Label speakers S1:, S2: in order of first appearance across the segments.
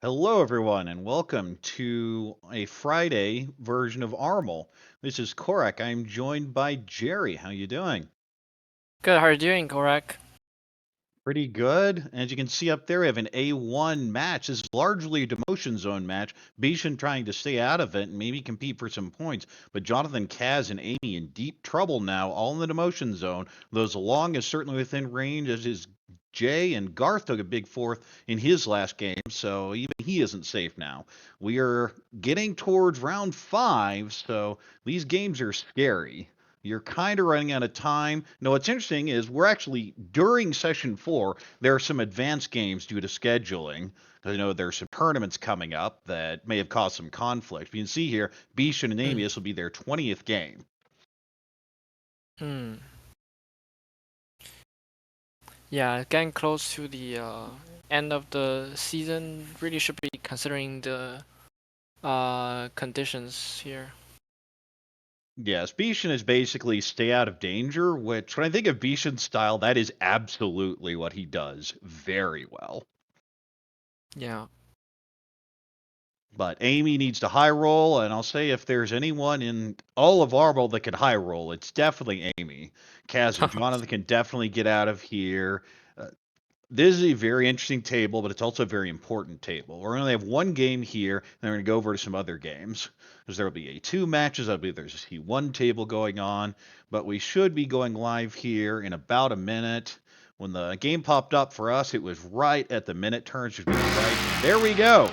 S1: Hello, everyone, and welcome to a Friday version of Armel. This is Korak. I'm joined by Jerry. How you doing?
S2: Good, how are you doing, Korak?
S1: Pretty good. As you can see up there, we have an A1 match. This is largely a demotion zone match. Bishan trying to stay out of it and maybe compete for some points. But Jonathan, Kaz, and Amy in deep trouble now, all in the demotion zone. Those along is certainly within range, as is Jay, and Garth took a big fourth in his last game, so even he isn't safe now. We are getting towards round five, so these games are scary. You're kind of running out of time. No, what's interesting is we're actually, during session four, there are some advanced games due to scheduling. I know there's some tournaments coming up that may have caused some conflict. You can see here, Bishan and Amy,
S2: Hmm.
S1: this will be their 20th game.
S2: Hmm. Yeah, getting close to the end of the season. Really should be considering the conditions here.
S1: Yes, Bishan is basically stay out of danger, which when I think of Bishan's style, that is absolutely what he does very well.
S2: Yeah.
S1: But Amy needs to high roll, and I'll say if there's anyone in all of Arbol that could high roll, it's definitely Amy. Kaz and Jonathan can definitely get out of here. Uh, this is a very interesting table, but it's also a very important table. We're going to have one game here, and then we're going to go over to some other games. Because there will be A2 matches, I believe there's a C1 table going on, but we should be going live here in about a minute. When the game popped up for us, it was right at the minute turn, should be right. There we go.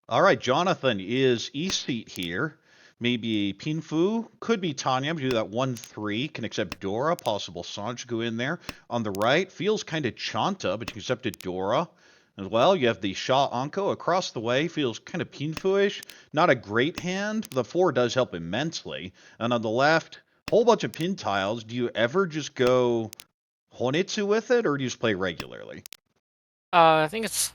S1: All right, Jonathan is East seat here. Maybe Pinfu, could be Tanya, do that 1-3, can accept Dora, possible Sanjiku in there. On the right, feels kind of Chanta, but you can accept a Dora as well. You have the Shah Anko across the way, feels kind of Pinfu-ish. Not a great hand. The 4 does help immensely. And on the left, whole bunch of pin tiles. Do you ever just go Honitsu with it, or do you just play regularly?
S2: I think it's.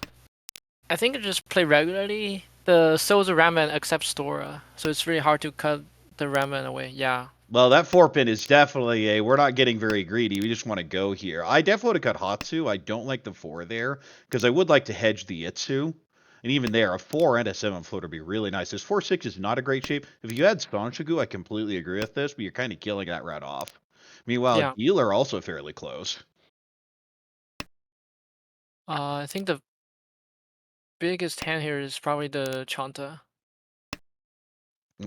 S2: I think I just play regularly. The Souls Ramen accepts Dora, so it's really hard to cut the ramen away. Yeah.
S1: Well, that 4 pin is definitely a. We're not getting very greedy. We just want to go here. I definitely would have cut Hatsu. I don't like the 4 there because I would like to hedge the Itsu. And even there, a 4 and a 7 float would be really nice. This 4-6 is not a great shape. If you had Spanshigu, I completely agree with this, but you're kind of killing that route off. Meanwhile,
S2: Yeah.
S1: Dealer also fairly close.
S2: I think the biggest hand here is probably the Chanta.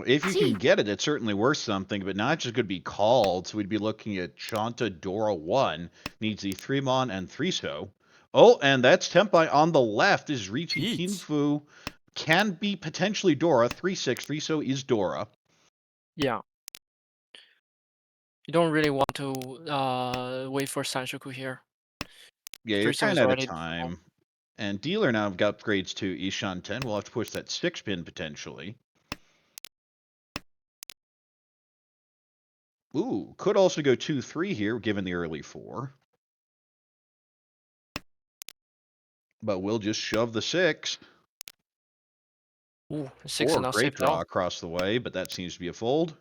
S1: If you can get it, it's certainly worth something, but not just going to be called. So we'd be looking at Chanta Dora 1, needs the 3 Mon and 3 So. Oh, and that's Tempai on the left is Richi Pinfu. Can be potentially Dora. 3-6. 3 So is Dora.
S2: Yeah. You don't really want to wait for Sanshoku here.
S1: Yeah, you're
S2: Friso
S1: kind
S2: is
S1: of out of
S2: already down.
S1: time. And Dealer now got upgrades to Ishan 10. We'll have to push that 6 pin potentially. Ooh, could also go 2-3 here given the early 4. But we'll just shove the 6.
S2: Ooh, 6 is
S1: Or
S2: not
S1: great
S2: safe at
S1: draw
S2: all.
S1: across the way, but that seems to be a fold.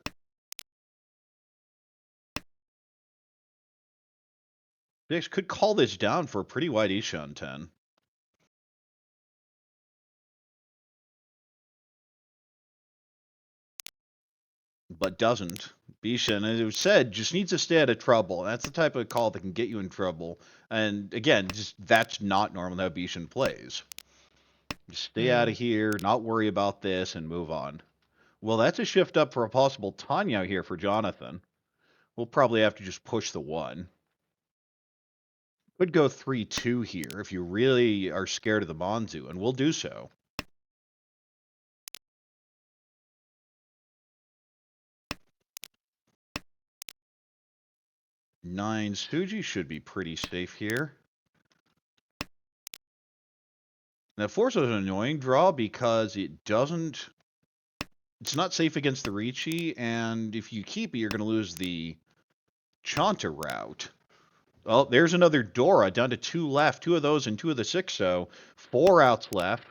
S1: Bix could call this down for a pretty wide Ishan 10. But doesn't. Bishan, as it was said, just needs to stay out of trouble. That's the type of call that can get you in trouble. And again, just that's not normal how Bishan plays. Just stay out
S2: Hmm.
S1: of here, not worry about this, and move on. Well, that's a shift up for a possible Tanya here for Jonathan. We'll probably have to just push the 1. Could go 3-2 here if you really are scared of the Monzu, and we'll do so. 9 Suji should be pretty safe here. Now, Force is an annoying draw because it doesn't. It's not safe against the Ricci, and if you keep it, you're going to lose the Chanta route. Oh, there's another Dora down to 2 left. 2 of those and 2 of the 6, so 4 outs left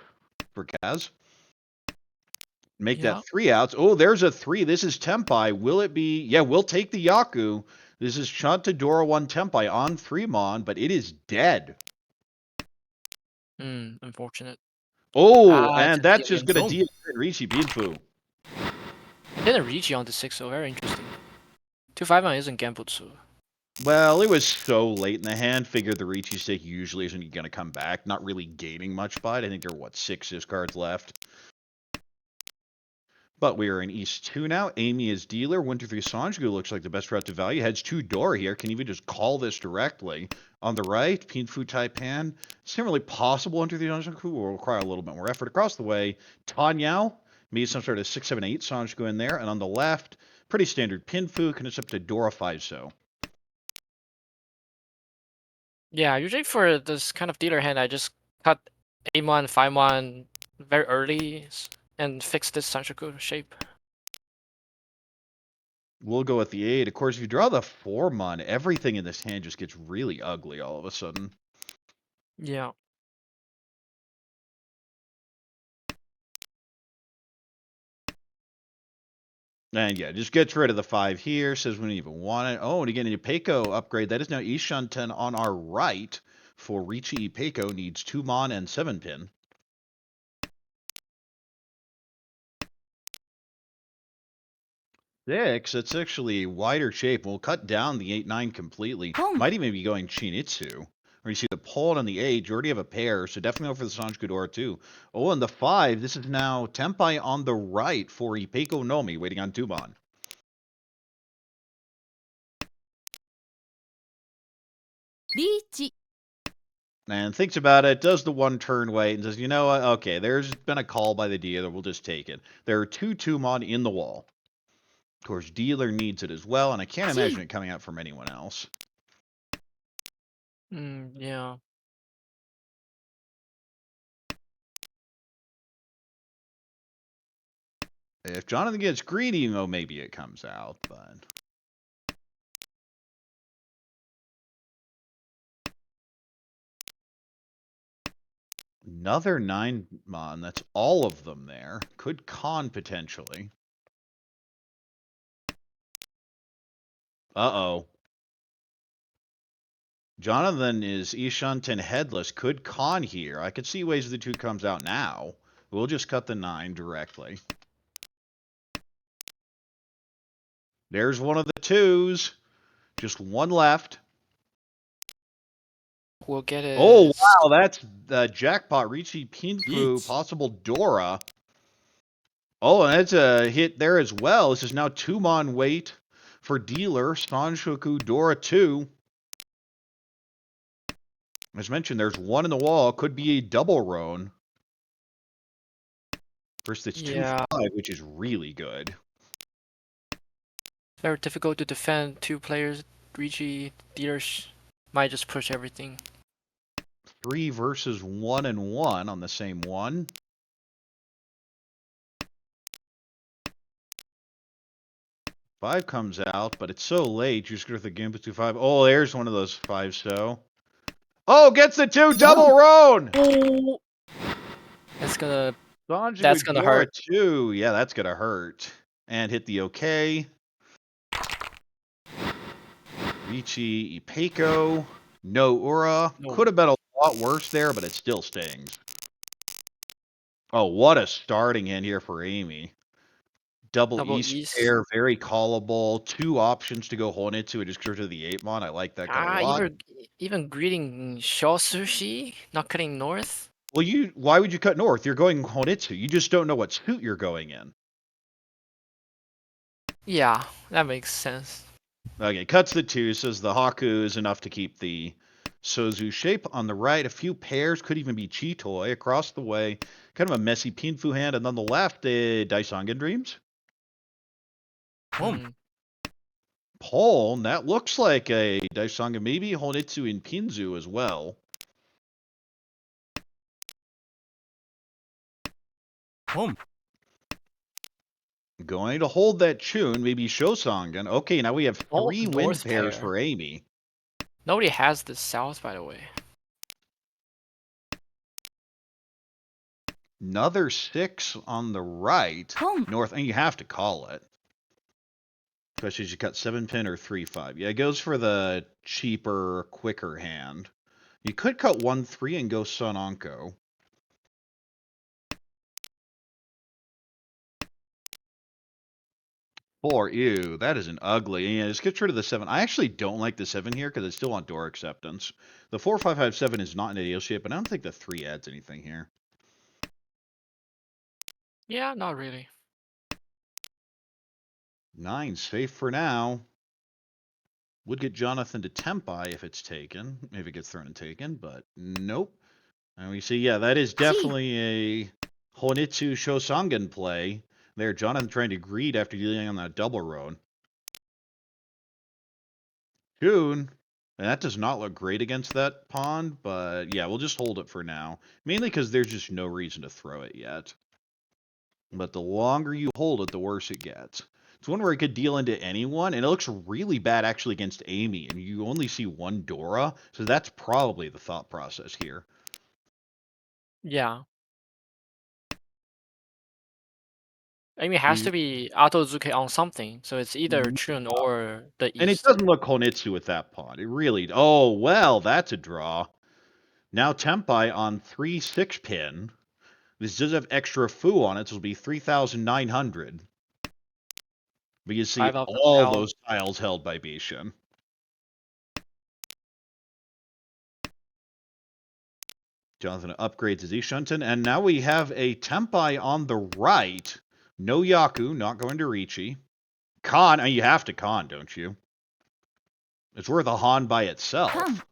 S1: for Kaz. Make
S2: Yeah.
S1: that 3 outs. Oh, there's a 3. This is Tempai. Will it be? Yeah, we'll take the Yaku. This is Chanta Dora 1 Tempai on 3 Mon, but it is dead.
S2: Unfortunate.
S1: Oh,
S2: Ah, it's
S1: and
S2: a
S1: that's
S2: deal
S1: just
S2: again.
S1: gonna
S2: Boom.
S1: deal Richie Binfu.
S2: Didn't reach you on the 6, so very interesting. 2-5 isn't Genbutsu.
S1: Well, it was so late in the hand. Figured the Ricci stake usually isn't going to come back. Not really gaining much by it. I think there are, what, 6 cards left. But we are in East 2 now. Amy is dealer. 1-2-3 Sanjgu looks like the best route to value. Heads 2 door here. Can even just call this directly. On the right, Pinfu Taipan. It's not really possible 1-2-3 Sanjgu. Will require a little bit more effort. Across the way, Tanyao. Maybe some sort of 6-7-8 Sanjgu in there. And on the left, pretty standard Pinfu. Can accept a Dora 5-so.
S2: Yeah, usually for this kind of dealer hand, I just cut A1, 5-1 very early and fix this Sanchoku shape.
S1: We'll go with the 8. Of course, if you draw the 4-mon, everything in this hand just gets really ugly all of a sudden.
S2: Yeah.
S1: And yeah, just gets rid of the 5 here. Says we don't even want it. Oh, and again, an Ipeco upgrade. That is now Ishan 10 on our right. For Richi Ipeco needs 2-mon and 7-pin. 6, it's actually a wider shape. We'll cut down the 8-9 completely. Might even be going Chinitsu. Or you see the Paul and the 8, you already have a pair, so definitely go for the Sanj Kudora too. Oh, and the 5, this is now Tempai on the right for Ipeco Nomi, waiting on 2-mon. And thinks about it, does the 1-turn wait, and says, you know what, okay, there's been a call by the dealer, we'll just take it. There are 2 2-mon in the wall. Of course, dealer needs it as well, and I can't imagine it coming out from anyone else.
S2: Yeah.
S1: If Jonathan gets greedy, well, maybe it comes out, but... Another 9-mon, that's all of them there. Could con, potentially. Uh-oh. Jonathan is Ishanten headless. Could con here. I could see ways the 2 comes out now. We'll just cut the 9 directly. There's one of the 2s. Just one left.
S2: We'll get it.
S1: Oh, wow, that's the jackpot. Richi Pinfu, possible Dora. Oh, and that's a hit there as well. This is now 2-mon wait for dealer. Sanshoku Dora 2. As mentioned, there's one in the wall. Could be a double roan. First, it's 2-5, which is really good.
S2: Very difficult to defend 2 players. Ricci dealers might just push everything.
S1: 3 versus 1 and 1 on the same one. Five comes out, but it's so late. You just go to the game with 2-5. Oh, there's one of those 5-so. Oh, gets the 2 double roan.
S2: Oh, that's gonna
S1: Sanjigu Dora
S2: hurt.
S1: 2. Yeah, that's gonna hurt. And hit the OK. Ricci Ipeco. No Ura.
S2: No.
S1: Could have been a lot worse there, but it still stings. Oh, what a starting hand here for Amy. Double East pair, very callable. 2 options to go Honitsu. It just goes to the 8-mon. I like that cut a lot.
S2: Even greeting Shaw Sushi, not cutting north.
S1: Well, why would you cut north? You're going Honitsu. You just don't know what suit you're going in.
S2: Yeah, that makes sense.
S1: Okay, cuts the 2, says the Haku is enough to keep the Sozu shape. On the right, a few pairs, could even be Chitoi. Across the way, kind of a messy Pinfu hand. And on the left, Daisangan Dreams. Paul, that looks like a Daisangan, maybe Honitsu in Pinzu as well. Going to hold that tune, maybe Shosangan. Okay, now we have 3 wind pairs for Amy.
S2: Nobody has the south, by the way.
S1: Another 6 on the right. North, and you have to call it. Especially as you cut 7-pin or 3-5. Yeah, it goes for the cheaper, quicker hand. You could cut 1-3 and go Sun Onko. Four, ew, that is an ugly. Yeah, just get rid of the 7. I actually don't like the 7 here because I still want door acceptance. The 4-5-5-7 is not an ideal shape, but I don't think the 3 adds anything here.
S2: Yeah, not really.
S1: 9 safe for now. Would get Jonathan to Tempai if it's taken. If it gets thrown and taken, but nope. And we see, yeah, that is definitely a Honitsu Shosangan play. There, Jonathan trying to greed after dealing on that double road. June. And that does not look great against that pawn, but yeah, we'll just hold it for now. Mainly because there's just no reason to throw it yet. But the longer you hold it, the worse it gets. It's one where it could deal into anyone, and it looks really bad actually against Amy, and you only see one Dora, so that's probably the thought process here.
S2: Yeah. Amy has to be Autozuke on something, so it's either Chun or the
S1: And it
S2: East.
S1: doesn't look Honitsu with that pawn. It really... Oh, well, that's a draw. Now Tempai on 3-6 pin. This does have extra foo on it, so it'll be 3,900. But you see
S2: 5 of them
S1: all
S2: held.
S1: those tiles held by Bishan. Jonathan upgrades his Ishunten, and now we have a Tempai on the right. No Yaku, not going to Ricci. Khan, you have to Khan, don't you? It's worth a Han by itself.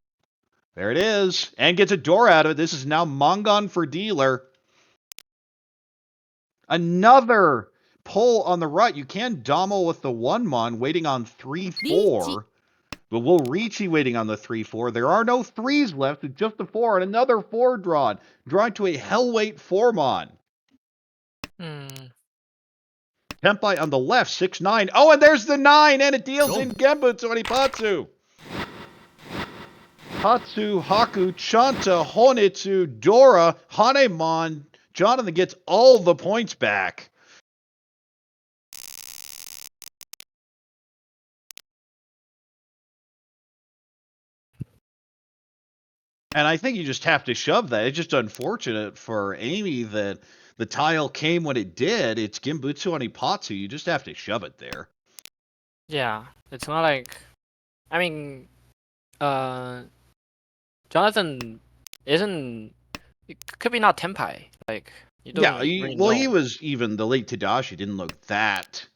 S1: There it is. And gets a door out of it. This is now Mongon for dealer. Another pull on the right. You can Domo with the 1-mon waiting on 3-4. But we'll Ricci waiting on the 3-4. There are no 3s left. It's just a 4 and another 4 drawn. Drawn to a Hellweight 4-mon. Tempai on the left, 6-9. Oh, and there's the 9, and it deals in Genbutsu Onipatsu. Hatsu, Haku, Chanta, Honitsu, Dora, Hanemon. Jonathan gets all the points back. And I think you just have to shove that. It's just unfortunate for Amy that the tile came when it did. It's Genbutsu Onipatsu. You just have to shove it there.
S2: Yeah, it's not like... I mean, Jonathan isn't... It could be not Tenpai. Like, you don't
S1: Yeah,
S2: really
S1: well, he
S2: know.
S1: was even the late Tadashi didn't look that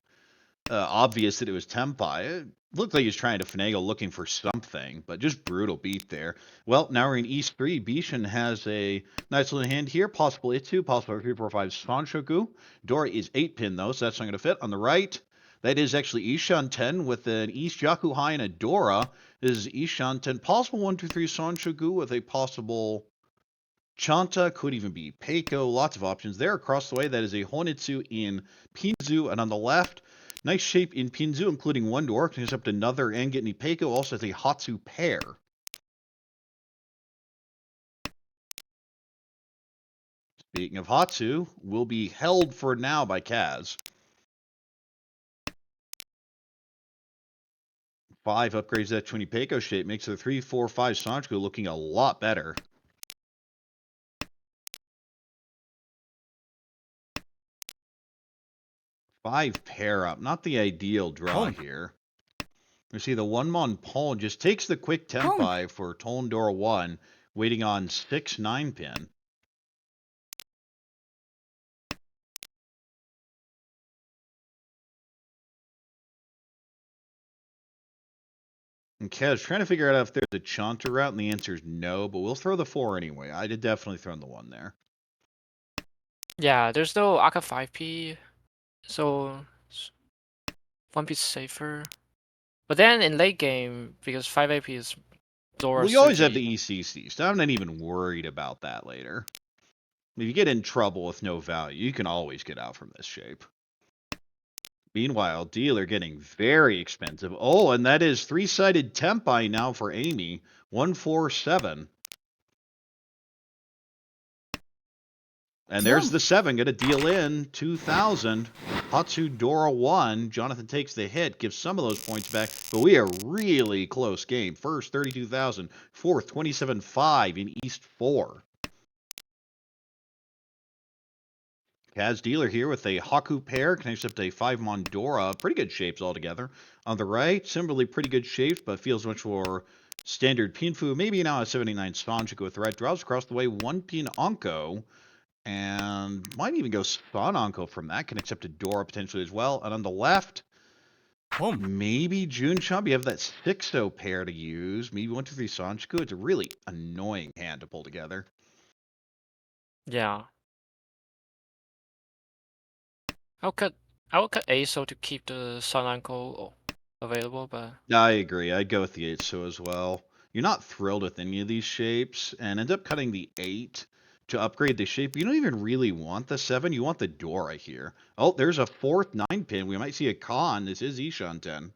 S1: obvious that it was Tempai. It looked like he was trying to finagle looking for something, but just brutal beat there. Well, now we're in East 3. Bishan has a nice little hand here. Possible Itsu, possible 3-4-5 Sanshoku. Dora is 8-pin, though, so that's not going to fit. On the right, that is actually Ishan 10 with an East Yaku High and a Dora. This is Ishan 10. Possible 1-2-3 Sanshoku with a possible Chanta, could even be Peiko, lots of options there. Across the way, that is a Honitsu in Pinzu, and on the left, nice shape in Pinzu, including one door, can accept another and get any Peiko, also has a Hatsu pair. Speaking of Hatsu, will be held for now by Kaz. 5 upgrades that 20 Peiko shape, makes the 3-4-5 Sancho looking a lot better. 5 pair up, not the ideal draw here. You see the 1-mon pawn just takes the quick Tempai for Tondor 1, waiting on 6-9 pin. Okay, I was trying to figure out if there's a Chanta route, and the answer is no, but we'll throw the 4 anyway. I did definitely throw in the 1 there.
S2: Yeah, there's no Aka 5p, so 1p safer. But then in late game, because 5AP is Dora
S1: Well, you always have
S2: Suki.
S1: the ECC, so I'm not even worried about that later. If you get in trouble with no value, you can always get out from this shape. Meanwhile, dealer getting very expensive. Oh, and that is 3-sided Tempai now for Amy. 1-4-7. And there's the 7, going to deal in 2,000. Hatsudora 1. Jonathan takes the hit, gives some of those points back, but we are really close game. First, 32,000. Fourth, 27.5 in East 4. Kaz dealer here with a Haku pair, connects up to a 5 Mondora. Pretty good shapes altogether. On the right, similarly pretty good shapes, but feels much more standard Pinfu. Maybe now a 79 Sanjiku with red. Draws across the way 1 Pin Onko. And might even go Spawn Onko from that. Connects up to Dora potentially as well. And on the left, maybe June Chump. You have that 6-0 pair to use. Maybe 1, 2, 3 Sanjiku. It's a really annoying hand to pull together.
S2: Yeah. I would cut ASO to keep the Sun Uncle available, but
S1: I agree. I'd go with the 8 so as well. You're not thrilled with any of these shapes, and end up cutting the 8 to upgrade the shape. You don't even really want the 7. You want the Dora here. Oh, there's a 4th 9 pin. We might see a Khan. This is Ishan 10.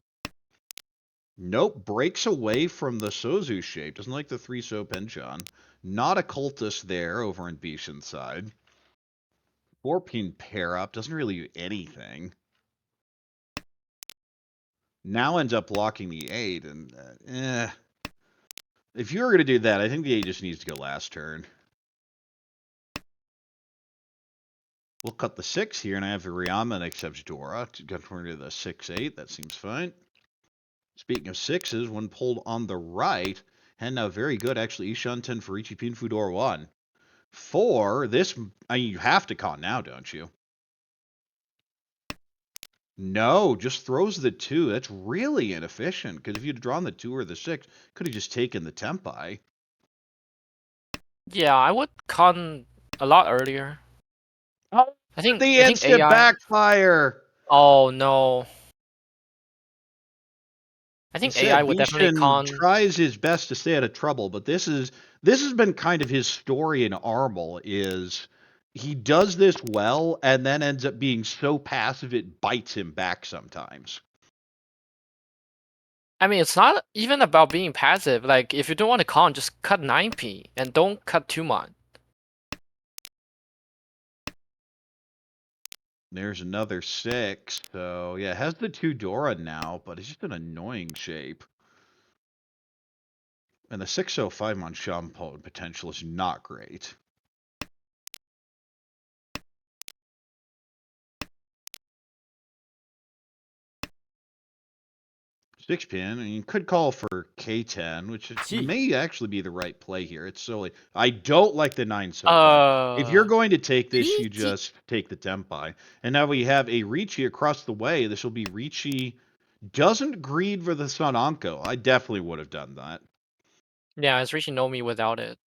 S1: Nope, breaks away from the Sozu shape. Doesn't like the 3 So Penchon. Not a cultist there over on Bishan's side. 4-pin pair up. Doesn't really do anything. Now ends up blocking the 8, and if you were going to do that, I think the 8 just needs to go last turn. We'll cut the 6 here, and I have the Ryama and accepts Dora. To turn to the 6-8. That seems fine. Speaking of 6s, one pulled on the right. And now very good, actually. Ishan 10 for Ichi Pinfu Dora 1. 4, this, I mean, you have to con now, don't you? No, just throws the 2. That's really inefficient, because if you'd drawn the 2 or the 6, could have just taken the Tempai.
S2: yeah, I would con a lot earlier.
S1: Oh,
S2: I think
S1: the instant
S2: AI.
S1: backfire!
S2: Oh no. I
S1: I
S2: think AI
S1: said
S2: would definitely
S1: Bishan
S2: con.
S1: tries his best to stay out of trouble, but this has been kind of his story in Armel is he does this well and then ends up being so passive it bites him back sometimes.
S2: I mean, it's not even about being passive. Like, if you don't want to con, just cut 9p and don't cut too much.
S1: There's another 6. So yeah, it has the 2 Dora now, but it's just an annoying shape. And the 605 Manchampo potential is not great. 6-pin, and you could call for K10, which may actually be the right play here. It's solely, I don't like the 9 Sopen. If you're going to take this, you just take the Tempai. And now we have a Ricci across the way. This will be Ricci doesn't greed for the Sun Anko. I definitely would have done that.
S2: Yeah, it's reaching Nomi without it.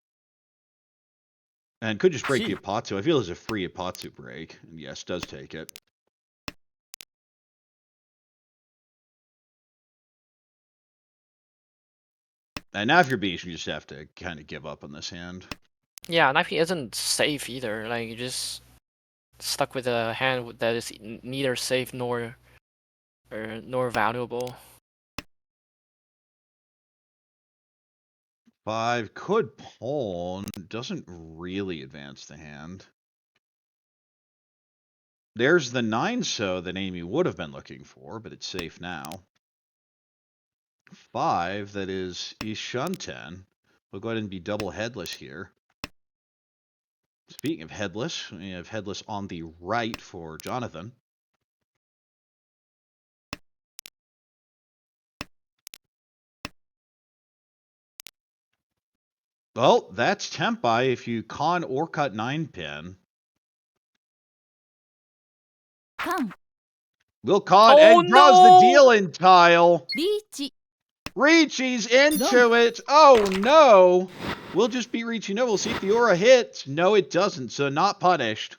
S1: And could just break the Apatsu. I feel there's a free Apatsu break. And yes, does take it. And now if you're beast, you just have to kind of give up on this hand.
S2: Yeah, 9p isn't safe either. Like, you just stuck with a hand that is neither safe nor valuable.
S1: 5 could pawn. Doesn't really advance the hand. There's the 9 so that Amy would have been looking for, but it's safe now. 5, that is Ishunten. We'll go ahead and be double headless here. Speaking of headless, we have headless on the right for Jonathan. Well, that's Tempai if you con or cut 9-pin. Will con and draws the deal in tile. Ricci's into it. Oh no. We'll just be Ricci. No, we'll see if the aura hits. No, it doesn't, so not punished.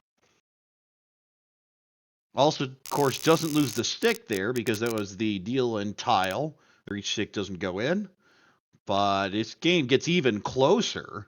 S1: Also, of course, doesn't lose the stick there because that was the deal in tile. The Ricci stick doesn't go in. But this game gets even closer.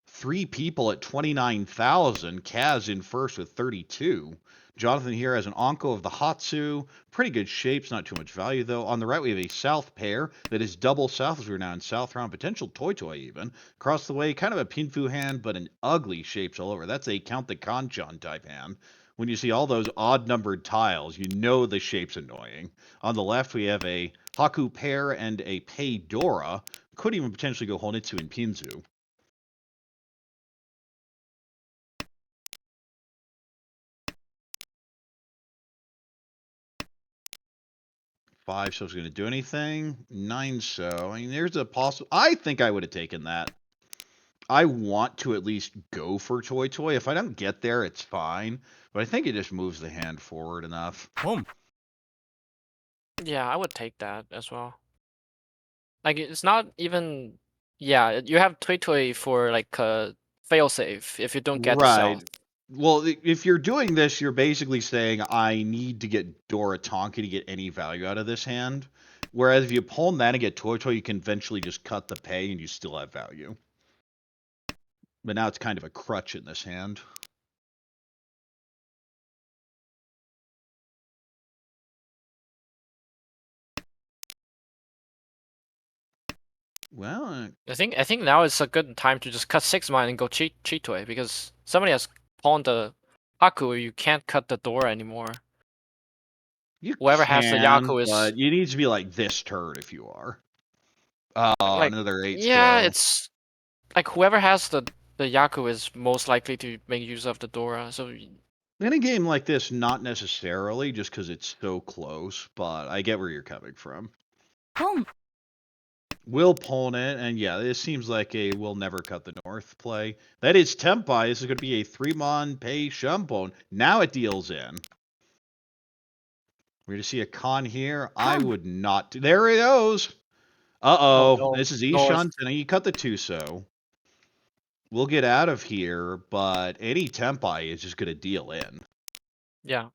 S1: 3 people at 29,000. Kaz in first with 32. Jonathan here has an Onko of the Hatsu. Pretty good shapes, not too much value though. On the right, we have a South pair that is double South as we're now in South round. Potential Toy Toy even. Across the way, kind of a Pinfu hand, but an ugly shapes all over. That's a Count the Kanchan type hand. When you see all those odd numbered tiles, you know the shape's annoying. On the left, we have a Haku pair and a Pei Dora. Could even potentially go Honitsu and Pinzu. Five so is going to do anything. Nine so. I mean, there's a possible. I think I would have taken that. I want to at least go for Toy Toy. If I don't get there, it's fine. But I think it just moves the hand forward enough.
S2: Yeah, I would take that as well. Like it's not even. Yeah, you have Toy Toy for like failsafe if you don't get the
S1: Right.
S2: south.
S1: Well, if you're doing this, you're basically saying, I need to get Dora Tonka to get any value out of this hand. Whereas if you pull that and get Toy Toy, you can eventually just cut the pay and you still have value. But now it's kind of a crutch in this hand. Well,
S2: I think now is a good time to just cut 6 mine and go cheat Toy because somebody has pawned the Haku. You can't cut the door anymore.
S1: you
S2: Whoever has the
S1: can,
S2: Yaku is
S1: but you need to be like this turn if you are.
S2: like,
S1: Another 8
S2: yeah,
S1: so.
S2: it's like whoever has the Yaku is most likely to make use of the Dora. So
S1: In a game like this, not necessarily, just because it's so close, but I get where you're coming from. Will pawn it, and yeah, this seems like a will never cut the north play. That is Tempai. This is going to be a 3-mon pay Shumpon. Now it deals in. We're going to see a con here. I would not. There it goes.
S2: oh
S1: Uh-oh.
S2: no,
S1: This is
S2: north.
S1: Ishan, and you cut the 2-so. We'll get out of here, but any Tempai is just going to deal in.
S2: Yeah.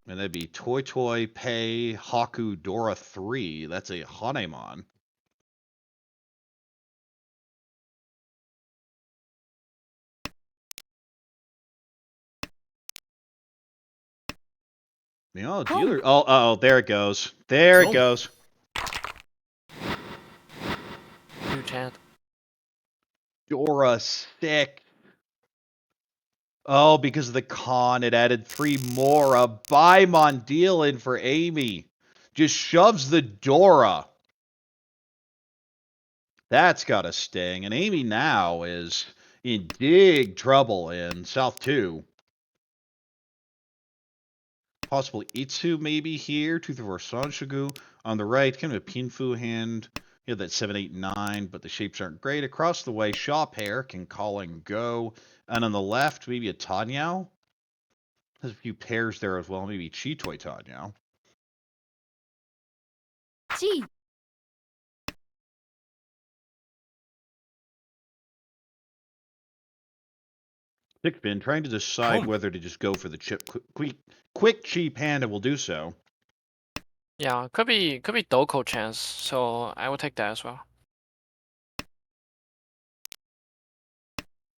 S1: And that'd be Toy Toy, Pei, Haku, Dora 3. That's a Hanemon. You know, dealer. Oh, there it goes. There it goes.
S2: New chant.
S1: Dora 6. Oh, because of the con, it added 3 more. A Baimon deal in for Amy. Just shoves the Dora. That's got a sting. And Amy now is in big trouble in South 2. Possible Itsu maybe here. 2 through 4 Sanshigu. On the right, kind of a Pinfu hand. You have that 7, 8, 9, but the shapes aren't great. Across the way, Shaw pair can call and go. And on the left, maybe a Tanyao. There's a few pairs there as well. Maybe Chitoy Tanyao. Six bin trying to decide whether to just go for the chip quick cheap hand and will do so.
S2: Yeah, could be Doko chance. So I will take that as well.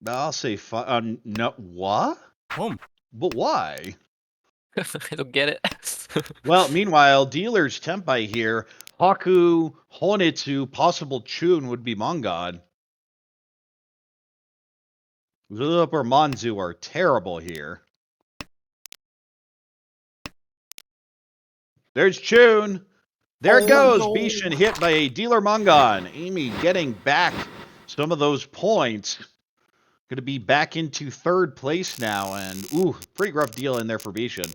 S1: I'll say no, what? But why?
S2: I don't get it.
S1: Well, meanwhile, dealers Tempai here. Haku, Honitsu, possible Chun would be Mongod. Lulup or Manzu are terrible here. There's Chun. There it goes.
S2: No.
S1: Bishan hit by a dealer Mongon. Amy getting back some of those points. Going to be back into third place now. And, ooh, pretty rough deal in there for Bishan.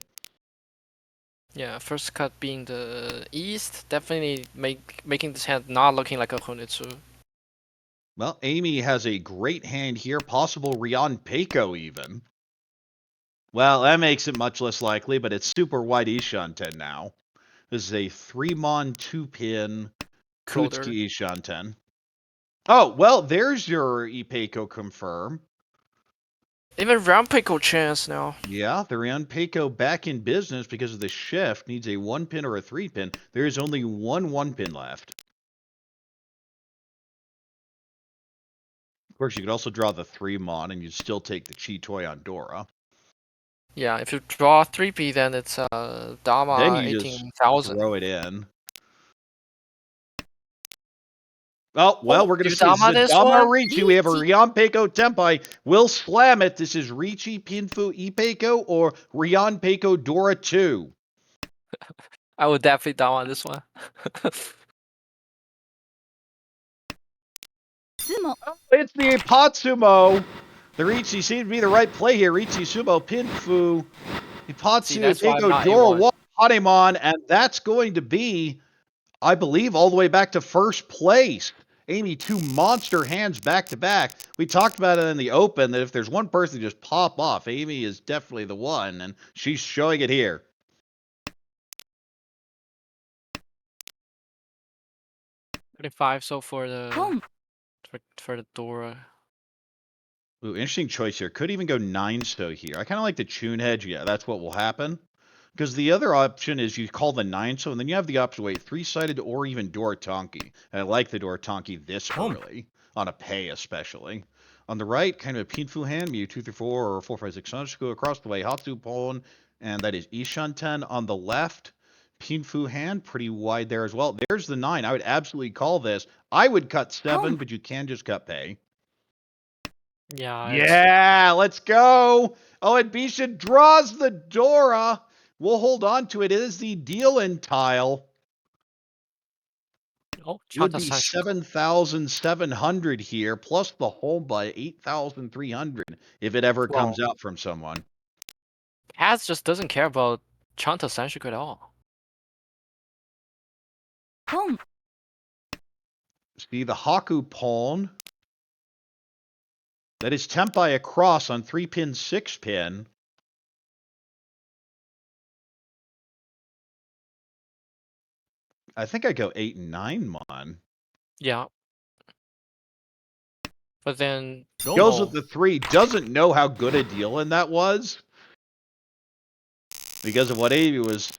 S2: Yeah, first cut being the east, definitely making this hand not looking like a Honitsu.
S1: Well, Amy has a great hand here. Possible Rion Peiko even. Well, that makes it much less likely, but it's super wide Ishanten now. This is a 3-mon 2-pin
S2: Coder.
S1: Kutsuki Ishanten. Oh, well, there's your Ipeiko confirm.
S2: Even round pickle chance now.
S1: Yeah, the Rion Peiko back in business because of the shift. Needs a 1-pin or a 3-pin. There is only one 1-pin left. Of course, you could also draw the 3-mon and you'd still take the Chi Toy on Dora.
S2: Yeah, if you draw 3P, then it's
S1: Then
S2: Dama
S1: you just
S2: 18,000.
S1: throw it in. Oh, well, we're going
S2: Do
S1: to
S2: you
S1: see. This is
S2: Dama
S1: a
S2: this
S1: Dama
S2: one?
S1: Ricci. We have a Rion Peiko Tempai. Will slam it. This is Ricci, Pinfu, Ipeiko, or Rion Peiko Dora 2.
S2: I would definitely Dama this one.
S1: It's the Ipatsumo. The Ricci seems to be the right play here. Ricci, Sumo, Pinfu,
S2: See,
S1: Ipatsu,
S2: that's why I'm
S1: Ipeiko,
S2: not
S1: Dora
S2: A1.
S1: 1, Hanemon, and that's going to be, I believe, all the way back to first place. Amy, 2 monster hands back to back. We talked about it in the open that if there's one person to just pop off, Amy is definitely the one, and she's showing it here.
S2: $35 so for the for the Dora.
S1: Ooh, interesting choice here. Could even go 9 so here. I kind of like the Chun hedge. Yeah, that's what will happen. Because the other option is you call the 9 so, and then you have the option to wait 3-sided or even Doritonki. And I like the Doritonki this early, on a pay especially. On the right, kind of a Pinfu hand, maybe 2 through 4 or 4, 5, 6 Sanshiko across the way, Hatsu Pon, and that is Ishanten. On the left, Pinfu hand, pretty wide there as well. There's the 9. I would absolutely call this. I would cut 7, but you can just cut pay.
S2: Yeah,
S1: Yeah, let's go. Oh, and Bisha draws the Dora. We'll hold on to it. It is the deal-in tile. It would
S2: Chanta
S1: be
S2: Sanshiko.
S1: 7,700 here, plus the home by 8,300 if it ever
S2: Well,
S1: comes out from someone.
S2: Kaz just doesn't care about Chanta Sanshiko at all.
S1: See the Haku pawn. That is Tempai across on 3-pin, 6-pin. I think I go 8 and 9 mon.
S2: Yeah. But then
S1: Goes with the 3. Doesn't know how good a deal in that was. Because of what Avi was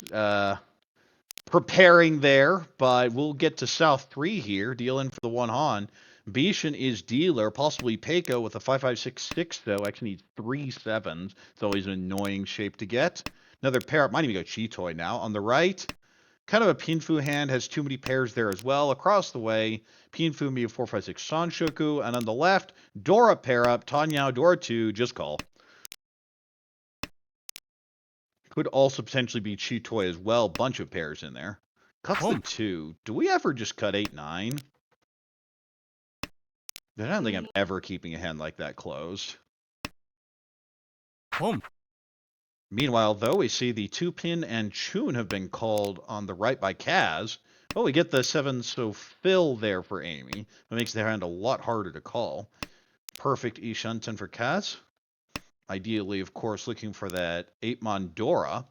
S1: preparing there, but we'll get to South 3 here, dealing for the 1 Han. Bishan is dealer, possibly Peiko with a 5-5-6-6, though. Actually needs 3 7s. It's always an annoying shape to get. Another pair, might even go Chitoy now. On the right, kind of a Pinfu hand, has too many pairs there as well. Across the way, Pinfu, me 4-5-6 Sanshoku, and on the left, Dora pair up, Tanyao, Dora 2, just call. Could also potentially be Chitoy as well. Bunch of pairs in there. Cuts the 2. Do we ever just cut 8, 9? I don't think I'm ever keeping a hand like that closed. Meanwhile, though, we see the 2-pin and Chun have been called on the right by Kaz. Well, we get the 7 so fill there for Amy. That makes their hand a lot harder to call. Perfect Ishunten for Kaz. Ideally, of course, looking for that 8 Mondora.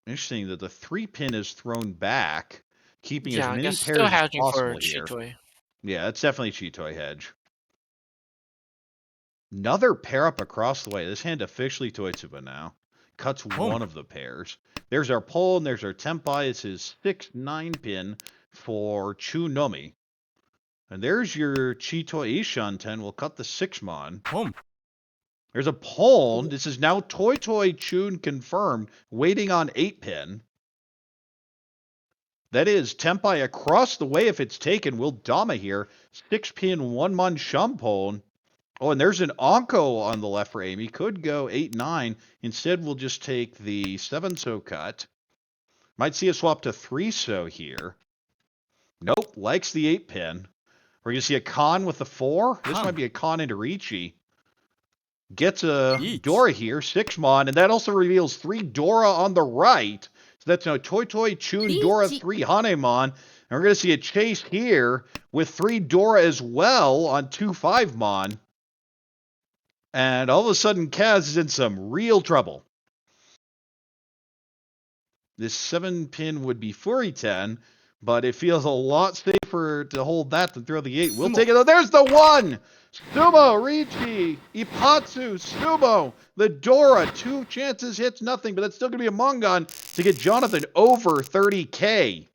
S1: Interesting that the 3-pin is thrown back, keeping as
S2: yeah, I
S1: many
S2: guess still
S1: pairs as
S2: hedging for
S1: possible here.
S2: Chitoy.
S1: Yeah, it's definitely Chitoy hedge. Another pair up across the way. This hand officially Toitsuba now. Cuts one of the pairs. There's our pole, and there's our Tempai. It's his 6-9 pin for Chunomi. And there's your Chitoy Ishanten. We'll cut the 6-mon. There's a pawn. This is now Toy Chun confirmed, waiting on 8-pin. That is Tempai across the way if it's taken. We'll Dama here. 6-pin, 1-mon Shumpon. Oh, and there's an Onko on the left for Amy. Could go 8, 9. Instead, we'll just take the 7 so cut. Might see a swap to 3 so here. Nope, likes the 8 pin. We're going to see a con with the 4. This might be a con into Ricci. Gets a Dora here, 6 mon, and that also reveals 3 Dora on the right. So that's now Toy Chun Dora 3 Hanemon. And we're going to see a chase here with 3 Dora as well on 2 5 mon. And all of a sudden, Kaz is in some real trouble. This 7-pin would be Fury 10, but it feels a lot safer to hold that than throw the 8. We'll take it. Oh, there's the 1! Sumo, Ricci, Ipatsu, Sumo, the Dora. 2 chances, hits nothing, but that's still going to be a Mongon to get Jonathan over 30K.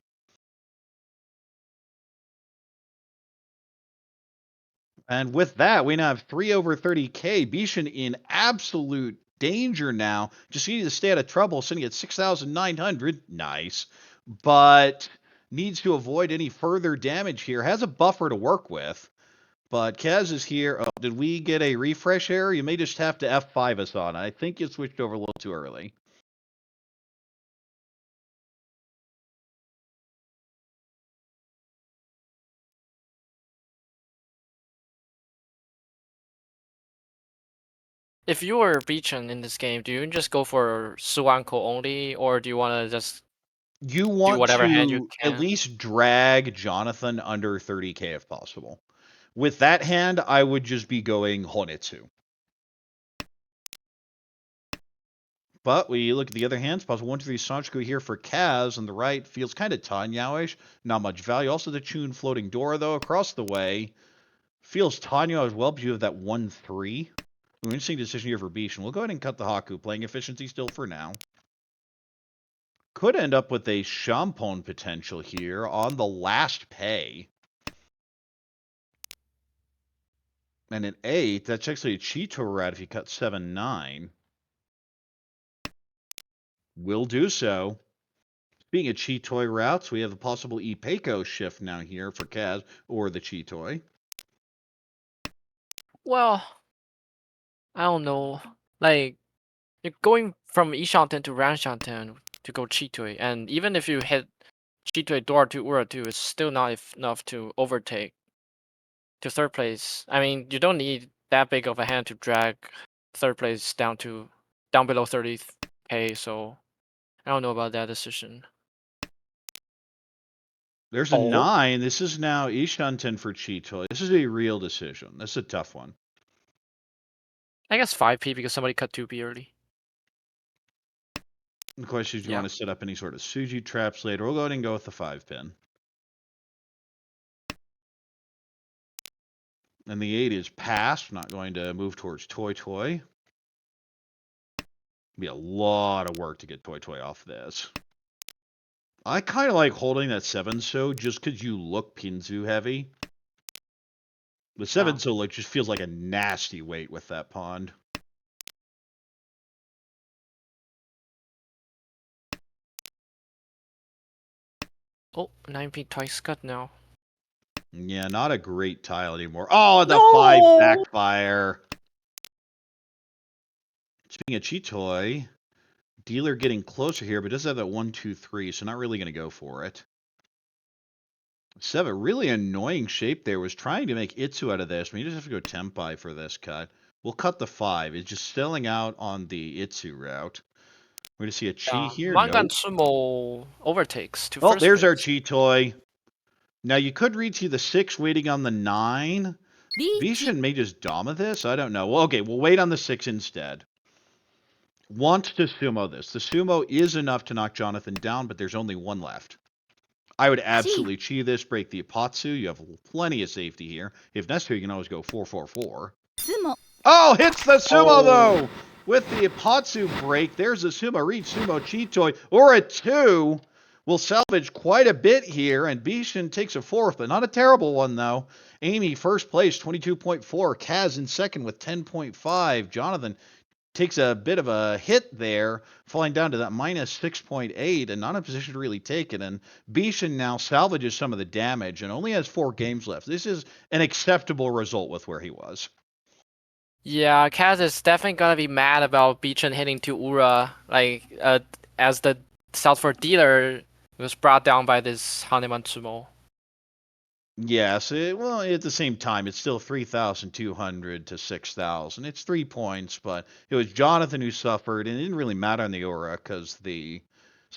S1: And with that, we now have 3 over 30K. Bishan in absolute danger now. Just needed to stay out of trouble, sitting at 6,900. Nice. But needs to avoid any further damage here. Has a buffer to work with. But Kaz is here. Oh, did we get a refresh error? You may just have to F5 us on. I think you switched over a little too early.
S2: If you were Beacon in this game, do you just go for Suanko only, or do you want to just
S1: You
S2: do
S1: want
S2: whatever hand you
S1: to at
S2: can?
S1: least drag Jonathan under 30K if possible. With that hand, I would just be going Honetsu. But we look at the other hands. Possible 1, 2, 3 Sanchiku here for Kaz on the right. Feels kind of Tanyaoish. Not much value. Also the Chun floating door, though, across the way. Feels Tanya as well, but you have that 1-3. Interesting decision here for Bishan. We'll go ahead and cut the Haku. Playing efficiency still for now. Could end up with a Shampon potential here on the last pay. And an 8, that's actually a Cheeto rat if you cut 7-9. Will do so. Being a Cheetoy routes, we have a possible Ipeko shift now here for Kaz or the Cheetoy.
S2: Well, I don't know. Like, you're going from Ishanten to Ranshanten to go Chitui, and even if you hit Chitui door to Ura 2, it's still not enough to overtake to third place. I mean, you don't need that big of a hand to drag third place down below 30k, so I don't know about that decision.
S1: There's a
S2: Oh,
S1: 9. This is now Ishanten for Cheetoy. This is a real decision. This is a tough one.
S2: I guess 5p because somebody cut 2p early.
S1: The question is, do you
S2: Yeah.
S1: want to set up any sort of Suji traps later? We'll go ahead and go with the 5-pin. And the 8 is passed. Not going to move towards Toy Toy. Be a lot of work to get Toy Toy off this. I kind of like holding that 7 so just because you look Pinzu heavy. The 7 so like just feels like a nasty weight with that pond.
S2: Oh, 9p twice cut now.
S1: Yeah, not a great tile anymore. Oh, the
S2: No!
S1: 5 backfire. Speaking of Cheetoy, dealer getting closer here, but does have that 1, 2, 3, so not really going to go for it. 7, really annoying shape there. Was trying to make Itsu out of this. We just have to go Tempai for this cut. We'll cut the 5. It's just selling out on the Itsu route. We're going to see a Chi here.
S2: Mangan
S1: Nope.
S2: Sumo overtakes to
S1: Oh,
S2: first
S1: there's
S2: place.
S1: our Cheetoy. Now, you could read to the 6 waiting on the 9. Vishen may just Dama this? I don't know. Well, okay, we'll wait on the 6 instead. Wants to sumo this. The sumo is enough to knock Jonathan down, but there's only 1 left. I would absolutely chi this, break the Apatsu. You have plenty of safety here. If necessary, you can always go 4-4-4. Oh, hits the sumo, though! With the Apatsu break, there's a sumo reach, sumo Cheetoy, or a 2. Will salvage quite a bit here, and Bishan takes a 4th, but not a terrible one, though. Amy, first place, 22.4. Kaz in second with 10.5. Jonathan takes a bit of a hit there, falling down to that minus 6.8 and not in a position to really take it. And Bishan now salvages some of the damage and only has 4 games left. This is an acceptable result with where he was.
S2: Yeah, Kaz is definitely gonna be mad about Beacon hitting to Ura, like, as the Southford dealer was brought down by this Haneman Sumo.
S1: Yes, well, at the same time, it's still 3,200 to 6,000. It's 3 points, but it was Jonathan who suffered, and it didn't really matter on the Aura because the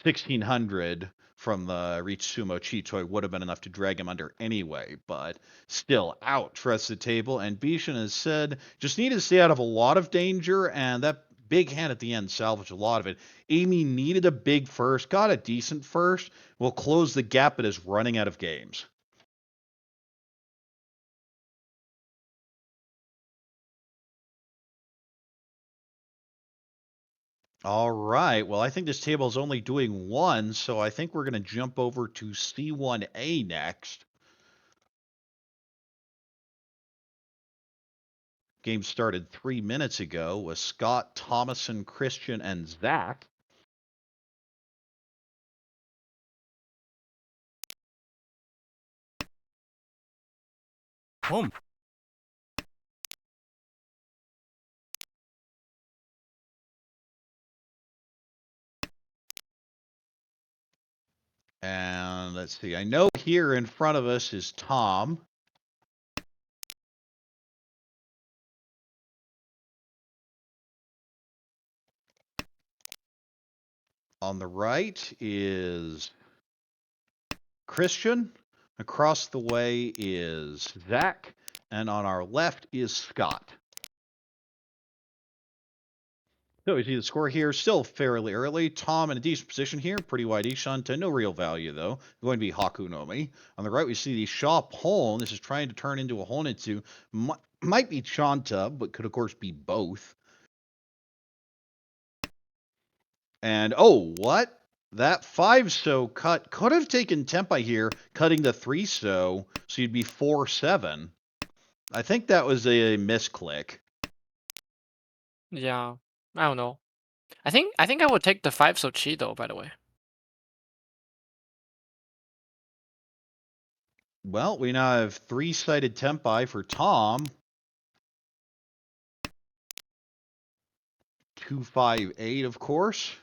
S1: 1,600 from the Reach Sumo Cheetoy would have been enough to drag him under anyway, but still out for us the table. And Bishan has said just needed to stay out of a lot of danger, and that big hand at the end salvaged a lot of it. Amy needed a big first, got a decent first, will close the gap, but is running out of games. All right. Well, I think this table is only doing 1, so I think we're going to jump over to C1A next. Game started 3 minutes ago with Scott, Thomason, Christian, and Zach.
S3: Home.
S1: And let's see. I know here in front of us is Tom. On the right is Christian. Across the way is Zach. And on our left is Scott. So we see the score here, still fairly early. Tom in a decent position here, pretty wide Ishan to no real value though. Going to be Haku Nomi. On the right we see the Shaw Pone. This is trying to turn into a Honitsu. Might be Chanta, but could of course be both. And oh, what? That 5-so cut could have taken Tempai here, cutting the 3-so, so you'd be 4-7. I think that was a misclick.
S2: Yeah, I don't know. I think I would take the 5-so chi though. By the way.
S1: Well, we now have 3-sided Tempai for Tom. 2-5-8, of course.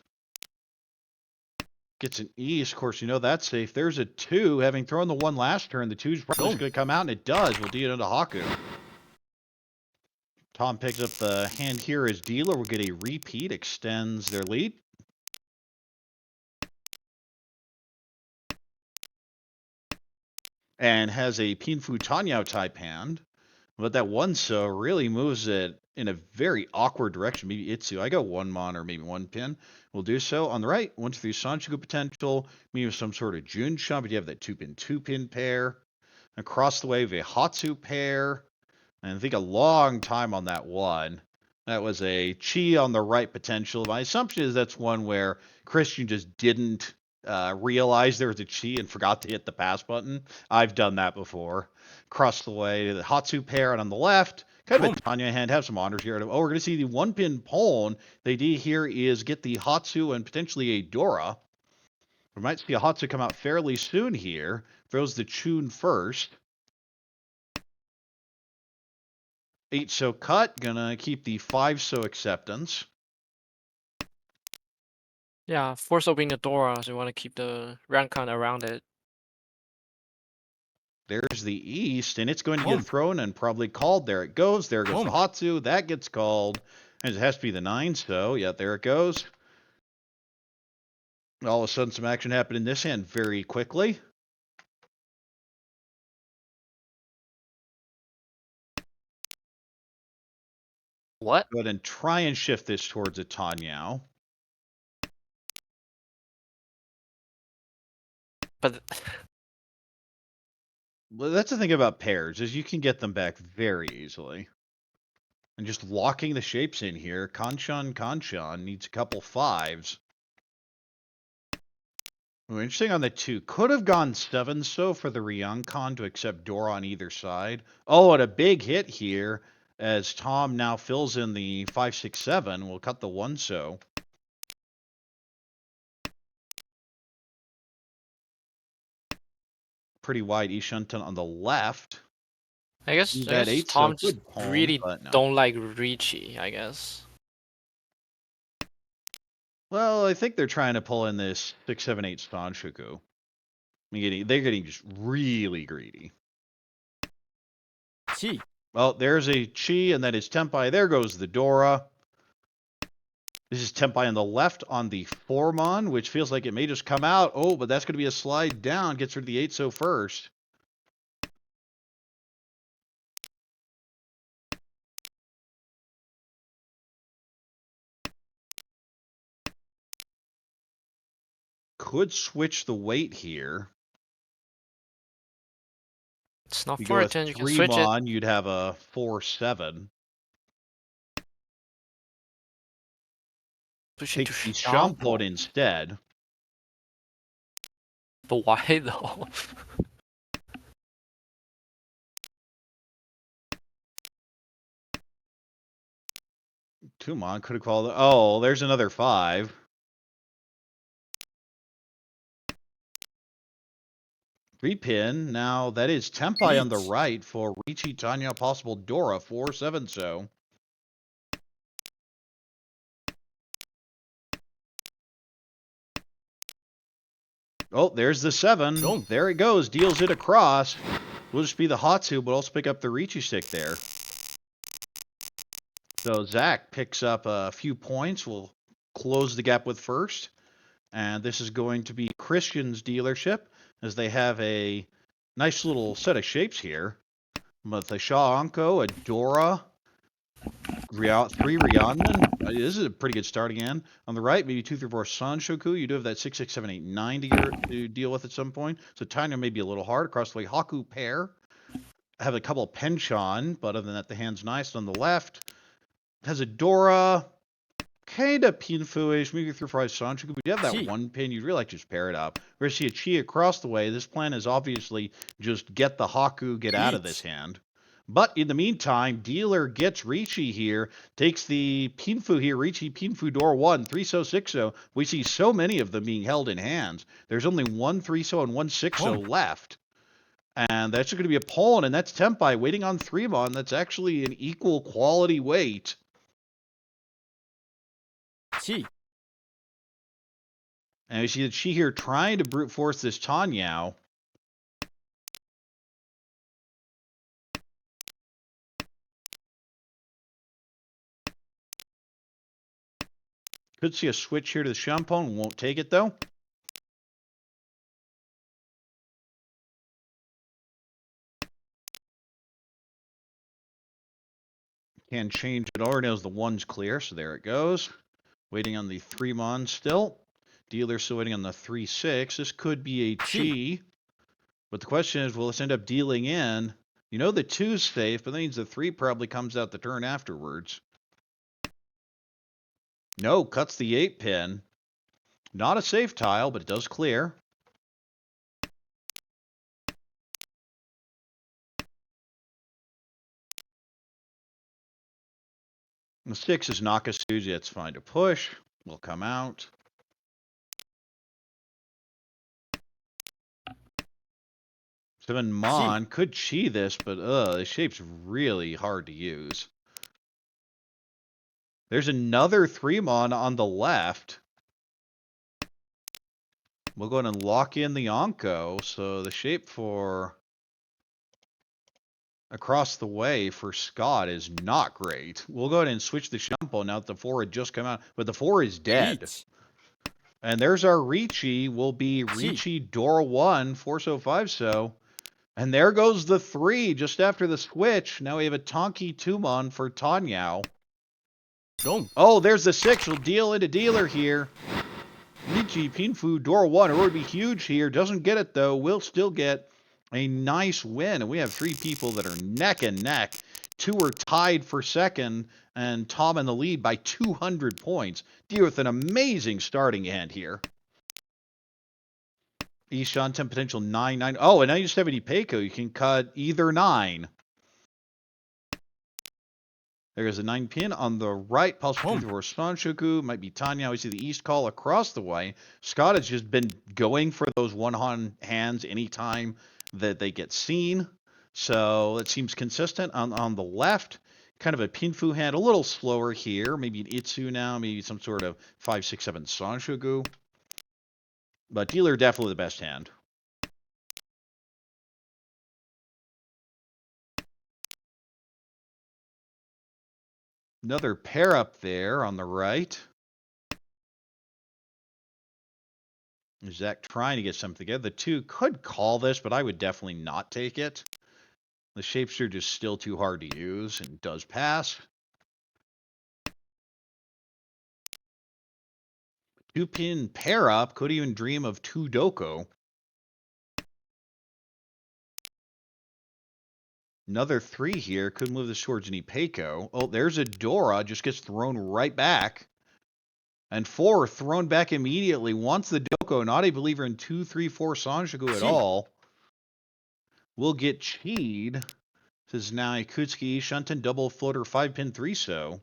S1: Gets an East, of course, you know that's safe. There's a 2. Having thrown the 1 last turn, the 2's probably going to come out, and it does. We'll deal it into Haku. Tom picks up the hand here as dealer. We'll get a repeat, extends their lead. And has a Pinfu Tanyao type hand. But that 1-so really moves it in a very awkward direction. Maybe Itsu. I go 1 mon or maybe 1 pin. We'll do so. On the right, 1-3 Sanchiku potential. Maybe some sort of Junsha, but you have that 2-pin, 2-pin pair. Across the way, we have a Hatsu pair. And I think a long time on that one. That was a Chi on the right potential. My assumption is that's one where Christian just didn't realize there was a Chi and forgot to hit the pass button. I've done that before. Across the way, the Hatsu pair, and on the left, kind of a Tanya hand. Have some honors here. Oh, we're going to see the 1-pin Pone. The idea here is get the Hatsu and potentially a Dora. We might see a Hatsu come out fairly soon here. Throws the Chun first. 8-so cut, gonna keep the 5-so acceptance.
S2: Yeah, 4-so being the Dora, so you want to keep the Rankan around it.
S1: There's the East, and it's going to get thrown and probably called. There it goes. There goes the Hatsu. That gets called. And it has to be the 9-so. Yeah, there it goes. All of a sudden, some action happened in this hand very quickly.
S2: What?
S1: Go ahead and try and shift this towards a Tanyao.
S2: But
S1: Well, that's the thing about pairs, is you can get them back very easily. And just locking the shapes in here, Kanchan needs a couple 5s. Ooh, interesting on the 2. Could have gone 7-so for the Ryankan to accept Dora on either side. Oh, and a big hit here as Tom now fills in the 5-6-7. We'll cut the 1-so. Pretty wide Ishantan on the left.
S2: I guess
S1: That 8-so
S2: Tom just
S1: good Pone,
S2: really
S1: but no.
S2: don't like Ricci, I guess.
S1: Well, I think they're trying to pull in this 6-7-8 Stanshuku. They're getting just really greedy.
S3: Chi.
S1: Well, there's a Chi, and that is Tempai. There goes the Dora. This is Tempai on the left on the 4-mon, which feels like it may just come out. Oh, but that's going to be a slide down. Gets rid of the 8-so first. Could switch the weight here.
S2: It's not
S1: You
S2: for
S1: go
S2: it,
S1: a
S2: you can switch it.
S1: 3-mon, you'd have a 4-7.
S2: Push
S1: Take
S2: into
S1: the
S2: shampoo.
S1: Shampoo instead.
S2: But why though?
S1: Tumon could have called. Oh, there's another 5. Three pin. Now that is Tempai on the
S3: Eat.
S1: right for Ricci, Tanya, possible Dora, 4-7 so. Oh, there's the 7.
S3: Go.
S1: There it goes. Deals it across. Will just be the Hatsu, but also pick up the Ricci stick there. So Zach picks up a few points. We'll close the gap with first. And this is going to be Christian's dealership, as they have a nice little set of shapes here. With a Shaw Anko, a Dora, 3 Rhiannon. This is a pretty good start again. On the right, maybe 2, 3, 4 Sanshoku. You do have that 6, 6, 7, 8, 9 to deal with at some point. So Tanya may be a little hard. Across the way, Haku pair. I have a couple of Penchon, but other than that, the hand's nice. On the left, has a Dora. Kind of pinfu-ish, maybe 3 or 5 Sanshoku. But you have that
S3: Chi.
S1: 1 pin, you'd really like to just pair it up. Whereas see a Chi across the way, this plan is obviously just get the Haku, get out of this hand. But in the meantime, dealer gets Ricci here, takes the Pinfu here, Ricci, Pinfu, door 1, 3-so, 6-so. We see so many of them being held in hands. There's only 1 3-so and 1 6-so left. And that's going to be a pawn, and that's Tempai waiting on 3-mon. That's actually an equal quality weight.
S3: Chi.
S1: And we see that she here trying to brute force this Tanyao. Could see a switch here to the Champon. Won't take it, though. Can change it. Already knows the 1's clear, so there it goes. Waiting on the 3-mon still. Dealer still waiting on the 3-6. This could be a Chi. But the question is, will this end up dealing in? You know the 2's safe, but that means the 3 probably comes out the turn afterwards. No, cuts the 8 pin. Not a safe tile, but it does clear. The 6 is Nakasuji. It's fine to push. Will come out. 7-mon could Chi this, but the shape's really hard to use. There's another 3-mon on the left. We'll go ahead and lock in the Anko, so the shape for across the way for Scott is not great. We'll go ahead and switch the Shumpo now that the 4 had just come out, but the 4 is dead.
S3: Eat.
S1: And there's our Ricci. Will be Ricci Dora 1, 4-so, 5-so. And there goes the 3 just after the switch. Now we have a Tonki 2-mon for Tanyao.
S3: Go.
S1: Oh, there's the 6. We'll deal into dealer here. Ricci, Pinfu, Dora 1. It would be huge here. Doesn't get it, though. Will still get a nice win. And we have 3 people that are neck and neck. 2 are tied for second, and Tom in the lead by 200 points. Deal with an amazing starting hand here. Ishanten potential 9-9. Oh, and now you just have any Peiko. You can cut either 9. There's a 9 pin on the right. Possibly for Sanshoku. Might be Tanya. We see the East call across the way. Scott has just been going for those one-on hands anytime that they get seen. So it seems consistent. On the left, kind of a Pinfu hand. A little slower here. Maybe an Itsu now. Maybe some sort of 5, 6, 7 Sanshoku. But dealer definitely the best hand. Another pair up there on the right. Zach trying to get something together. The 2 could call this, but I would definitely not take it. The shapes are just still too hard to use and does pass. 2-pin pair up. Could even dream of 2 Doko. Another 3 here. Could move this towards an Ipeiko. Oh, there's a Dora. Just gets thrown right back. And 4 thrown back immediately. Wants the Doko. Not a believer in 2, 3, 4 Sanshoku at all. Will get cheed. This is now Ikutsuki Shunten double floater 5-pin 3-so.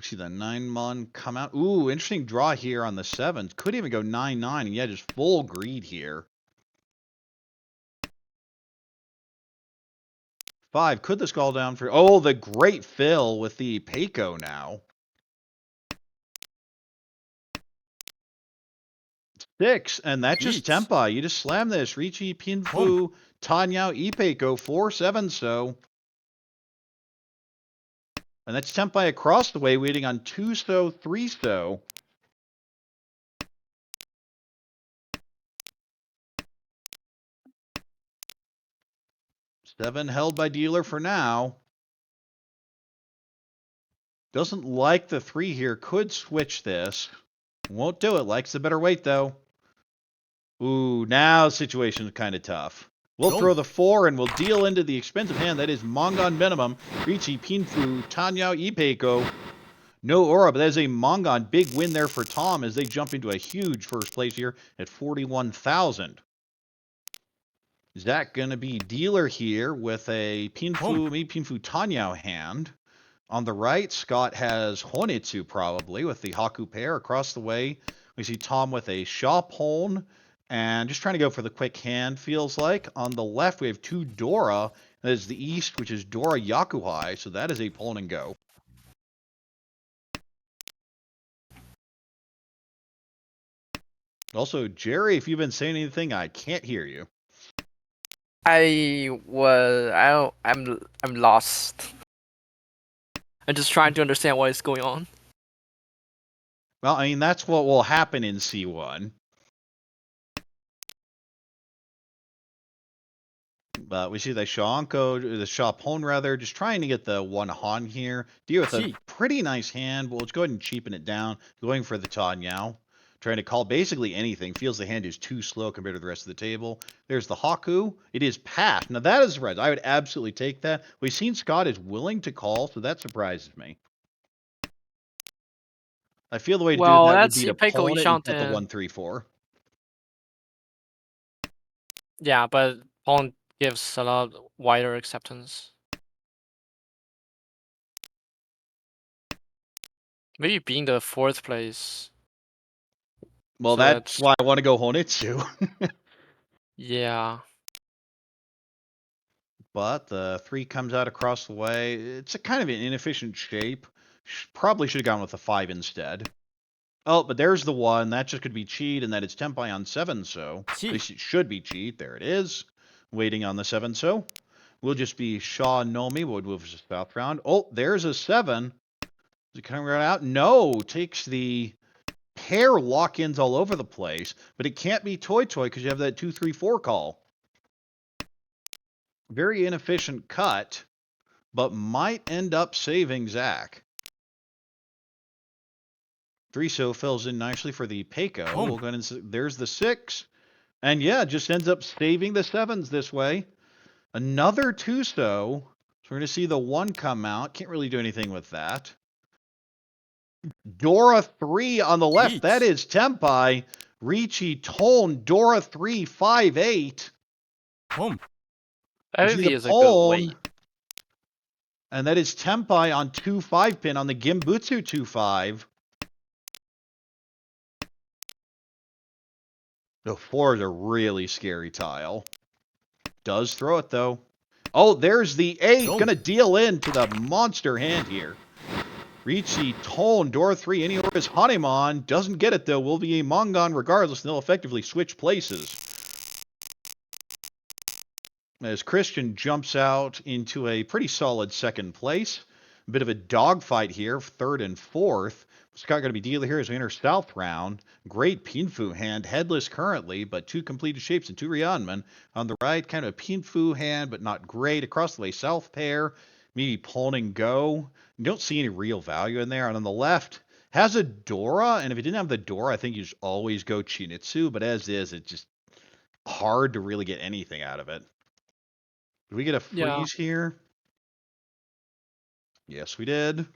S1: We see the 9-mon come out. Ooh, interesting draw here on the 7s. Could even go 9-9, and yeah, just full greed here. 5. Could this call down for... Oh, the great fill with the Peiko now. 6, and that's just
S3: Eats.
S1: Tempai. You just slam this. Richi, Pinfu, Tanyao, Ipeiko, 4-7 so. And that's Tempai across the way, waiting on 2 so, 3 so. Seven held by dealer for now. Doesn't like the 3 here. Could switch this. Won't do it. Likes the better weight, though. Ooh, now the situation is kind of tough. We'll throw the 4 and we'll deal into the expensive hand. That is Mongon Minimum. Richi, Pinfu, Tanyao, Ipeiko. No aura, but that is a Mongon. Big win there for Tom as they jump into a huge first place here at 41,000. Zach going to be dealer here with a Pinfu, maybe Pinfu Tanyao hand. On the right, Scott has Honitsu probably with the Haku pair across the way. We see Tom with a Shopon and just trying to go for the quick hand, feels like. On the left, we have 2 Dora. That is the East, which is Dora Yakuhai, so that is a pull and go. Also, Jerry, if you've been saying anything, I can't hear you.
S2: I'm lost. I'm just trying to understand what is going on.
S1: Well, I mean, that's what will happen in C1. But we see the Shopon rather, just trying to get the 1 Han here. Deal with a pretty nice hand. Well, let's go ahead and cheapen it down. Going for the Tanyao. Trying to call basically anything. Feels the hand is too slow compared to the rest of the table. There's the Haku. It is passed. Now that is red. I would absolutely take that. We've seen Scott is willing to call, so that surprises me. I feel the way to do that would be to
S2: Ipeiko
S1: pull it and put the
S2: Ishanten.
S1: 1-3-4.
S2: Yeah, but pawn gives a lot wider acceptance. Maybe being the 4th place.
S1: Well,
S2: So
S1: that's why I want to go Honitsu.
S2: Yeah.
S1: But the 3 comes out across the way. It's a kind of an inefficient shape. Probably should have gone with the 5 instead. Oh, but there's the 1. That just could be cheat, and that it's Tempai on 7 so. At least it should be cheat. There it is. Waiting on the 7 so. We'll just be Shaw Nomi. Would move to south round. Oh, there's a 7. Is it coming right out? No. Takes the pair lock-ins all over the place, but it can't be Toy because you have that 2-3-4 call. Very inefficient cut, but might end up saving Zach. 3 so fills in nicely for the Peiko. We'll go ahead and there's the 6. And yeah, just ends up saving the 7s this way. Another 2 so. So we're going to see the 1 come out. Can't really do anything with that. Dora 3 on the left. That is Tempai. Richi, Tone, Dora 3, 5-8.
S2: That maybe is a good weight.
S1: And that is Tempai on 2-5 pin on the Gimbutsu 2-5. The 4 is a really scary tile. Does throw it, though. Oh, there's the 8. Gonna deal into the monster hand here. Richi, Tone, Dora 3, any order is Hanemon. Doesn't get it, though. Will be a Mongon regardless, and they'll effectively switch places. As Christian jumps out into a pretty solid 2nd place. A bit of a dogfight here, 3rd and 4th. Scott going to be dealer here as we enter South round. Great Pinfu hand, headless currently, but 2 completed shapes and 2 Ryanman. On the right, kind of a Pinfu hand, but not great. Across the way, South pair, maybe pawn and go. You don't see any real value in there. And on the left, has a Dora, and if it didn't have the Dora, I think you just always go Chinitsu, but as is, it's just hard to really get anything out of it. Did we get a freeze here? Yes, we did.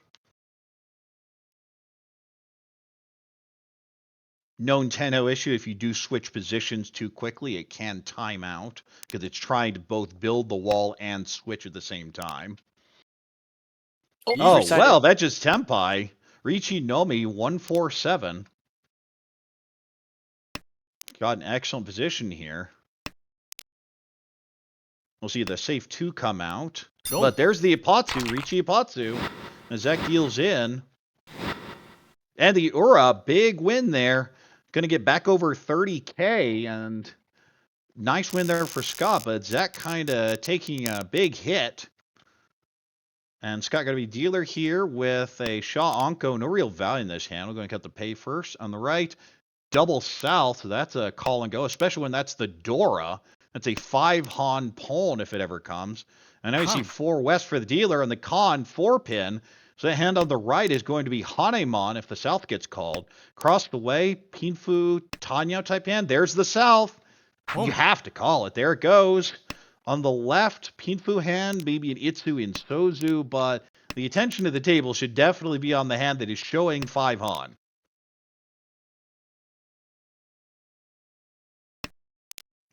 S1: Known Tenno issue, if you do switch positions too quickly, it can time out because it's trying to both build the wall and switch at the same time. Oh, well, that just Tempai. Richi Nomi 147. Got an excellent position here. We'll see the safe 2 come out.
S3: Go.
S1: But there's the Ipatsu, Richi Ipatsu. As that deals in. And the Ura, big win there. Going to get back over 30K. And nice win there for Scott. But Zach kind of taking a big hit. And Scott got to be dealer here with a Shaw Onko. No real value in this hand. We're going to cut the pay first. On the right, double south. So that's a call and go, especially when that's the Dora. That's a 5 Han Pon if it ever comes. And now you see 4 west for the dealer and the con 4 pin. So the hand on the right is going to be Hanemon if the south gets called. Across the way, Pinfu Tanya type hand. There's the south. You have to call it. There it goes. On the left, Pinfu hand, maybe an Itsu in Sozu, but the attention of the table should definitely be on the hand that is showing 5 Han.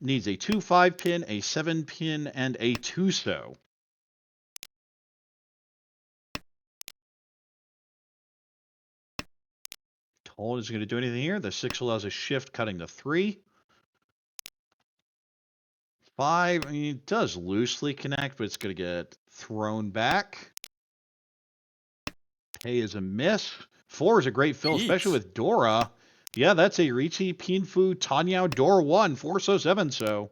S1: Needs a 2-5 pin, a 7 pin, and a 2-so. Told isn't going to do anything here. The 6 allows a shift, cutting to 3. 5, I mean, it does loosely connect, but it's going to get thrown back. Pay is a miss. 4 is a great fill, especially with Dora. Yeah, that's a Richi, Pinfu, Tanyao, Dora 1, 4 so 7 so.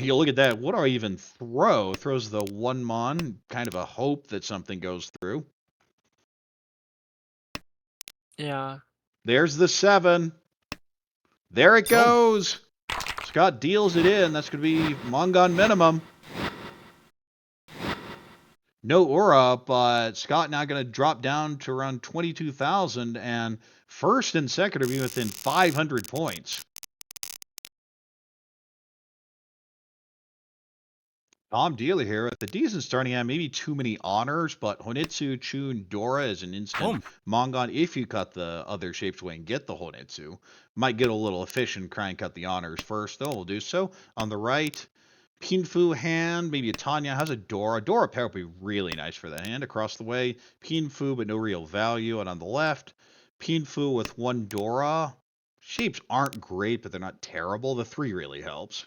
S1: You look at that. What do I even throw? Throws the 1 mon, kind of a hope that something goes through.
S2: Yeah.
S1: There's the 7. There it goes. Scott deals it in. That's going to be Mongon minimum. No Aura, but Scott now going to drop down to around 22,000 and first and second are be within 500 points. Tom Dealer here with a decent starting hand, maybe too many honors, but Honitsu, Chun, Dora is an instant Mongon if you cut the other shapes away and get the Honitsu. Might get a little efficient, try and cut the honors first, though we'll do so. On the right, Pinfu hand, maybe a Tanya has a Dora. Dora pair would be really nice for that hand. Across the way, Pinfu, but no real value. And on the left, Pinfu with 1 Dora. Shapes aren't great, but they're not terrible. The 3 really helps.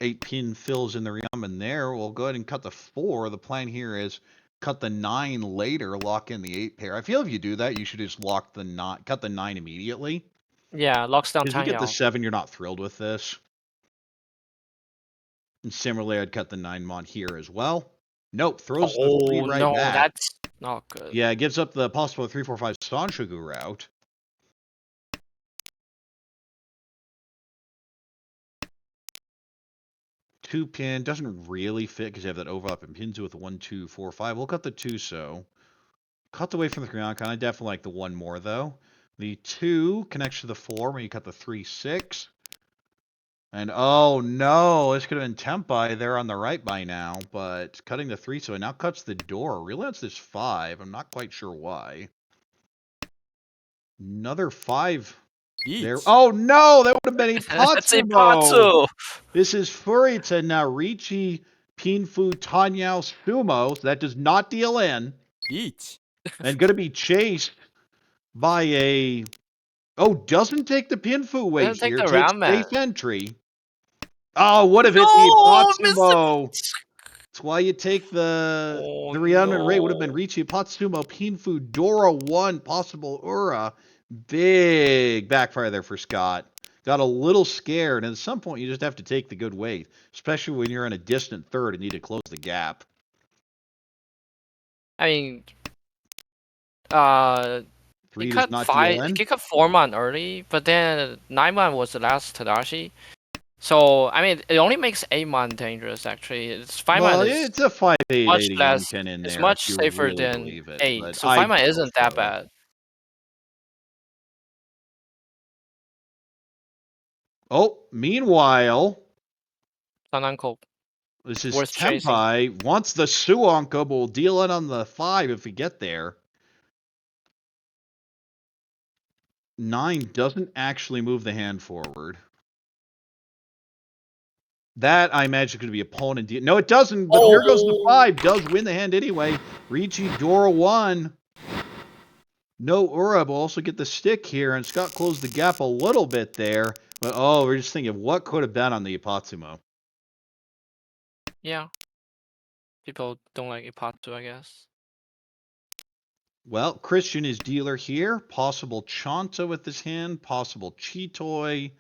S1: 8 pin fills in the Ryaman there. We'll go ahead and cut the 4. The plan here is cut the 9 later, lock in the 8 pair. I feel if you do that, you should just lock the 9, cut the 9 immediately.
S2: Yeah, locks down
S1: If you get the
S2: Tanyao.
S1: 7, you're not thrilled with this. And similarly, I'd cut the 9 mon here as well. Nope, throws the 3 right
S2: no,
S1: back.
S2: that's not good.
S1: Yeah, it gives up the possible 3, 4, 5 Sanshogu route. Two pin doesn't really fit because you have that overlap in pins with the 1, 2, 4, 5. We'll cut the 2 so. Cut away from the Kryonkon. I definitely like the 1 more though. The 2 connects to the 4 when you cut the 3, 6. And oh no, this could have been Tempai there on the right by now, but cutting the 3 so it now cuts the door. Really wants this 5. I'm not quite sure why. Another 5 there. Oh no, that would have been
S2: That's
S1: Ipatsumo.
S2: Ipatsu.
S1: This is Furita now. Richi, Pinfu, Tanyao, Sumo. So that does not deal in. And going to be chased by a... Oh, doesn't take the Pinfu weight
S2: Doesn't take
S1: here.
S2: the
S1: Takes
S2: round
S1: safe
S2: man.
S1: entry. Oh, would have hit the Ipatsumo. That's why you take the Ryaman Ray. Would have been Richi, Ipatsumo, Pinfu, Dora 1, possible Ura. Big backfire there for Scott. Got a little scared, and at some point you just have to take the good weight, especially when you're in a distant third and need to close the gap.
S2: I mean,
S1: 3
S2: he
S1: does
S2: cut
S1: not
S2: 5.
S1: deal in.
S2: He cut 4 man early, but then 9 man was the last Tadashi. So I mean, it only makes 8 man dangerous. Actually, it's 5
S1: Well,
S2: man is
S1: it's a 5, 8,
S2: much
S1: 8 again
S2: less.
S1: pin in
S2: It's
S1: there
S2: much
S1: if you
S2: safer
S1: really
S2: than
S1: believe it.
S2: 8.
S1: But
S2: So 5 man
S1: I'd
S2: isn't
S1: go
S2: that
S1: for it.
S2: bad.
S1: Oh, meanwhile,
S2: Sananko.
S1: this is
S2: Worth chasing.
S1: Tempai. Wants the Suonko, but will deal it on the 5 if we get there. 9 doesn't actually move the hand forward. That, I imagine, could be a pawn and no, it doesn't, but there goes the
S2: Oh,
S1: 5. Does win the hand anyway. Ricci, Dora 1. No Ura will also get the stick here, and Scott closed the gap a little bit there. But, oh, we're just thinking, what could have been on the Ipatsumo?
S2: yeah. People don't like Ipatu, I guess.
S1: Well, Christian is dealer here. Possible Chanta with this hand. Possible Chitoi.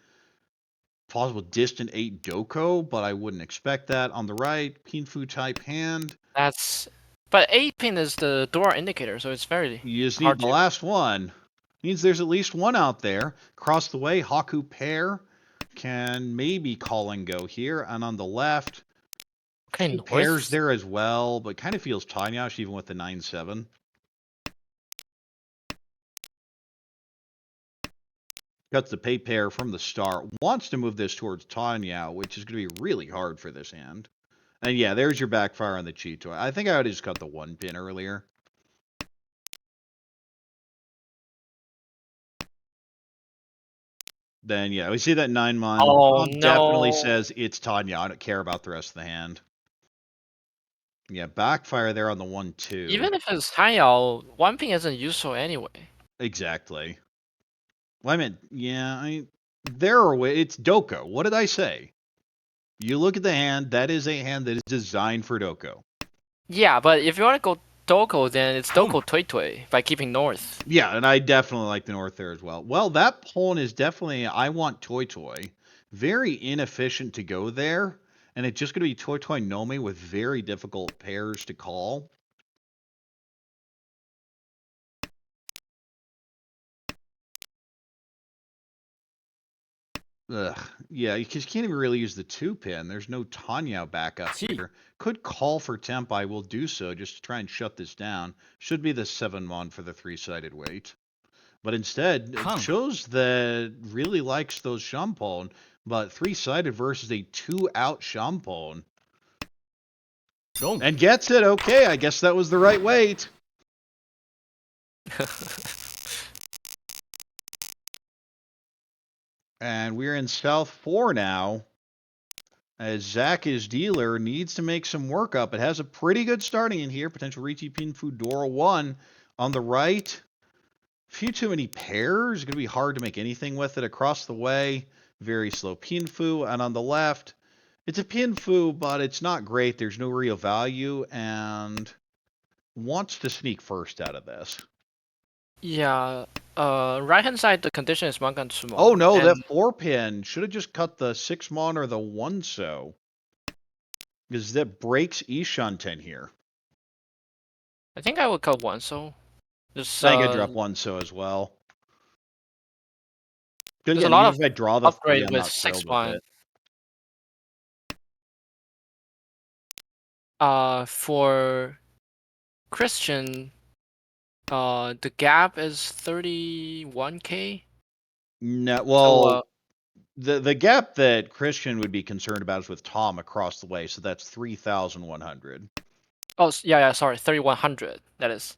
S1: Possible distant 8 Doko, but I wouldn't expect that. On the right, Pinfu type hand.
S2: But 8-pin is the door indicator, so it's very
S1: You just need
S2: hard
S1: the
S2: to.
S1: last one. Means there's at least one out there. Across the way, Haku pair can maybe call and go here. And on the left,
S2: Okay,
S1: few pairs
S2: north.
S1: there as well, but kind of feels Tanyash even with the 9-7. Cuts the pay pair from the start. Wants to move this towards Tanya, which is going to be really hard for this hand. And yeah, there's your backfire on the Cheeto. I think I would have just cut the 1 pin earlier. Then yeah, we see that 9-mon.
S2: Oh
S1: Tom definitely
S2: no.
S1: says it's Tanya. I don't care about the rest of the hand. Yeah, backfire there on the 1-2.
S2: Even if it's Hayao, 1-pin isn't useful anyway.
S1: Exactly. Well, I meant, yeah, there are ways. It's Doko. What did I say? You look at the hand. That is a hand that is designed for Doko.
S2: Yeah, but if you want to go Doko, then it's
S3: Boom.
S2: Doko Tui Tui by keeping north.
S1: Yeah, and I definitely like the north there as well. Well, that pawn is definitely, I want Toy Toy. Very inefficient to go there. And it's just going to be Toy Toy Nome with very difficult pairs to call. Ugh. Yeah, because you can't even really use the 2-pin. There's no Tanya backup
S3: Chi.
S1: here. Could call for temp. I will do so just to try and shut this down. Should be the 7-mon for the 3-sided weight. But instead, it
S3: Kang.
S1: shows that really likes those Shampon. But 3-sided versus a 2-out Shampon.
S3: Long.
S1: And gets it. Okay, I guess that was the right weight. And we're in South 4 now. As Zach, is dealer, needs to make some work up. It has a pretty good starting in here. Potential Ricci Pinfu Dora 1 on the right. Few too many pairs. Going to be hard to make anything with it. Across the way, very slow Pinfu. And on the left, it's a Pinfu, but it's not great. There's no real value. And wants to sneak first out of this.
S2: Yeah, right hand side the condition is Mangan Sumo.
S1: Oh no,
S2: and
S1: that 4-pin. Should have just cut the 6-mon or the 1-so. Because that breaks Ishanten here.
S2: I think I would cut 1, so just
S1: I think I drop 1-so as well. Because
S2: there's a
S1: again,
S2: lot
S1: even
S2: of
S1: if I draw the 3,
S2: upgrade
S1: I'm
S2: with
S1: not thrilled with
S2: 6-1.
S1: it.
S2: For Christian, the gap is 31k.
S1: No,
S2: So
S1: well, the gap that Christian would be concerned about is with Tom across the way, so that's 3,100.
S2: oh yeah, sorry, 3100. That is.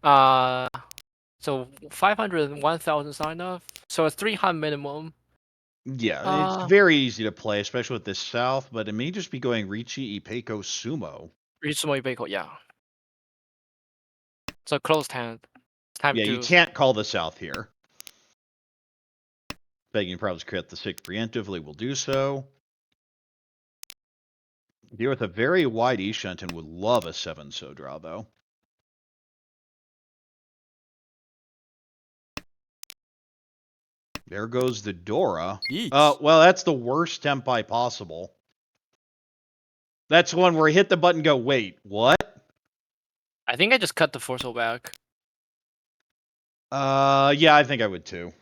S2: So 500 and 1000 is not enough. So it's 300 minimum.
S1: Yeah, it's very easy to play, especially with this South, but it may just be going Ricci, Ipeco, Sumo.
S2: Reasonable Ibeco, yeah. So closed hand. It's time
S1: Yeah,
S2: to.
S1: you can't call the South here. Begging probably crit the 6 preemptively will do so. Here with a very wide Ishunten would love a 7-so draw, though. There goes the Dora.
S3: Each.
S1: Well, that's the worst tempi possible. That's one where he hit the button and go, wait, what?
S2: I think I just cut the Force back.
S1: Yeah, I think I would too.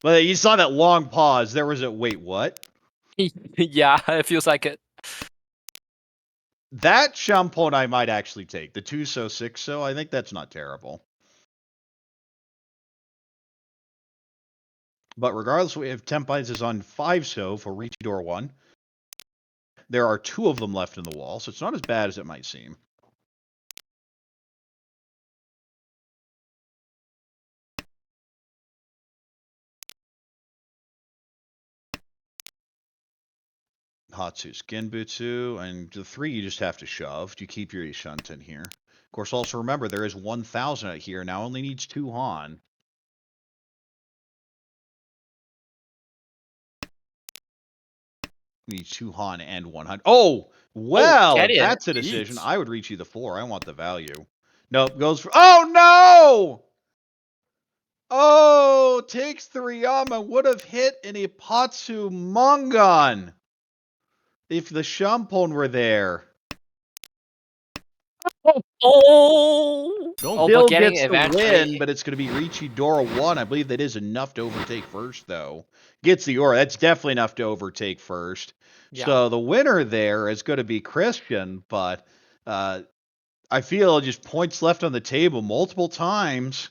S1: But you saw that long pause. There was a, wait, what?
S2: Yeah, it feels like it.
S1: That Shampoo I might actually take. The 2-so, 6-so, I think that's not terrible. But regardless, we have Tempites is on 5-so for Reach Door 1. There are 2 of them left in the wall, so it's not as bad as it might seem. Hatsu Skinbutsu, and the 3 you just have to shove. You keep your Ishunten here. Of course, also remember there is 1,000 out here. Now only needs 2 Han. Needs 2 Han and 100. Oh! Well,
S2: get
S1: if
S2: it.
S1: that's a decision,
S3: Each.
S1: I would reach you the 4. I want the value. Nope, goes for... Oh, no! Oh, takes the Ryama. Would have hit an Ipatsu Mongon if the Shampon were there.
S2: Oh,
S3: Don't.
S2: but
S1: Still
S2: getting
S1: gets the
S2: eventually.
S1: win, but it's going to be Richidora 1. I believe that is enough to overtake first, though. Gets the aura. That's definitely enough to overtake first.
S2: Yeah.
S1: So the winner there is going to be Christian, but I feel just points left on the table multiple times.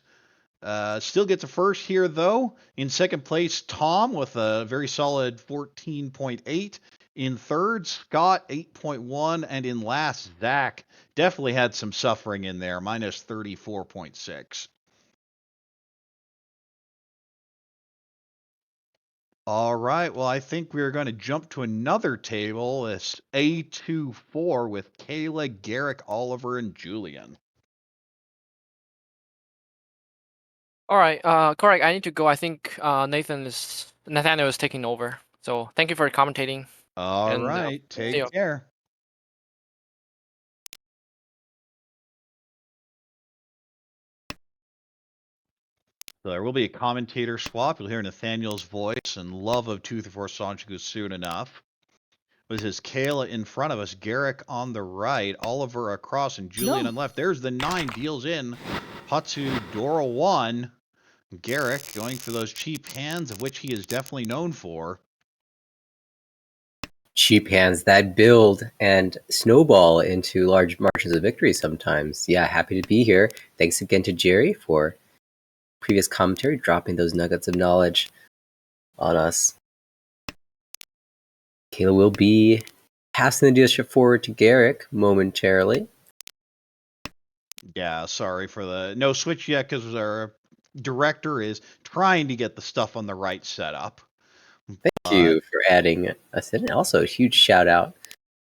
S1: Still gets a first here, though. In second place, Tom with a very solid 14.8. In third, Scott 8.1. And in last, Zach definitely had some suffering in there, minus 34.6. All right, well, I think we're going to jump to another table. It's A24 with Kayla, Garrick, Oliver, and Julian.
S2: All right. Correct. I need to go. I think Nathaniel is taking over. So thank you for commentating.
S1: All
S2: And,
S1: right,
S2: see
S1: take
S2: you.
S1: care. So there will be a commentator swap. You'll hear Nathaniel's voice and love of 234 Sanchiku soon enough. This is Kayla in front of us, Garrick on the right, Oliver across, and Julian on left. There's the 9, deals in. Hatsu Dora 1. Garrick going for those cheap hands, of which he is definitely known for.
S4: Cheap hands that build and snowball into large margins of victory sometimes. Yeah, happy to be here. Thanks again to Jerry for previous commentary, dropping those nuggets of knowledge on us. Kayla will be passing the dealership forward to Garrick momentarily.
S1: Yeah, sorry for the no switch yet because our director is trying to get the stuff on the right setup.
S4: Thank you for adding us in. And also, a huge shout out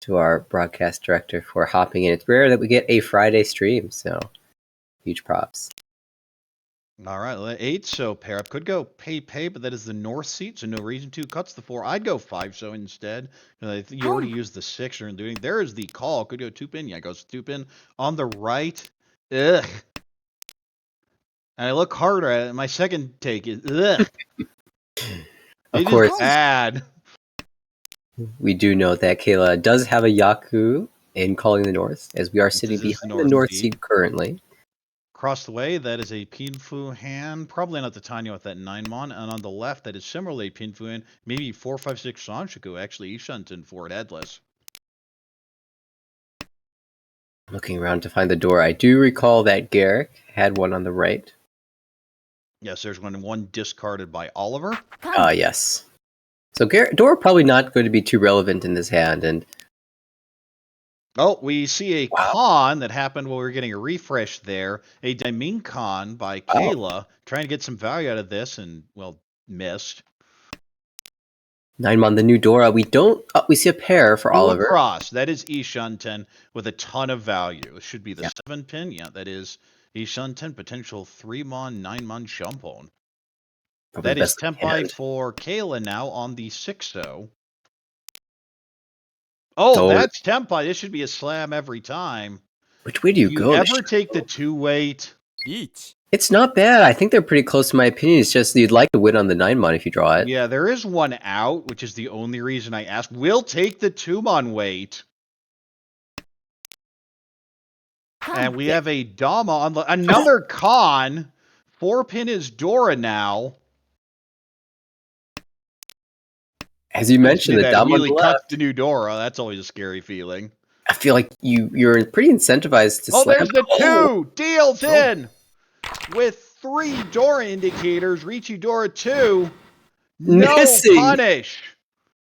S4: to our broadcast director for hopping in. It's rare that we get a Friday stream, so huge props.
S1: All right, 8, so pair up could go pay, but that is the north seat, so no reason to. Cuts the 4. I'd go 5, so instead. You already used the 6 you're doing. There is the call. Could go 2 pin. Yeah, goes 2 pin on the right. Ugh. And I look harder at it. My second take is ugh.
S4: Of
S1: It
S4: course,
S1: is bad.
S4: we do know that Kayla does have a Yaku in Calling the North, as we are sitting
S1: This is the
S4: behind the
S1: north
S4: North
S1: seat.
S4: seat currently.
S1: Across the way, that is a Pinfu hand. Probably not the Tanya with that 9-mon. And on the left, that is similarly Pinfu hand. Maybe 4, 5, 6 Sanshiku. Actually, Ishunten for it headless.
S4: Looking around to find the door. I do recall that Garrick had one on the right.
S1: Yes, there's one discarded by Oliver.
S4: Yes. So door probably not going to be too relevant in this hand. And
S1: Oh, we see a
S4: wow.
S1: con that happened while we were getting a refresh there. A Daiming con by Kayla, trying to get some value out of this, and, well, missed.
S4: 9-mon, the new Dora. We don't. We see a pair for
S1: Two
S4: Oliver.
S1: across. That is Ishunten with a ton of value. It should be the
S4: Yeah.
S1: 7 pin. Yeah, that is Ishunten, potential 3-mon, 9-mon Shumpon.
S4: Probably
S1: That
S4: the
S1: is
S4: best
S1: Tempai
S4: hand.
S1: for Kayla now on the 6-0. Oh, that's Tempai. This should be a slam every time.
S4: Which way do you go?
S1: Ever take the 2-weight?
S3: Each.
S4: It's not bad. I think they're pretty close to my opinion. It's just you'd like to win on the 9-mon if you draw it.
S1: Yeah, there is one out, which is the only reason I asked. We'll take the 2-mon weight. And we have a Dama on the another con. 4-pin is Dora now.
S4: As you mentioned, the
S1: that
S4: Dom on
S1: really
S4: the
S1: cuts
S4: left.
S1: the new Dora. That's always a scary feeling.
S4: I feel like you're pretty incentivized to
S1: Oh,
S4: slam.
S1: there's the 2! Deals in! With 3 Dora indicators. Richi Dora 2. No
S4: Missing.
S1: punish!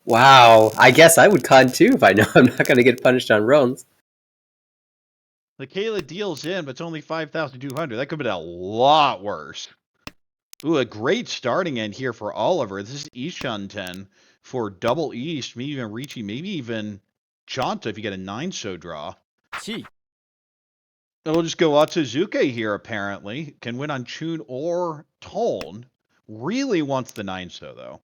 S4: Wow. I guess I would con too if I know I'm not going to get punished on runs.
S1: The Kayla deals in, but it's only 5,200. That could have been a lot worse. Ooh, a great starting end here for Oliver. This is Ishanten for double East, maybe even Ricci, maybe even Chanta if you get a 9-so draw.
S3: Chi.
S1: And we'll just go Atsuzuke here, apparently. Can win on Chun or Tone. Really wants the 9-so, though.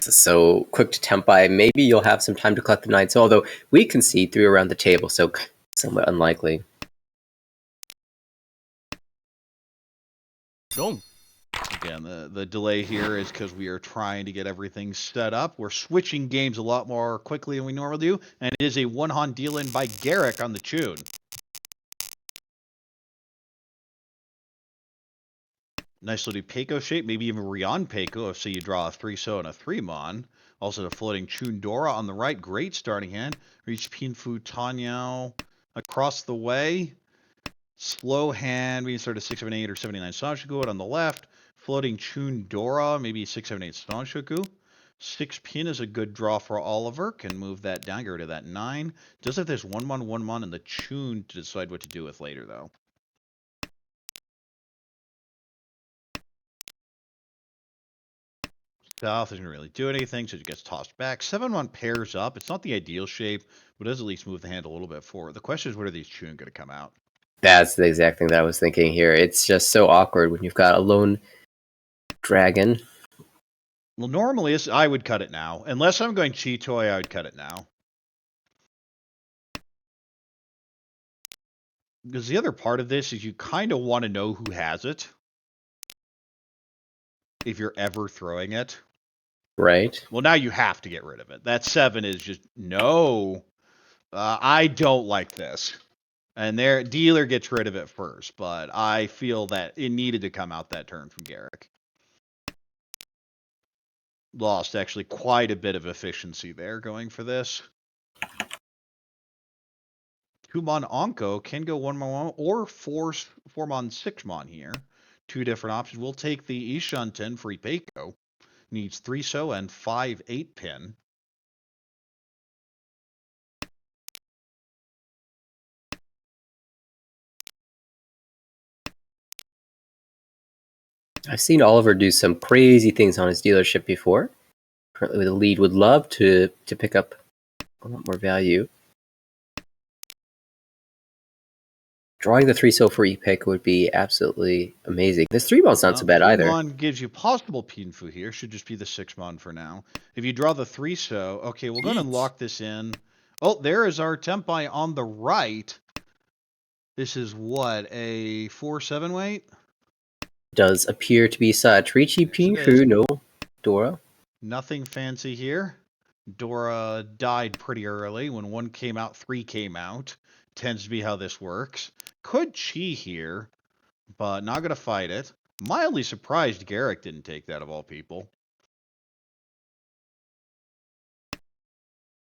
S4: So quick to tempai. Maybe you'll have some time to collect the 9. So although we can see 3 around the table, so somewhat unlikely.
S3: Gong.
S1: Again, the delay here is because we are trying to get everything set up. We're switching games a lot more quickly than we normally do, and it is a one-han deal-in by Garrick on the Chun. Nice little Peiko shape, maybe even Rion Peiko if, say, you draw a 3-so and a 3-mon. Also the floating Chundora on the right. Great starting hand. Reach Pinfu Tanyao across the way. Slow hand. We can start a 6, 7, 8, or 79 Sanshoku on the left. Floating Chundora, maybe 6, 7, 8 Sanshoku. 6 pin is a good draw for Oliver. Can move that down, get rid of that 9. Does have this 1-mon, 1-mon, and the Chun to decide what to do with later, though. South isn't really do anything, so it gets tossed back. 7-1 pairs up. It's not the ideal shape, but does at least move the hand a little bit forward. The question is, where are these Chun going to come out?
S4: That's the exact thing that I was thinking here. It's just so awkward when you've got a lone dragon.
S1: Well, normally I would cut it now. Unless I'm going Chitoy, I would cut it now. Because the other part of this is you kind of want to know who has it. If you're ever throwing it.
S4: Right.
S1: Well, now you have to get rid of it. That 7 is just, no. I don't like this. And their dealer gets rid of it first, but I feel that it needed to come out that turn from Garrick. Lost actually quite a bit of efficiency there going for this. 2-mon Onko can go 1-mon or 4-mon 6-mon here. 2 different options. We'll take the Ishanten for Ipeiko. Needs 3-so and 5 8-pin.
S4: I've seen Oliver do some crazy things on his dealership before. Currently the lead, would love to pick up a lot more value. Drawing the 3-so for Epik would be absolutely amazing. This 3-mon's not so bad either.
S1: 3-mon gives you possible Pinfu here. Should just be the 6-mon for now. If you draw the 3-so, okay, we'll go ahead and lock this in. Oh, there is our Tempai on the right. This is what, a 4-7 weight?
S4: Does appear to be such. Ricci Pinfu, no Dora.
S1: Nothing fancy here. Dora died pretty early. When 1 came out, 3 came out. Tends to be how this works. Could Chi here, but not going to fight it. Mildly surprised Garrick didn't take that of all people.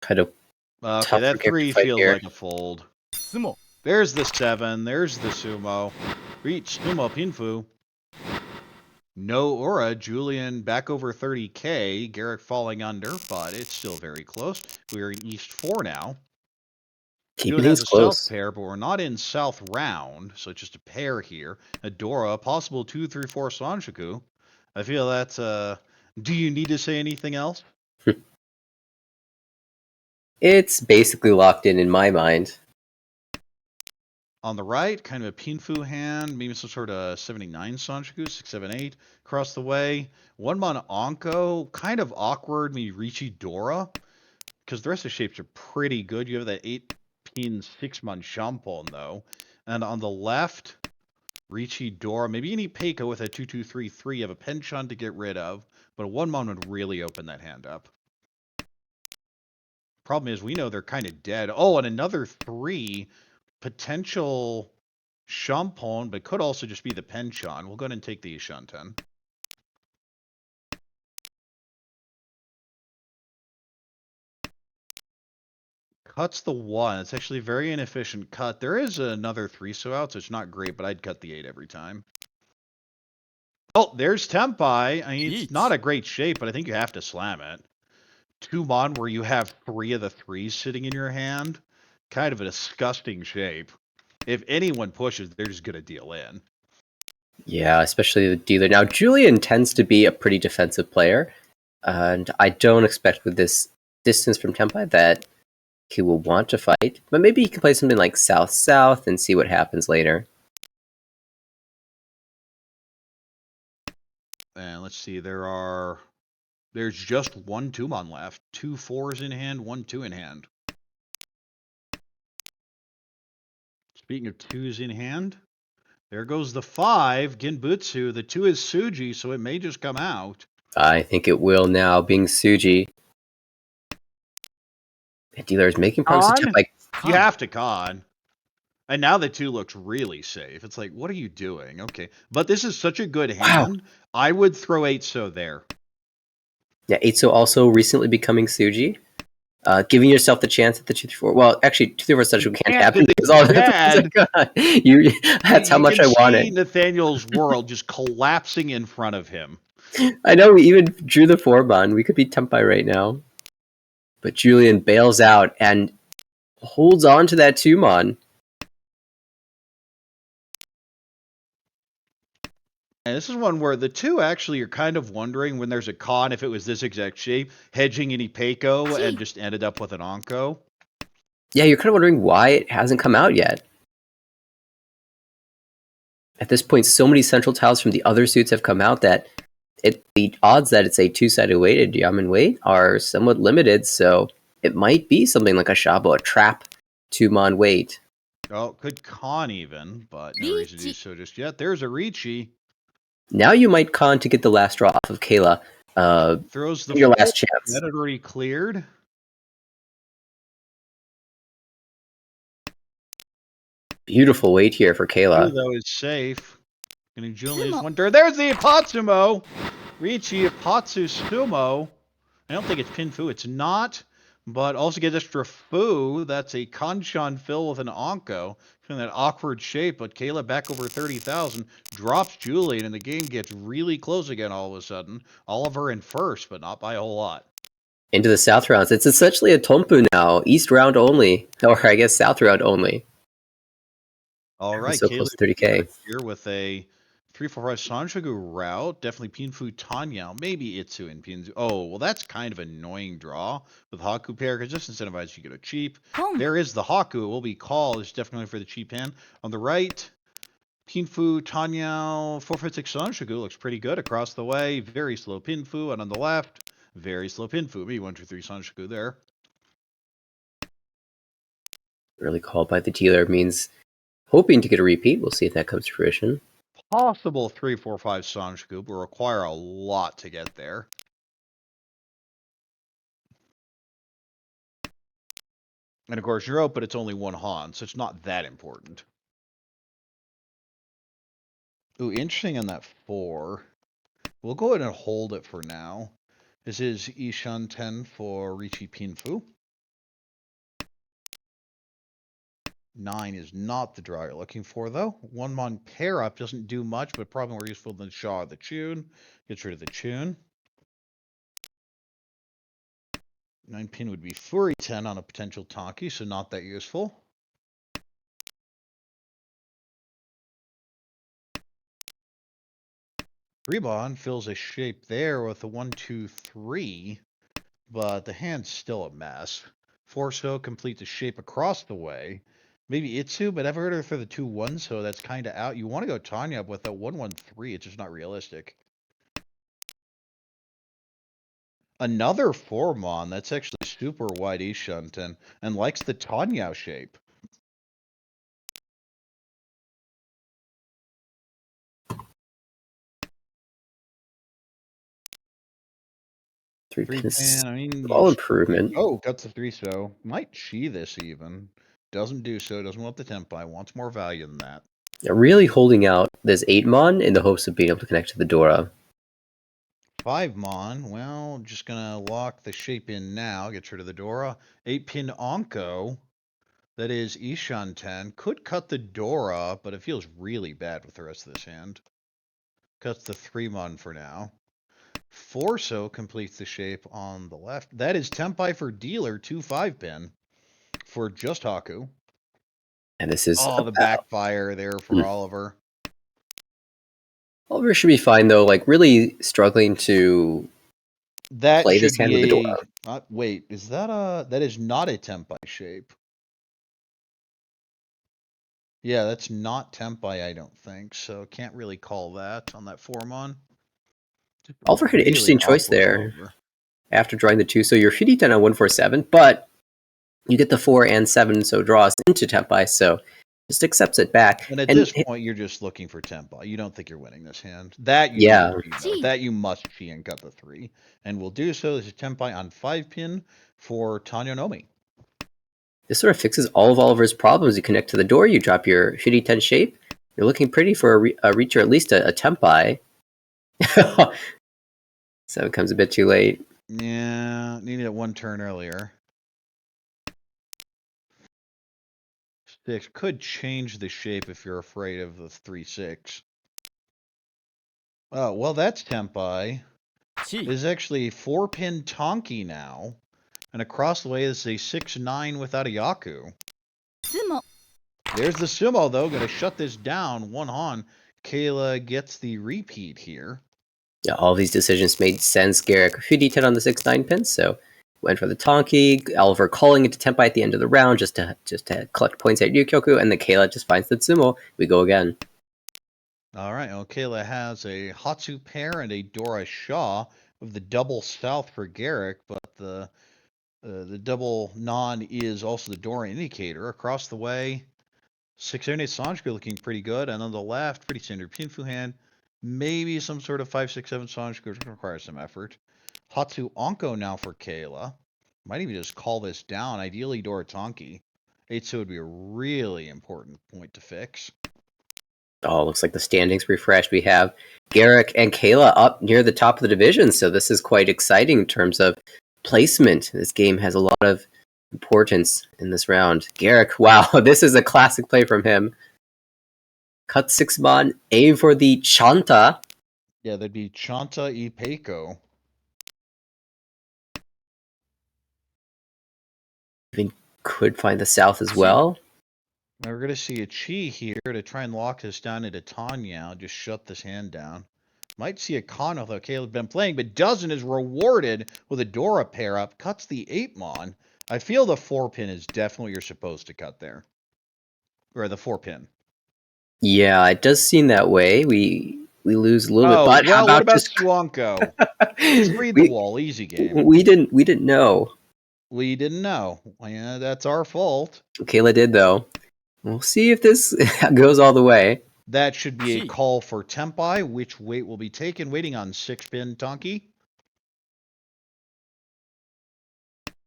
S4: Kind of
S1: Okay, that 3 feels
S4: here.
S1: like a fold.
S3: Sumo.
S1: There's the 7. There's the Sumo. Reach Sumo Pinfu. No Aura. Julian back over 30k. Garrick falling under, but it's still very close. We are in East 4 now.
S4: Keeping
S1: Julian has
S4: things
S1: a
S4: close.
S1: South pair, but we're not in South round, so it's just a pair here. Adora, possible 2, 3, 4 Sanshoku. I feel that's, do you need to say anything else?
S4: It's basically locked in my mind.
S1: On the right, kind of a Pinfu hand, maybe some sort of 79 Sanshoku, 6, 7, 8. Across the way, 1-mon Onko, kind of awkward, maybe Ricci Dora, because the rest of the shapes are pretty good. You have that 8-pin 6-mon Shampon, though. And on the left, Ricci Dora, maybe any Peiko with a 2-2-3-3. You have a Penchant to get rid of, but a 1-mon would really open that hand up. Problem is, we know they're kind of dead. Oh, and another 3 potential Shampon, but could also just be the Penchant. We'll go ahead and take the Ishanten. Cuts the 1. It's actually a very inefficient cut. There is another 3-so out, so it's not great, but I'd cut the 8 every time. Oh, there's Tempai. I mean, it's not a great shape, but I think you have to slam it. 2-mon where you have 3 of the 3s sitting in your hand. Kind of a disgusting shape. If anyone pushes, they're just going to deal in.
S4: Yeah, especially the dealer. Now, Julian tends to be a pretty defensive player, and I don't expect with this distance from Tempai that he will want to fight. But maybe he can play something like South-South and see what happens later.
S1: And let's see, there's just one 2-mon left. 2 4s in hand, 1 2 in hand. Speaking of 2s in hand, there goes the 5, Genbutsu. The 2 is Suji, so it may just come out.
S4: I think it will now, being Suji. The dealer is making progress to
S1: Con?
S4: Tempai.
S1: You have to con. And now the 2 looks really safe. It's like, what are you doing? Okay. But this is such a good hand. I would throw 8-so there.
S4: Yeah, 8-so also recently becoming Suji. Giving yourself the chance at the 2-3-4. Well, actually, 2-3-4 such can't happen because all that's how much I want it.
S1: Nathaniel's world just collapsing in front of him.
S4: I know we even drew the 4-mon. We could be Tempai right now. But Julian bails out and holds on to that 2-mon.
S1: And this is one where the 2 actually are kind of wondering when there's a con if it was this exact shape, hedging any Peiko and just ended up with an Onko.
S4: Yeah, you're kind of wondering why it hasn't come out yet. At this point, so many central tiles from the other suits have come out that the odds that it's a 2-sided weighted Yamen weight are somewhat limited, so it might be something like a Shabo, a trap 2-mon weight.
S1: Oh, could con even, but no reason to do so just yet. There's a Ricci.
S4: Now you might con to get the last draw off of Kayla.
S1: Throws the
S4: your last chance.
S1: That had already cleared.
S4: Beautiful weight here for Kayla.
S1: 2, though, is safe. Getting Julian's wonder. There's the Ipatsumo! Ricci Ipatsu Sumo. I don't think it's Pinfu. It's not. But also get extra Fu. That's a Kanchan fill with an Onko. In that awkward shape. But Kayla back over 30,000. Drops Julian. And the game gets really close again all of a sudden. Oliver in first, but not by a whole lot.
S4: Into the South rounds. It's essentially a Tompu now. East round only. Or I guess South round only.
S1: All right.
S4: So close to 30K.
S1: Here with a 3-4-5 Sanshogu route. Definitely Pinfu Tanya. Maybe Itsu and Pinzu. Oh, well, that's kind of an annoying draw with Haku pair because just incentivizes you get a cheap. There is the Haku. It will be called. It's definitely for the cheap hand. On the right, Pinfu Tanya 4-5-6 Sanshogu looks pretty good across the way. Very slow Pinfu. And on the left, very slow Pinfu. Maybe 1-2-3 Sanshogu there.
S4: Early call by the dealer means hoping to get a repeat. We'll see if that comes to fruition.
S1: Possible 3-4-5 Sanshogu will require a lot to get there. And of course, you're out, but it's only one Han, so it's not that important. Ooh, interesting on that 4. We'll go ahead and hold it for now. This is Ishan 10 for Ricci Pinfu. 9 is not the draw you're looking for, though. 1-mon pair up doesn't do much, but probably more useful than Shaw the Tune. Gets rid of the Tune. 9 pin would be Fury 10 on a potential Tonki, so not that useful. Rebon fills a shape there with a 1-2-3, but the hand's still a mess. Forso completes a shape across the way. Maybe Itsu, but I've heard her for the 2-1, so that's kind of out. You want to go Tanya with a 1-1-3. It's just not realistic. Another 4-mon. That's actually super wide Ishunten and likes the Tanya shape.
S4: Three pins.
S1: I mean,
S4: All improvement.
S1: Oh, cuts the 3-so. Might chi this even. Doesn't do so. Doesn't want the Tempai. Wants more value than that.
S4: Really holding out this 8-mon in the hopes of being able to connect to the Dora.
S1: 5-mon. Well, just gonna lock the shape in now. Get rid of the Dora. 8-pin Onko. That is Ishan 10. Could cut the Dora, but it feels really bad with the rest of this hand. Cuts the 3-mon for now. Forso completes the shape on the left. That is Tempai for dealer, 2-5-pin for just Haku.
S4: And this is
S1: the backfire there for Oliver.
S4: Oliver should be fine though. Like really struggling to
S1: That
S4: play
S1: should
S4: this hand with the door
S1: be
S4: out.
S1: wait, is that that is not a tempai shape. Yeah, that's not tempai, I don't think. So can't really call that on that Formon.
S4: Oliver had an
S1: Really
S4: interesting choice
S1: awkward
S4: there
S1: over.
S4: after drawing the 2. So you're Shuritan on 147, but you get the 4 and 7, so draws into Tempai, so just accepts it back.
S1: And at
S4: And
S1: this point, you're just looking for tempo. You don't think you're winning this hand. That you
S4: Yeah.
S1: don't know. That you must chi and cut the 3. And we'll do so. This is tempai on 5 pin for Tanya Nomi.
S4: this sort of fixes all of Oliver's problems. You connect to the door, you drop your Shuritan shape. You're looking pretty for a reach or at least a Tempai. So it comes a bit too late.
S1: Yeah, needed it 1 turn earlier. 6 could change the shape if you're afraid of the 3-6. Oh, well, that's tempai. This is actually 4-pin Tonki now. And across the way is a 6-9 without a Yaku. There's the sumo, though. Going to shut this down. 1 on. Kayla gets the repeat here.
S4: Yeah, all these decisions made sense. Garrick Shuritan on the 6-9 pin, so went for the Tonki. Oliver calling it to Tempai at the end of the round just to collect points at Ryukyoku, and then Kayla just finds the Tsumo. We go again.
S1: All right. Well, Kayla has a Hatsu pair and a Dora Shaw with the double south for Garrick, but the double non is also the Dora indicator. Across the way, 6-8 Sanjika looking pretty good, and on the left, pretty standard Pinfu hand. Maybe some sort of 5-6-7 Sanjika, which requires some effort. Hatsu Onko now for Kayla. Might even just call this down. Ideally, Dora Tonki. 8-2 would be a really important point to fix.
S4: Oh, looks like the standings refreshed. We have Garrick and Kayla up near the top of the division, so this is quite exciting in terms of placement. This game has a lot of importance in this round. Garrick, wow, this is a classic play from him. Cut 6-mon, aim for the Chanta.
S1: Yeah, that'd be Chanta Ipeiko.
S4: Even could find the south as well.
S1: Now we're going to see a Chi here to try and lock this down into Tanya. Just shut this hand down. Might see a Kano, though Caleb's been playing, but doesn't, is rewarded with a Dora pair up. Cuts the 8-mon. I feel the 4-pin is definitely what you're supposed to cut there. Or the 4-pin.
S4: Yeah, it does seem that way. We lose a little bit, but
S1: well,
S4: how about
S1: what about
S4: just
S1: Suanko? Just read the wall, easy game.
S4: We didn't know.
S1: We didn't know. Yeah, that's our fault.
S4: Kayla did though. We'll see if this goes all the way.
S1: That should be a call for Tempai. Which weight will be taken? Waiting on 6-pin Tonki.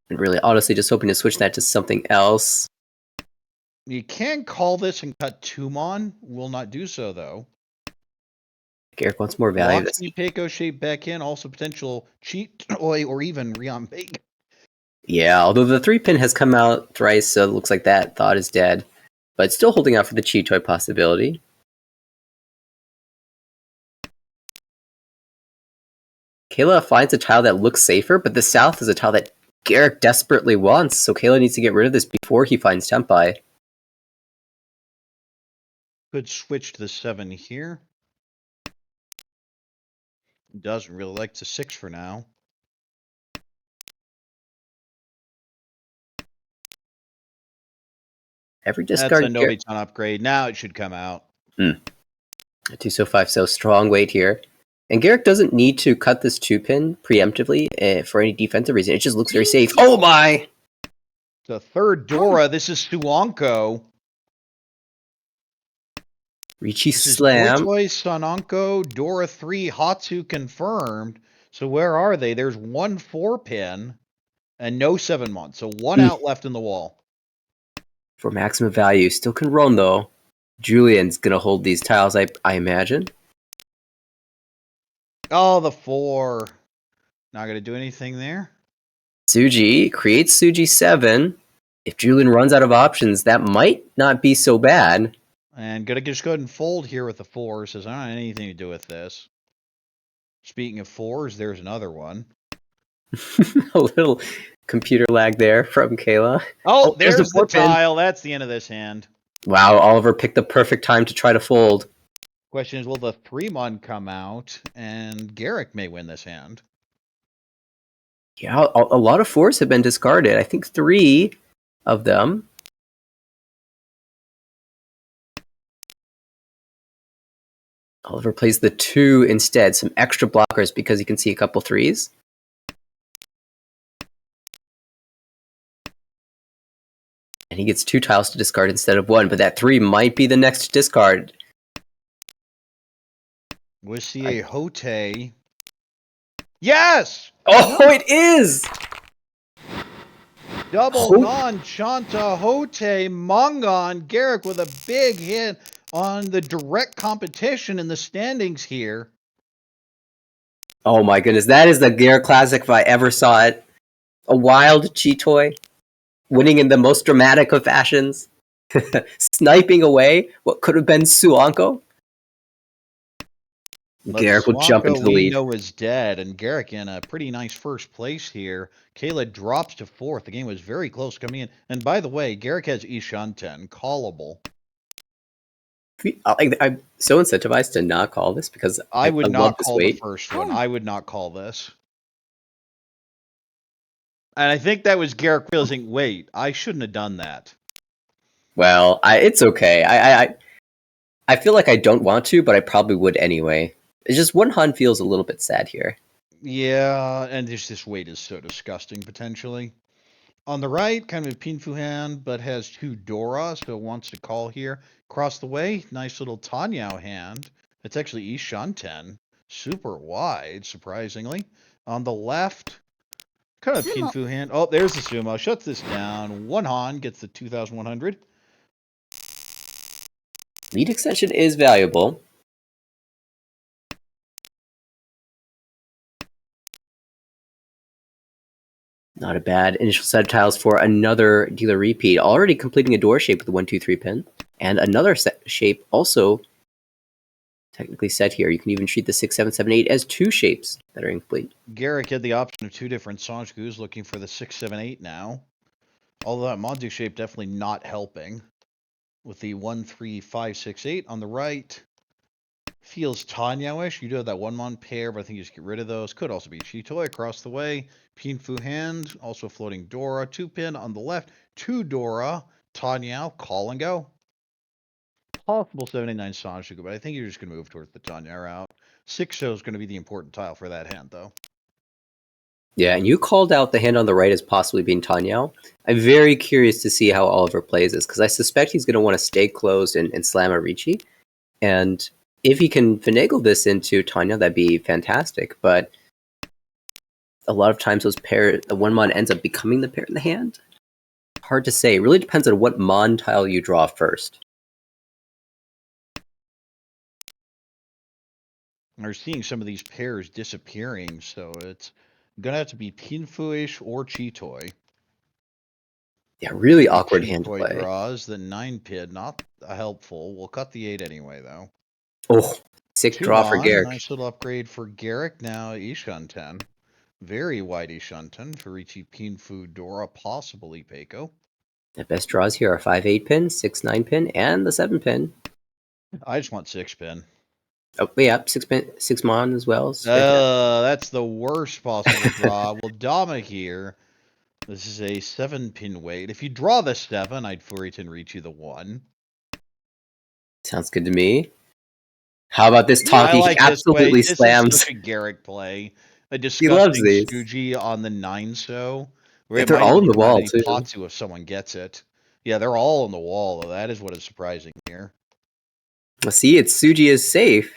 S4: And really, honestly, just hoping to switch that to something else.
S1: You can call this and cut 2-mon. Will not do so, though.
S4: Garrick wants more value.
S1: Locks the Peiko shape back in. Also potential cheat or even Rion Bake.
S4: Yeah, although the 3-pin has come out thrice, so it looks like that thought is dead. But still holding out for the Chi Toy possibility. Kayla finds a tile that looks safer, but the south is a tile that Garrick desperately wants, so Kayla needs to get rid of this before he finds Tempai.
S1: Could switch to the 7 here. Doesn't really like the 6 for now.
S4: Every discard.
S1: That's a Nobiton upgrade. Now it should come out.
S4: 2-5, so strong weight here. And Garrick doesn't need to cut this 2-pin preemptively for any defensive reason. It just looks very safe. Oh my!
S1: The third Dora. This is Suanko.
S4: Ricci
S1: This is
S4: slam.
S1: Toy Sananko, Dora 3, Hatsu confirmed. So where are they? There's 1 4-pin and no 7-mon. So 1 out left in the wall.
S4: For maximum value. Still can run though. Julian's gonna hold these tiles, I imagine.
S1: Oh, the 4. Not going to do anything there.
S4: Suji creates Suji 7. If Julian runs out of options, that might not be so bad.
S1: And going to just go ahead and fold here with the 4. Says, I don't have anything to do with this. Speaking of 4s, there's another one.
S4: A little computer lag there from Kayla.
S1: Oh, there's the
S4: 4-pin.
S1: tile. That's the end of this hand.
S4: Wow, Oliver picked the perfect time to try to fold.
S1: Question is, will the 3-mon come out, and Garrick may win this hand.
S4: Yeah, a lot of 4s have been discarded. I think 3 of them. Oliver plays the 2 instead, some extra blockers because he can see a couple 3s. And he gets 2 tiles to discard instead of 1, but that 3 might be the next discard.
S1: We'll see a Hote. Yes!
S4: Oh, it is!
S1: Double
S4: Hote-
S1: non-Chanta Hote Mongon Garrick with a big hit on the direct competition in the standings here.
S4: Oh my goodness, that is the Garrick Classic if I ever saw it. A wild Chitoy, winning in the most dramatic of fashions. Sniping away what could have been Suanko.
S1: But
S4: Garrick will jump into
S1: Swanko
S4: the
S1: we
S4: lead.
S1: know is dead, and Garrick in a pretty nice first place here. Kayla drops to 4th. The game was very close coming in. And by the way, Garrick has Ishanten, callable.
S4: I'm so incentivized to not call this because
S1: I would
S4: love
S1: not
S4: this
S1: call the
S4: weight.
S1: first one. I would not call this. And I think that was Garrick realizing, wait, I shouldn't have done that.
S4: Well, it's okay. I feel like I don't want to, but I probably would anyway. It's just 1 Han feels a little bit sad here.
S1: Yeah, and this weight is so disgusting, potentially. On the right, kind of a Pinfu hand, but has 2 Dora, so wants to call here. Across the way, nice little Tanyao hand. It's actually Ishanten. Super wide, surprisingly. On the left, kind of Pinfu hand. Oh, there's the Sumo. Shuts this down. 1 Han gets the 2,100.
S4: Lead extension is valuable. Not a bad initial set of tiles for another dealer repeat. Already completing a door shape with the 1-2-3 pin. And another set shape also technically set here. You can even treat the 6-7-7-8 as 2 shapes that are incomplete.
S1: Garrick had the option of 2 different Sanjkus, looking for the 6-7-8 now. Although that Monzu shape definitely not helping. With the 1-3-5-6-8 on the right. Feels Tanya-ish. You do have that 1-mon pair, but I think you just get rid of those. Could also be Chitoy across the way. Pinfu hand, also floating Dora. 2-pin on the left. 2 Dora. Tanya, call and go. Possible 79 Sanjuku, but I think you're just going to move towards the Tanya route. 6 show is going to be the important tile for that hand, though.
S4: Yeah, and you called out the hand on the right as possibly being Tanyao. I'm very curious to see how Oliver plays this, because I suspect he's going to want to stay closed and slam a Ricci. And if he can finagle this into Tanya, that'd be fantastic. But a lot of times those pair, the 1-mon ends up becoming the pair in the hand. Hard to say. It really depends on what mon tile you draw first.
S1: We're seeing some of these pairs disappearing, so it's going to have to be Pinfu-ish or Chitoy.
S4: Yeah, really
S1: The
S4: awkward hand to
S1: Chitoy
S4: play.
S1: draws the 9-pin, not helpful. We'll cut the 8 anyway, though.
S4: Oh, sick draw for
S1: 2-mon,
S4: Garrick.
S1: nice little upgrade for Garrick. Now Ishanten. Very wide Ishanten for Ichi Pinfu Dora, possibly Peiko.
S4: The best draws here are 5-8 pin, 6-9 pin, and the 7 pin.
S1: I just want 6-pin.
S4: Oh, yeah, 6 pin, 6 mon as well. It's fantastic.
S1: That's the worst possible draw. Well, Dama here. This is a 7-pin weight. If you draw the 7, I'd Furitan reach you the 1.
S4: Sounds good to me. How about this
S1: I
S4: Tonki?
S1: like
S4: He
S1: this way.
S4: absolutely
S1: This
S4: slams.
S1: is such a Garrick play. A
S4: He loves
S1: disgusting
S4: these.
S1: Suji on the 9-so. Where it
S4: They're
S1: might
S4: all in
S1: even
S4: the
S1: come out
S4: wall,
S1: any
S4: too.
S1: Patsu if someone gets it. Yeah, they're all on the wall, though. That is what is surprising here.
S4: Well, see, it's Suji is safe.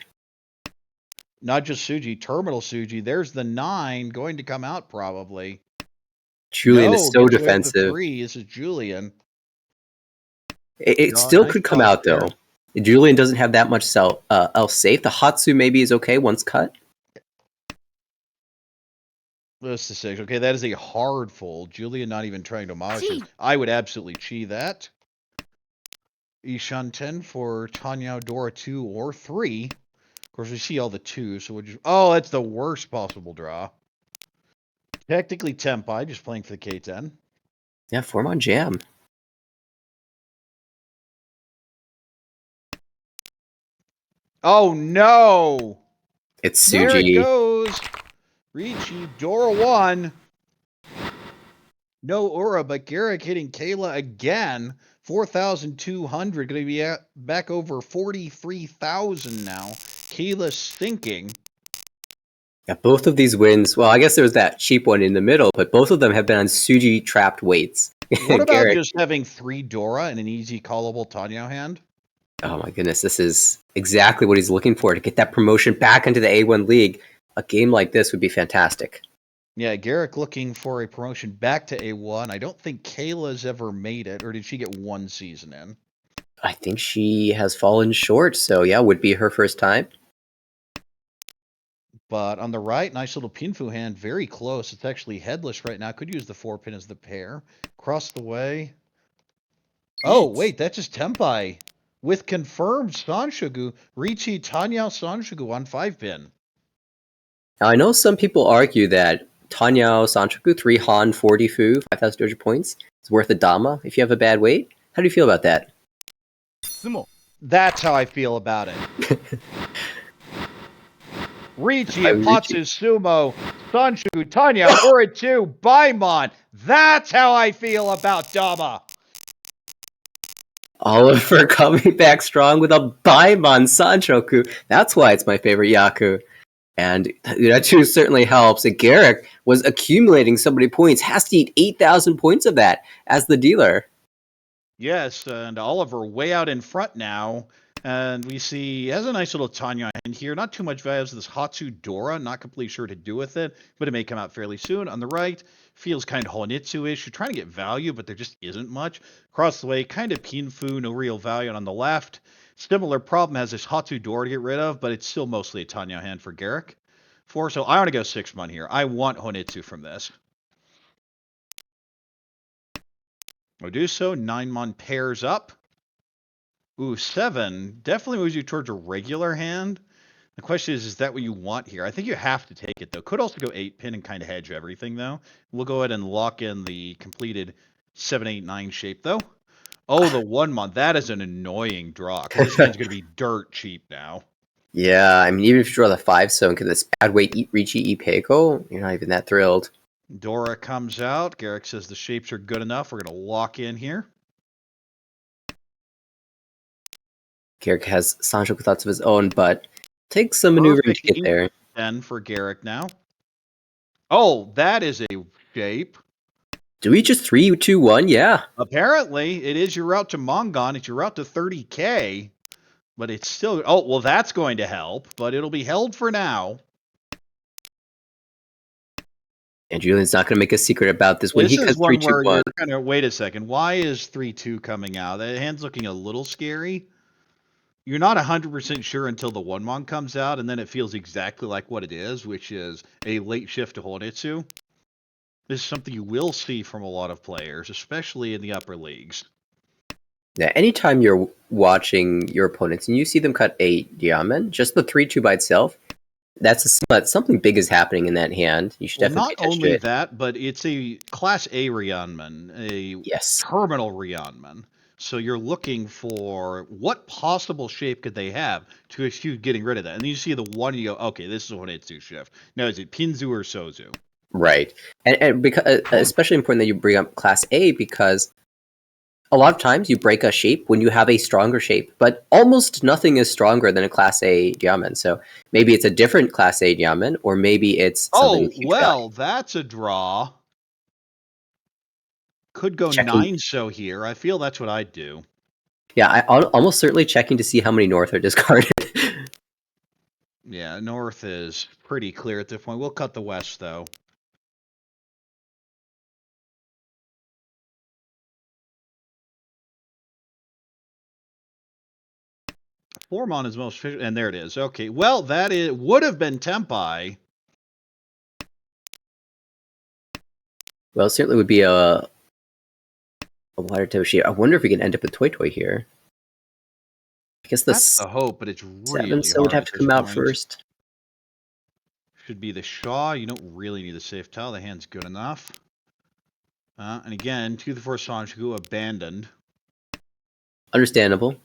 S1: Not just Suji, Terminal Suji. There's the 9 going to come out probably.
S4: Julian
S1: No,
S4: is so
S1: gets away with the
S4: defensive.
S1: 3. This is Julian.
S4: It
S1: Draw,
S4: still
S1: nice
S4: could come
S1: dodge
S4: out,
S1: there.
S4: though. Julian doesn't have that much else safe. The Hatsu maybe is okay once cut.
S1: This is 6. Okay, that is a hard fold. Julian not even trying to demolish it. I would absolutely chi that. Ishanten for Tanya Dora 2 or 3. Of course, we see all the 2s, so we'll just... Oh, that's the worst possible draw. Technically Tempai, just playing for the K10.
S4: Yeah, 4-mon jam.
S1: Oh no!
S4: It's
S1: There it
S4: Suji.
S1: goes. Ricci, Dora 1. No Aura, but Garrick hitting Kayla again. 4,200. Going to be back over 43,000 now. Kayla stinking.
S4: Yeah, both of these wins. Well, I guess there was that cheap one in the middle, but both of them have been on Suji trapped weights.
S1: What about
S4: Garrick.
S1: just having 3 Dora and an easy callable Tanya hand?
S4: Oh my goodness, this is exactly what he's looking for to get that promotion back into the A1 league. A game like this would be fantastic.
S1: Yeah, Garrick looking for a promotion back to A1. I don't think Kayla's ever made it, or did she get 1 season in?
S4: I think she has fallen short, so yeah, would be her first time.
S1: But on the right, nice little Pinfu hand, very close. It's actually headless right now. Could use the 4-pin as the pair. Cross the way. Oh, wait, that's just Tempai. With confirmed Sanshogu, Ricci Tanya Sanshogu on 5-pin.
S4: Now, I know some people argue that Tanyao Sanchoku 3 Han 40 Fu 5,000 dojo points is worth a Dama if you have a bad weight. How do you feel about that?
S1: That's how I feel about it. Ricci
S4: By
S1: and Patsu Sumo, Sanshogu, Tanya, Ura 2, Baimon. That's how I feel about Dama.
S4: Oliver coming back strong with a Baimon Sanchoku. That's why it's my favorite Yaku. And that too certainly helps. And Garrick was accumulating so many points, has to eat 8,000 points of that as the dealer.
S1: Yes, and Oliver way out in front now. And we see he has a nice little Tanya hand here. Not too much value as this Hatsu Dora. Not completely sure what to do with it, but it may come out fairly soon. On the right, feels kind of Honitsu-ish. You're trying to get value, but there just isn't much. Across the way, kind of Pinfu, no real value. And on the left, similar problem has this Hatsu Dora to get rid of, but it's still mostly a Tanya hand for Garrick. So I want to go 6-mon here. I want Honitsu from this. I'll do so. 9-mon pairs up. Ooh, 7 definitely moves you towards a regular hand. The question is that what you want here? I think you have to take it, though. Could also go 8-pin and kind of hedge everything, though. We'll go ahead and lock in the completed 7, 8, 9 shape, though. Oh, the 1-mon. That is an annoying draw, because this hand's going to be dirt cheap now.
S4: Yeah, I mean, even if you draw the 5 stone, because it's bad weight Ricci Ipeko, you're not even that thrilled.
S1: Dora comes out. Garrick says the shapes are good enough. We're going to lock in here.
S4: Garrick has Sanchoku thoughts of his own, but takes some maneuvering to get there.
S1: 10 for Garrick now. Oh, that is a shape.
S4: Do we just 3, 2, 1? Yeah.
S1: Apparently, it is your route to Mongon. It's your route to 30K. But it's still... Oh, well, that's going to help. But it'll be held for now.
S4: And Julian's not going to make a secret about this when
S1: This
S4: he
S1: is
S4: cuts 3,
S1: one
S4: 2,
S1: where
S4: 1.
S1: you're kind of... Wait a second. Why is 3-2 coming out? That hand's looking a little scary. You're not 100% sure until the 1-mon comes out. And then it feels exactly like what it is, which is a late shift to Honitsu. This is something you will see from a lot of players, especially in the upper leagues.
S4: Yeah, anytime you're watching your opponents and you see them cut a diamond, just the 3-2 by itself, that's something big is happening in that hand. You should
S1: Well,
S4: definitely
S1: not
S4: pay attention
S1: only
S4: to it.
S1: that, but it's a Class A Ryanman, a
S4: Yes.
S1: terminal Ryanman. So you're looking for what possible shape could they have to achieve getting rid of that. And then you see the one, and you go, okay, this is what it's to shift. Now, is it Pinzu or Sozu?
S4: Right. And because especially important that you bring up Class A because a lot of times you break a shape when you have a stronger shape, but almost nothing is stronger than a Class A diamond. So maybe it's a different Class A diamond, or maybe it's something
S1: Oh,
S4: with huge value.
S1: well, that's a draw. Could go
S4: Checking.
S1: 9-so here. I feel that's what I'd do.
S4: Yeah, almost certainly checking to see how many North are discarded.
S1: Yeah, North is pretty clear at this point. We'll cut the West, though. Formon is most efficient, and there it is. Okay, well, that would have been Tempai.
S4: Well, it certainly would be a wider type of shape. I wonder if we can end up with Toy Toy here. I guess the
S1: That's the hope, but it's
S4: 7
S1: really
S4: so would
S1: hard
S4: have
S1: at
S4: to
S1: this
S4: come out
S1: point.
S4: first.
S1: Should be the Shaw. You don't really need the safe tile. The hand's good enough. And again, 2-4 Sanjiku abandoned.
S4: Understandable,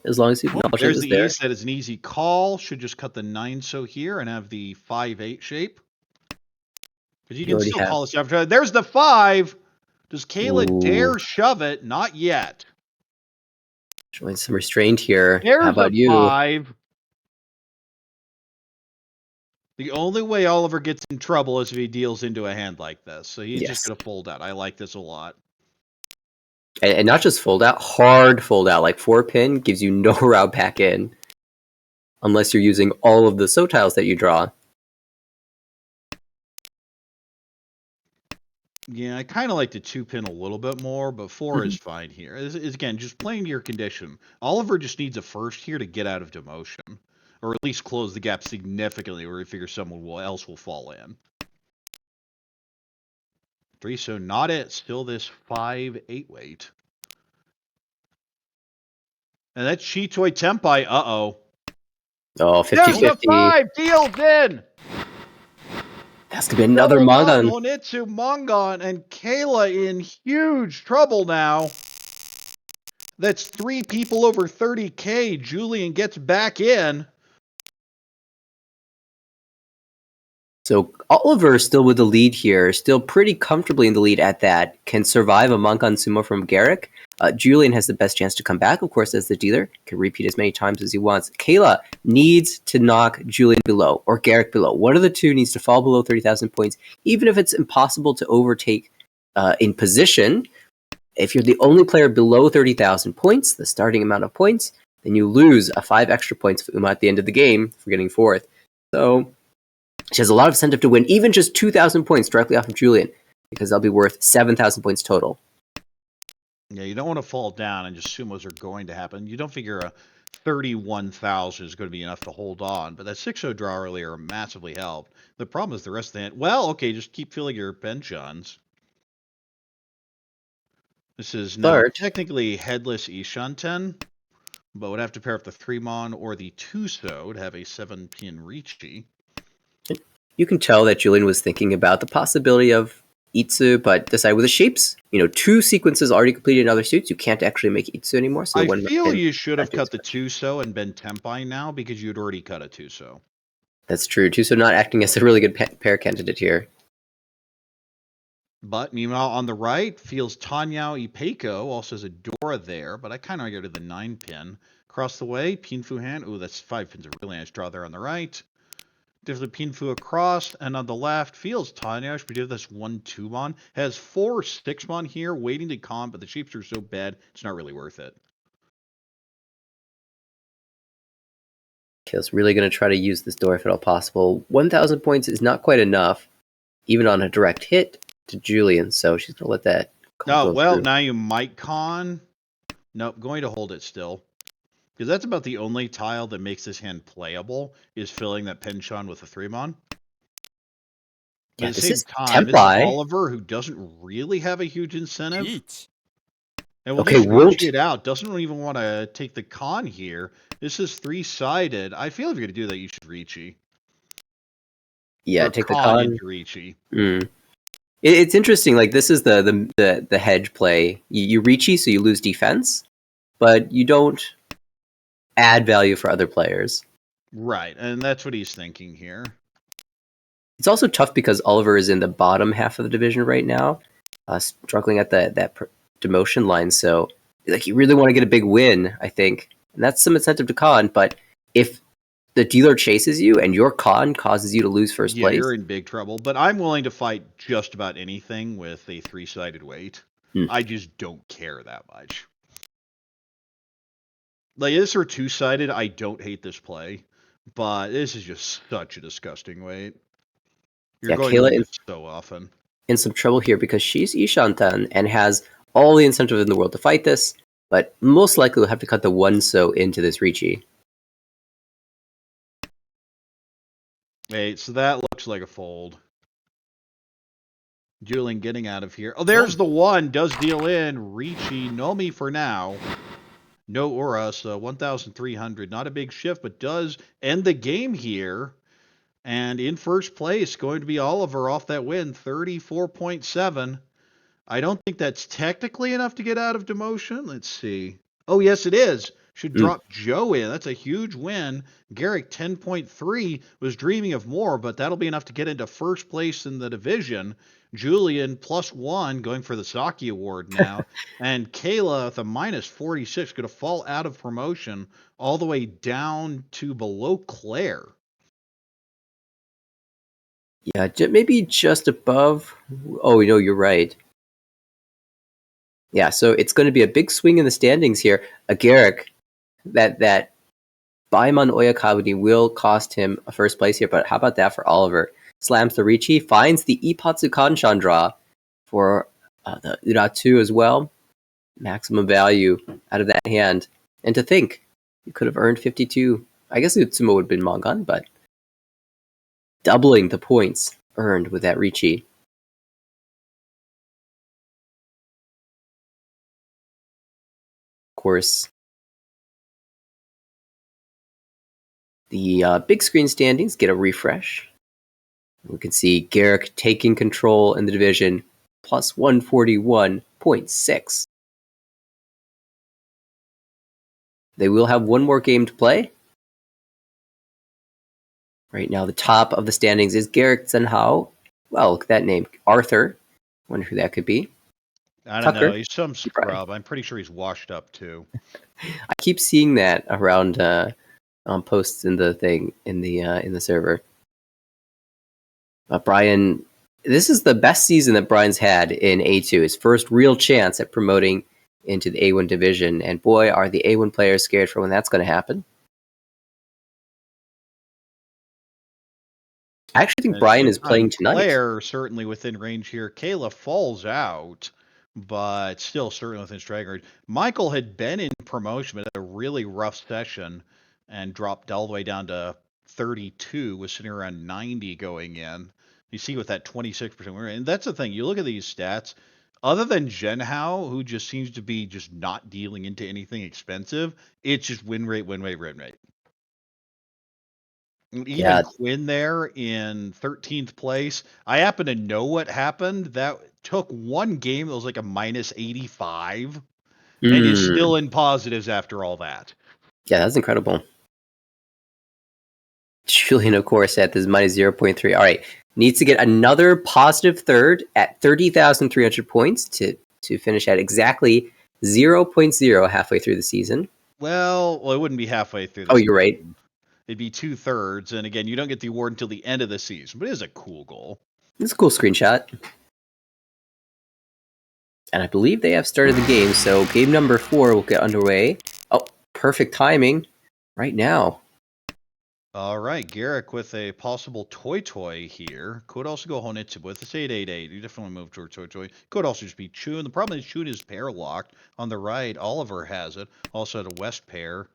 S4: as long as you acknowledge it
S1: There's
S4: was
S1: the
S4: there.
S1: ace. That is an easy call. Should just cut the 9-so here and have the 5-8 shape. Because you
S4: You
S1: can
S4: already
S1: still
S4: have.
S1: call this after. There's the 5. Does Kayla
S4: Ooh.
S1: dare shove it? Not yet.
S4: Showing some restraint here. How
S1: There's
S4: about
S1: a
S4: you?
S1: 5. The only way Oliver gets in trouble is if he deals into a hand like this. So he's just
S4: Yes.
S1: going to fold out. I like this a lot.
S4: And not just fold out, hard fold out. Like 4-pin gives you no route back in. Unless you're using all of the so tiles that you draw.
S1: Yeah, I kind of like the 2-pin a little bit more, but 4 is fine here. Is again, just playing to your condition. Oliver just needs a first here to get out of demotion. Or at least close the gap significantly where he figures someone else will fall in. 3, so not it. Still this 5-8 weight. And that's Chitoy Tempai. Uh-oh.
S4: Oh,
S1: There's the
S4: 50-50.
S1: 5! Deals in!
S4: That's going to be another
S1: Double
S4: Mongon.
S1: Onitsu Mongon, and Kayla in huge trouble now. That's 3 people over 30K. Julian gets back in.
S4: So Oliver still with the lead here, still pretty comfortably in the lead at that. Can survive a Mongon Sumo from Garrick. Julian has the best chance to come back, of course, as the dealer. Can repeat as many times as he wants. Kayla needs to knock Julian below, or Garrick below. One of the two needs to fall below 30,000 points, even if it's impossible to overtake in position. If you're the only player below 30,000 points, the starting amount of points, then you lose a 5 extra points for Uma at the end of the game for getting 4th. So she has a lot of incentive to win, even just 2,000 points directly off of Julian, because they'll be worth 7,000 points total.
S1: Yeah, you don't want to fall down and just assume those are going to happen. You don't figure a 31,000 is going to be enough to hold on, but that 6-0 draw earlier massively helped. The problem is the rest of the hand. Well, okay, just keep filling your pensions. This is now technically headless Ishanten, but would have to pair up the 3-mon or the 2-so to have a 7-pin Richi.
S4: You can tell that Julian was thinking about the possibility of Itsu, but decided with the shapes, 2 sequences already completed in other suits, you can't actually make Itsu anymore. So
S1: I feel you should have cut the 2-so and been Tempai now because you'd already cut a 2-so.
S4: That's true. 2-so not acting as a really good pair candidate here.
S1: But meanwhile, on the right, feels Tanyao Ipeiko, also has a Dora there, but I kind of go to the 9-pin. Across the way, Pinfu hand. Ooh, that's 5 pins. A really nice draw there on the right. Definitely Pinfu across, and on the left, feels Tanyao. Should we do this 1-2-mon? Has 4 6-mon here, waiting to comp, but the shapes are so bad, it's not really worth it.
S4: Kill's really going to try to use this door if at all possible. 1,000 points is not quite enough, even on a direct hit to Julian, so she's going to let that
S1: Oh, well,
S4: through.
S1: now you might con. Nope, going to hold it still. Because that's about the only tile that makes this hand playable, is filling that penchant with a 3-mon.
S4: Yeah,
S1: At the
S4: this
S1: same
S4: is
S1: time, this is
S4: Tempai.
S1: Oliver, who doesn't really have a huge incentive.
S3: Eat.
S1: And we'll
S4: Okay,
S1: just
S4: won't-
S1: reach it out. Doesn't even want to take the con here. This is 3-sided. I feel if you're going to do that, you should Reachy.
S4: Yeah,
S1: Or
S4: take the con.
S1: into Reachy.
S4: It's interesting. Like, this is the hedge play. You reachy, so you lose defense, but you don't add value for other players.
S1: Right, and that's what he's thinking here.
S4: It's also tough because Oliver is in the bottom half of the division right now, struggling at that demotion line. So, like, you really want to get a big win, I think, and that's some incentive to con. But if the dealer chases you and your con causes you to lose first place,
S1: you're in big trouble. But I'm willing to fight just about anything with a 3-sided weight. I just don't care that much. Like, this or 2-sided, I don't hate this play. But this is just such a disgusting weight. You're going
S4: Kayla
S1: to lose so often.
S4: in some trouble here because she's Ishantan and has all the incentive in the world to fight this, but most likely will have to cut the 1-so into this Richi.
S1: Wait, so that looks like a fold. Julian getting out of here. Oh, there's the 1. Does deal in. Richi, Nomi for now. No Aura, so 1,300. Not a big shift, but does end the game here. And in first place, going to be Oliver off that win, 34.7. I don't think that's technically enough to get out of demotion. Let's see. Oh, yes, it is. Should
S4: Mm.
S1: drop Joe in. That's a huge win. Garrick 10.3 was dreaming of more, but that'll be enough to get into first place in the division. Julian +1 going for the Saki Award now. And Kayla with a -46 going to fall out of promotion all the way down to below Claire.
S4: Yeah, maybe just above. Oh, no, you're right. Yeah, so it's going to be a big swing in the standings here. A Garrick, that Baimon Oyakabuni will cost him a first place here, but how about that for Oliver? Slams the Ricci, finds the Ipatsu Kanshan draw for the Uratu as well. Maximum value out of that hand. And to think, you could have earned 52. I guess Utsumo would have been Mongan, but doubling the points earned with that Ricci. Of course, the big screen standings get a refresh. We can see Garrick taking control in the division, plus 141.6. They will have one more game to play. Right now, the top of the standings is Garrick Zenhao. Well, look at that name. Arthur. Wonder who that could be.
S1: I don't
S4: Tucker.
S1: know. He's some
S4: Brian.
S1: scrub. I'm pretty sure he's washed up too.
S4: I keep seeing that around on posts in the thing in the server. Brian, this is the best season that Brian's had in A2. His first real chance at promoting into the A1 division, and boy, are the A1 players scared for when that's going to happen. I actually think
S1: And
S4: Brian
S1: at the
S4: is
S1: same
S4: playing
S1: time,
S4: tonight.
S1: Claire certainly within range here. Kayla falls out, but still certainly within striking range. Michael had been in promotion, but had a really rough session and dropped all the way down to 32, was sitting around 90 going in. You see with that 26% win rate. And that's the thing. You look at these stats, other than Zhenhao, who just seems to be just not dealing into anything expensive, it's just win rate, win rate, win rate. Even
S4: Yeah.
S1: Quinn there in 13th place. I happen to know what happened. That took one game that was like a -85 and is still in positives after all that.
S4: Yeah, that's incredible. Julian, of course, at this minus 0.3. All right, needs to get another positive third at 30,300 points to finish at exactly 0.0 halfway through the season.
S1: Well, it wouldn't be halfway through the
S4: Oh,
S1: season.
S4: you're right.
S1: It'd be 2/3, and again, you don't get the award until the end of the season, but it is a cool goal.
S4: It's a cool screenshot. And I believe they have started the game, so game number 4 will get underway. Oh, perfect timing right now.
S1: All right, Garrick with a possible Toy here. Could also go Honitsu with this 888. You definitely move towards Toy. Could also just be Chun. The problem is Chun is pair locked. On the right, Oliver has it. Also at a West pair.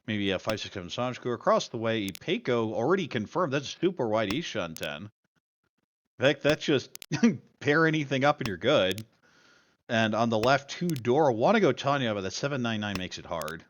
S1: Maybe a 567 Sanjiku. Across the way, Ipeiko already confirmed. That's super wide Ishan 10. In fact, that's just pair anything up and you're good. And on the left, 2 Dora. Want to go Tanya, but the 799 makes it hard.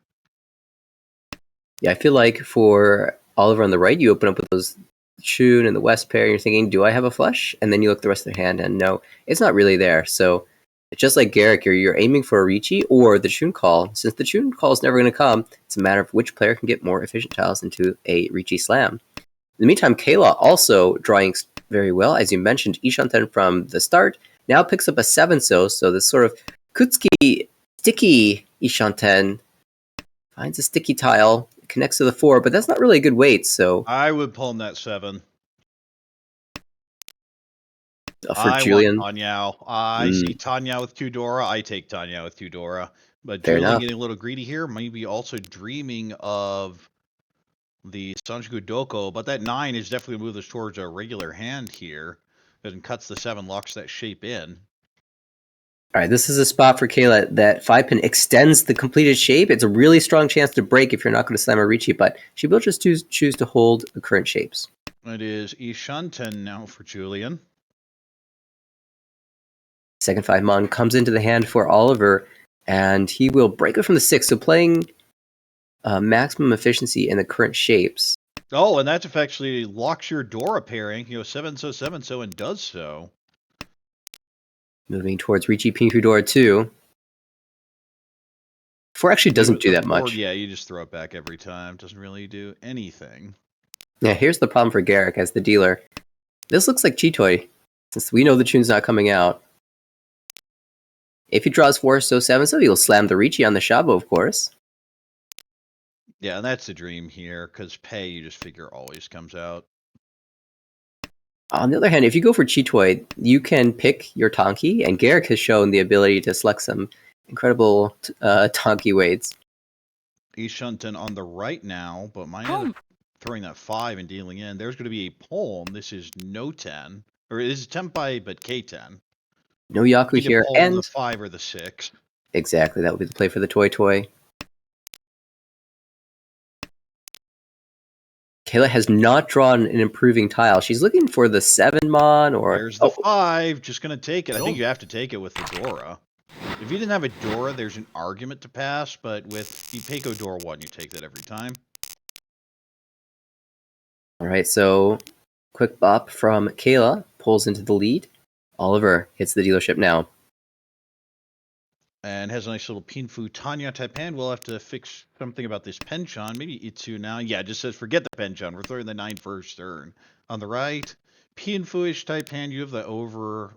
S4: Yeah, I feel like for Oliver on the right, you open up with those Chun and the West pair, and you're thinking, do I have a flush? And then you look at the rest of their hand, and no, it's not really there. So it's just like Garrick, you're aiming for a Ricci or the Chun call. Since the Chun call is never going to come, it's a matter of which player can get more efficient tiles into a Ricci slam. In the meantime, Kayla also drawing very well. As you mentioned, Ishanten from the start now picks up a 7-so, so this sort of Kutsuki sticky Ishanten finds a sticky tile, connects to the 4, but that's not really a good weight, so
S1: I would pull him that 7.
S4: for Julian.
S1: Want Tanya. I see Tanya with 2 Dora. I take Tanya with 2 Dora. But
S4: Fair
S1: Julian
S4: enough.
S1: getting a little greedy here. Maybe also dreaming of the Sanjiku Doko. But that 9 is definitely move us towards a regular hand here. And cuts the 7, locks that shape in.
S4: All right, this is a spot for Kayla that 5-pin extends the completed shape. It's a really strong chance to break if you're not going to slam a Ricci, but she will just choose to hold the current shapes.
S1: It is Ishanten now for Julian.
S4: Second 5-mon comes into the hand for Oliver, and he will break it from the 6, so playing maximum efficiency in the current shapes.
S1: Oh, and that actually locks your Dora pairing. 7-so, 7-so, and does so.
S4: Moving towards Ricci Pink Dora 2. 4 actually doesn't
S1: With
S4: do
S1: the
S4: that
S1: four,
S4: much.
S1: yeah, you just throw it back every time. Doesn't really do anything.
S4: Yeah, here's the problem for Garrick as the dealer. This looks like Chitoy, since we know the tune's not coming out. If he draws 4 so 7 so he'll slam the Ricci on the Shabo, of course.
S1: Yeah, and that's the dream here, because pay, you just figure, always comes out.
S4: On the other hand, if you go for Chitoy, you can pick your Tonki, and Garrick has shown the ability to select some incredible Tonki weights.
S1: Ishunten on the right now, but might end up throwing that 5 and dealing in. There's going to be a Palm. This is no 10. Or this is Tempai, but K10.
S4: No Yaku
S1: Need to
S4: here,
S1: Palm the
S4: and
S1: 5 or the 6.
S4: exactly, that would be the play for the Toy. Kayla has not drawn an improving tile. She's looking for the 7 Mon or...
S1: There's the 5. Just going to take it. I think you have to take it with the Dora. If you didn't have a Dora, there's an argument to pass, but with the Peiko Dora 1, you take that every time.
S4: Alright, so quick bop from Kayla, pulls into the lead. Oliver hits the dealership now.
S1: And has a nice little Pinfu Tanya type hand. We'll have to fix something about this Penchon. Maybe Itsu now. Yeah, it just says forget the Penchon. We're throwing the 9 first turn. On the right, Pinfu-ish type hand. You have the overlap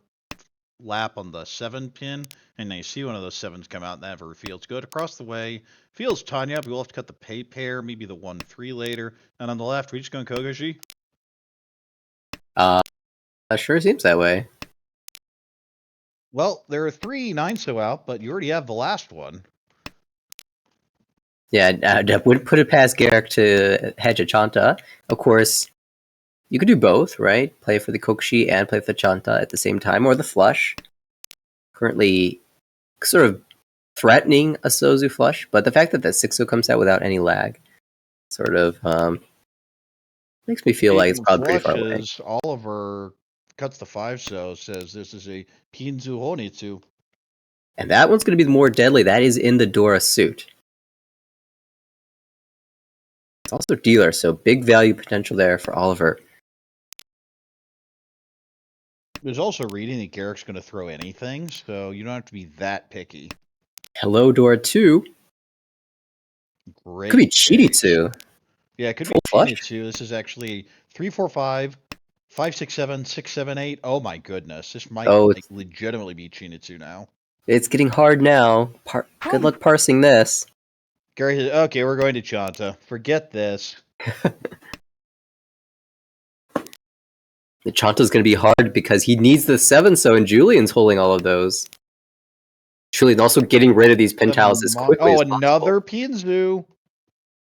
S1: on the 7 pin. And now you see one of those 7s come out and that feels good. Across the way, feels Tanya. But we'll have to cut the pay pair. Maybe the 1-3 later. And on the left, we just going Kogoshi.
S4: Sure seems that way.
S1: Well, there are 3 9-so out, but you already have the last one.
S4: Yeah, I would put it past Garrick to hedge a Chanta. Of course, you could do both, right? Play for the Kokushi and play for the Chanta at the same time, or the flush. Currently sort of threatening a Sozu flush, but the fact that the 6-0 comes out without any lag sort of makes me feel like it's probably pretty far away.
S1: Oliver cuts the 5-so, says this is a Pinzu Honitsu.
S4: And that one's going to be more deadly. That is in the Dora suit. It's also dealer, so big value potential there for Oliver.
S1: There's also reading that Garrick's going to throw anything, so you don't have to be that picky.
S4: Hello, Dora 2.
S1: Great.
S4: Could be
S1: picks.
S4: Chiditsu.
S1: Yeah, it could
S4: Full
S1: be
S4: flush?
S1: Chinitsu. This is actually 3, 4, 5, 5, 6, 7, 6, 7, 8. Oh my goodness. This might legitimately be Chinitsu now.
S4: It's getting hard now. Good luck parsing this.
S1: Gary says, okay, we're going to Chanta. Forget this.
S4: The Chanta's going to be hard because he needs the 7-so, and Julian's holding all of those. Julian also getting rid of these pin tiles as quickly as possible.
S1: Another Pinzu.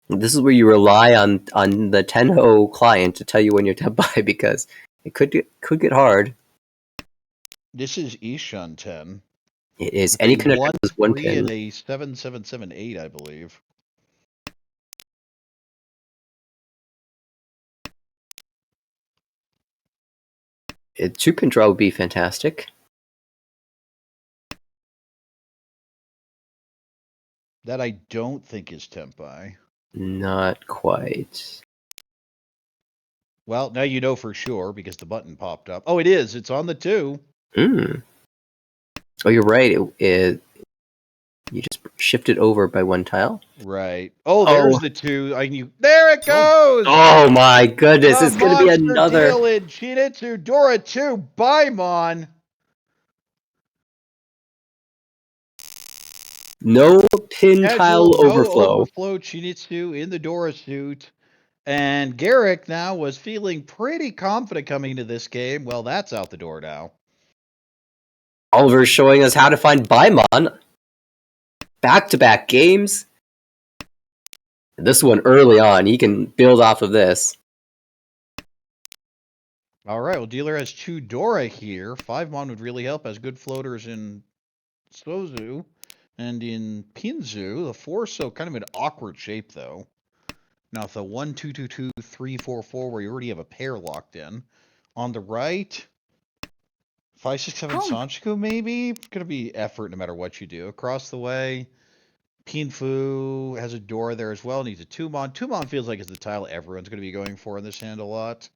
S4: This is where you rely on the Tenho client to tell you when you're Tenpai, because it could get hard.
S1: This is Ishun 10.
S4: It is. Any connector is 1
S1: 3
S4: pin.
S1: and a 7, 7, 7, 8, I believe.
S4: A 2-pin draw would be fantastic.
S1: That I don't think is Tempai.
S4: Not quite.
S1: Well, now you know for sure because the button popped up. Oh, it is. It's on the 2.
S4: Oh, you're right. You just shifted over by 1 tile.
S1: Right. Oh, there's the 2. There it goes.
S4: Oh my goodness! It's going to be another.
S1: Deal in Chinitsu Dora 2 Baimon.
S4: No pin tile overflow.
S1: Overflow Chinitsu in the Dora suit. And Garrick now was feeling pretty confident coming into this game. Well, that's out the door now.
S4: Oliver's showing us how to find Baimon. Back-to-back games. This one early on, he can build off of this.
S1: All right, well, dealer has 2 Dora here. 5 Mon would really help. Has good floaters in Sozu and in Pinzu. The 4-so kind of an awkward shape, though. Now, if the 1, 2, 2, 2, 3, 4, 4, where you already have a pair locked in. On the right, 5, 6, 7, Sanchiku, maybe? It's going to be effort no matter what you do. Across the way, Pinfu has a Dora there as well. Needs a 2-Mon. 2-Mon feels like it's the tile everyone's going to be going for in this hand a lot.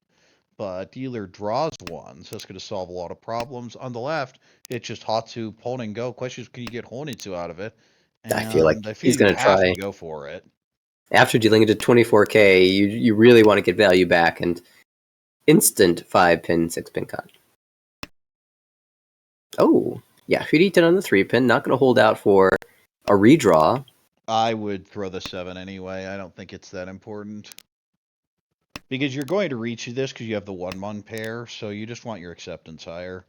S1: But dealer draws 1, so that's going to solve a lot of problems. On the left, it's just Hatsu, Pon, and Go. Question is, can you get Honitsu out of it?
S4: I feel like
S1: And I feel
S4: he's
S1: you
S4: going to
S1: have
S4: try.
S1: to go for it.
S4: After dealing into 24k, you really want to get value back, and instant 5-pin, 6-pin cut. Oh, yeah, Hootie 10 on the 3-pin. Not going to hold out for a redraw.
S1: I would throw the 7 anyway. I don't think it's that important. Because you're going to reach this because you have the 1-1 pair, so you just want your acceptance higher.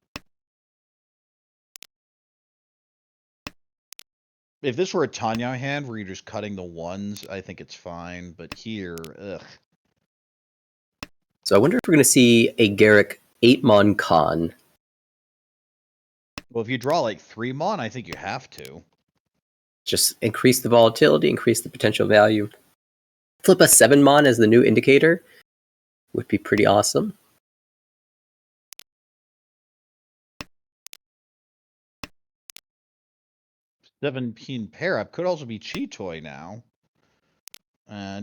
S1: If this were a Tanya hand where you're just cutting the 1s, I think it's fine. But here, ugh.
S4: So I wonder if we're going to see a Garrick 8-mon con.
S1: Well, if you draw like 3 Mon, I think you have to.
S4: Just increase the volatility, increase the potential value. Flip a 7-mon as the new indicator would be pretty awesome.
S1: Seven-pin pair up could also be Cheetoy now.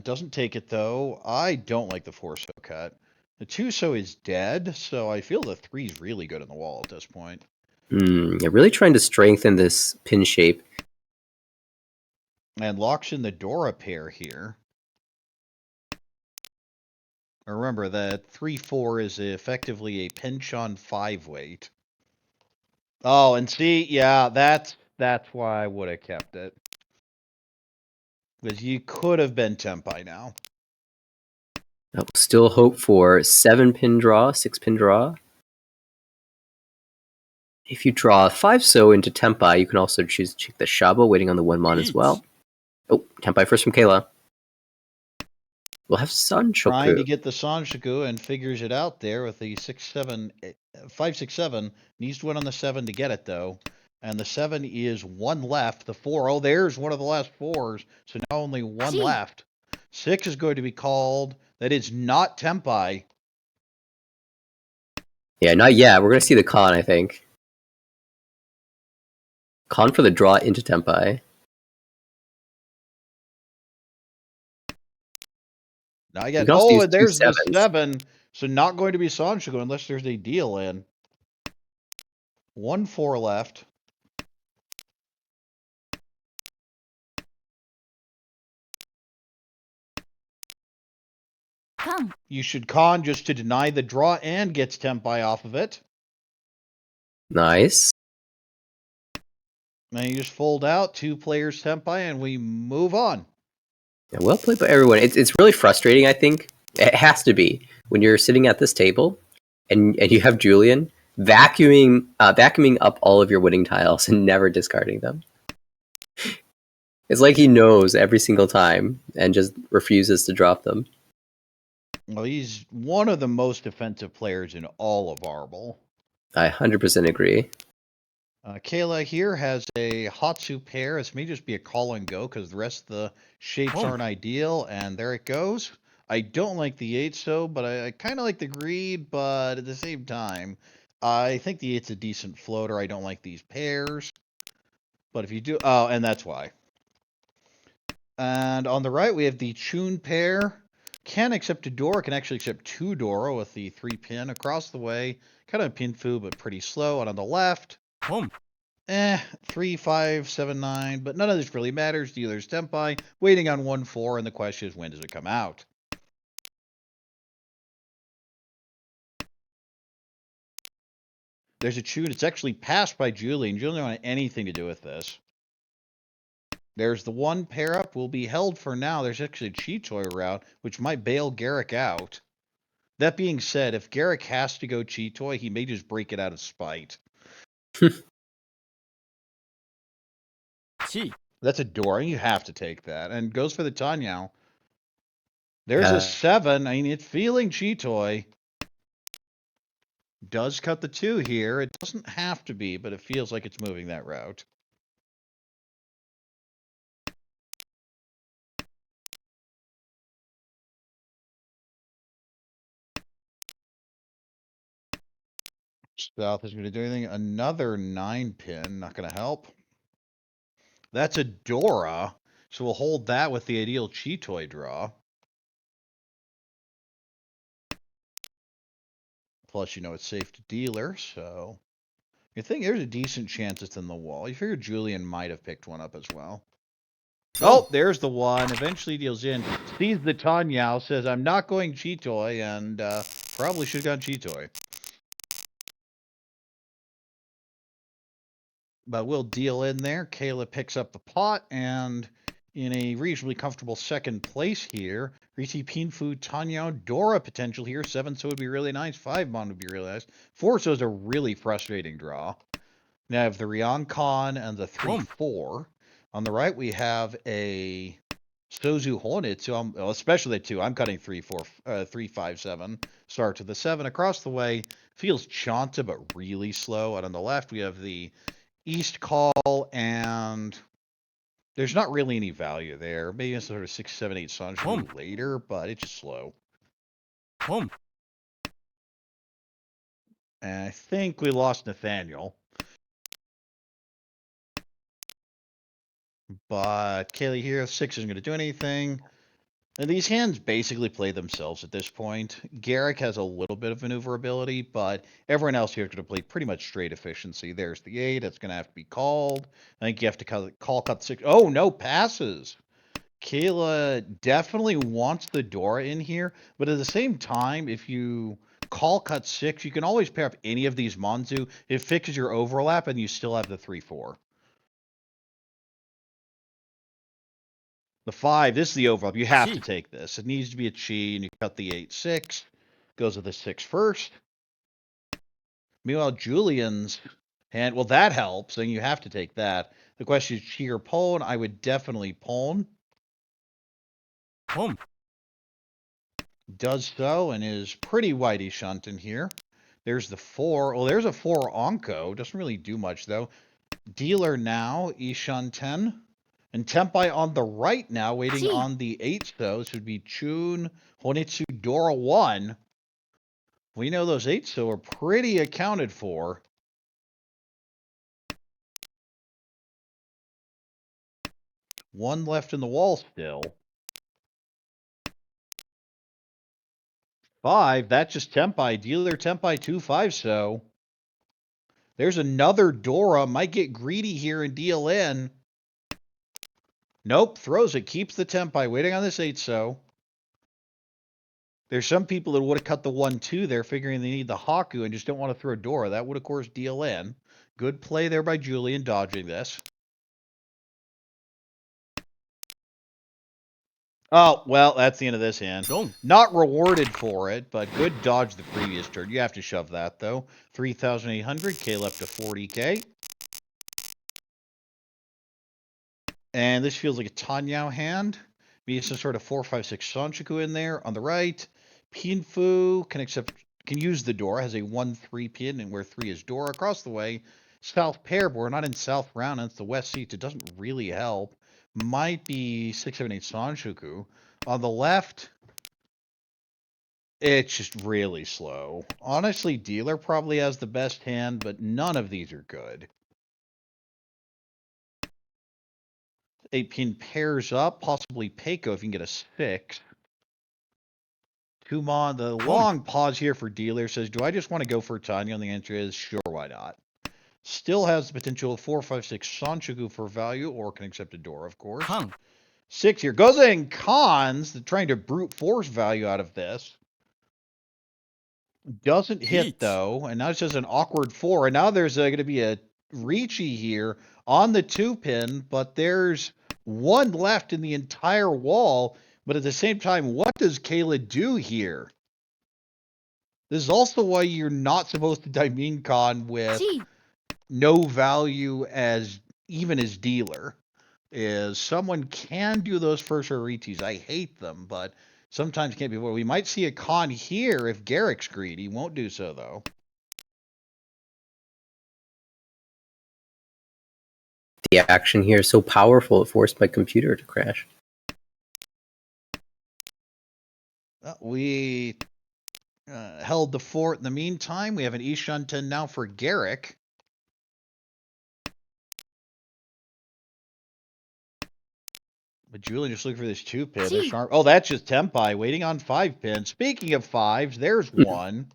S1: Doesn't take it though. I don't like the 4-so cut. The 2-so is dead, so I feel the 3's really good in the wall at this point.
S4: Yeah, really trying to strengthen this pin shape.
S1: And locks in the Dora pair here. Remember that 3-4 is effectively a pinch on 5-weight. Oh, and see, yeah, that's why I would have kept it. Because you could have been Tempai now.
S4: Still hope for 7-pin draw, 6-pin draw. If you draw 5-so into Tempai, you can also choose to check the Shabo, waiting on the 1-mon as well. Oh, Tempai first from Kayla. We'll have
S1: Trying to
S4: Sanshoku.
S1: get the Sanshoku and figures it out there with the 6-7, 5-6-7. Needs to win on the 7 to get it though. And the 7 is 1 left. The 4, oh, there's one of the last 4s. So now only 1 left. 6 is going to be called. That is not Tempai.
S4: Yeah, not yet. We're going to see the con, I think. Con for the draw into Tempai.
S1: Now I
S4: You
S1: get,
S4: can also
S1: oh,
S4: use
S1: and
S4: two
S1: there's the
S4: 7s.
S1: 7. So not going to be Sanshoku unless there's a deal in. 1 4 left.
S5: Come.
S1: You should con just to deny the draw and gets Tempai off of it.
S4: Nice.
S1: And you just fold out 2 players Tempai and we move on.
S4: Yeah, well played by everyone. It's really frustrating, I think. It has to be. When you're sitting at this table and you have Julian vacuuming up all of your winning tiles and never discarding them. It's like he knows every single time and just refuses to drop them.
S1: Well, he's one of the most defensive players in all of Arbol.
S4: I 100% agree.
S1: Kayla here has a Hatsu pair. This may just be a call and go because the rest of the shapes aren't ideal. And there it goes. I don't like the 8-so, but I kind of like the greed. But at the same time, I think the 8's a decent floater. I don't like these pairs. But if you do... Oh, and that's why. And on the right, we have the Chun pair. Can accept a Dora, can actually accept 2 Dora with the 3-pin across the way. Kind of pin fu, but pretty slow. And on the left, 3, 5, 7, 9. But none of this really matters. Dealer's Tempai, waiting on 1, 4. And the question is, when does it come out? There's a Chun. It's actually passed by Julian. Julian don't want anything to do with this. There's the 1 pair up. Will be held for now. There's actually a Cheetoy route, which might bail Garrick out. That being said, if Garrick has to go Cheetoy, he may just break it out of spite. That's adoring. You have to take that. And goes for the Tanyao. There's a 7. I mean, it's feeling Cheetoy. Does cut the 2 here. It doesn't have to be, but it feels like it's moving that route. South isn't going to do anything. Another 9-pin. Not going to help. That's a Dora. So we'll hold that with the ideal Cheetoy draw. Plus, you know, it's safe to dealer, so... You think there's a decent chance it's in the wall. You figure Julian might have picked one up as well. Oh, there's the one. Eventually deals in. Sees the Tanyao, says, I'm not going Chitoy, and probably should have gone Chitoy. But we'll deal in there. Kayla picks up the pot, and in a reasonably comfortable second place here. Riti Pinfu, Tanyao, Dora potential here. 7 so would be really nice. 5 Mon would be really nice. 4 so is a really frustrating draw. Now I have the Rion Khan and the 3-4. On the right, we have a Sozu Hornet. So well, especially the 2. I'm cutting 3-5-7. Start to the 7 across the way. Feels Chanta, but really slow. And on the left, we have the East Call, and there's not really any value there. Maybe it's sort of 6, 7, 8 Sanju later, but it's just slow. And I think we lost Nathaniel. But Kaylee here, 6 isn't going to do anything. And these hands basically play themselves at this point. Garrick has a little bit of maneuverability, but everyone else here is going to play pretty much straight efficiency. There's the 8. That's going to have to be called. I think you have to cut 6. Oh, no, passes. Kayla definitely wants the Dora in here, but at the same time, if you cut 6, you can always pair up any of these Monzu. It fixes your overlap, and you still have the 3-4. The 5, this is the overlap. You have to take this. It needs to be a chi, and you cut the 8-6. Goes with the 6 first. Meanwhile, Julian's hand, well, that helps, and you have to take that. The question is chi or pone. I would definitely pone. Does so, and is pretty whitey shunting here. There's the 4. Well, there's a 4 Onko. Doesn't really do much, though. Dealer now, Ishan 10. And Tempai on the right now, waiting on the 8, though. This would be Chun, Honitsu, Dora 1. We know those 8, so are pretty accounted for. One left in the wall still. 5, that's just Tempai. Dealer Tempai 2-5, so. There's another Dora. Might get greedy here and deal in. Nope, throws it. Keeps the Tempai. Waiting on this 8 so. There's some people that would have cut the 1-2 there, figuring they need the Haku and just don't want to throw Dora. That would, of course, deal in. Good play there by Julian, dodging this. Oh, well, that's the end of this hand. Not rewarded for it, but good dodge the previous turn. You have to shove that, though. 3,800, Kale up to 40k. And this feels like a Tanyao hand. Maybe some sort of 4-5-6 Sanchiku in there. On the right, Pinfu can use the Dora. Has a 1-3 pin, and where 3 is Dora. Across the way, South Pair, but we're not in South Round, and it's the West Seats. It doesn't really help. Might be 6-7-8 Sanchiku. On the left, it's just really slow. Honestly, Dealer probably has the best hand, but none of these are good. 8-pin pairs up, possibly Peiko if you can get a 6. Kumon, the long pause here for Dealer says, do I just want to go for Tanya? And the answer is, sure, why not? Still has the potential of 4-5-6 Sanchiku for value, or can accept a Dora, of course. 6 here. Goes in cons, trying to brute force value out of this. Doesn't hit, though, and now it's just an awkward 4. And now there's going to be a Ricci here on the 2-pin, but there's 1 left in the entire wall. But at the same time, what does Kayla do here? This is also why you're not supposed to Daimon Con with no value as even as Dealer. Is someone can do those first Aritis. I hate them, but sometimes can't be. Well, we might see a con here if Garrick's greedy. Won't do so, though.
S4: The action here is so powerful, it forced my computer to crash.
S1: We held the fort in the meantime. We have an Ishan 10 now for Garrick. But Julian just looking for this 2-pin. Oh, that's just Tempai waiting on 5-pin. Speaking of 5s, there's 1.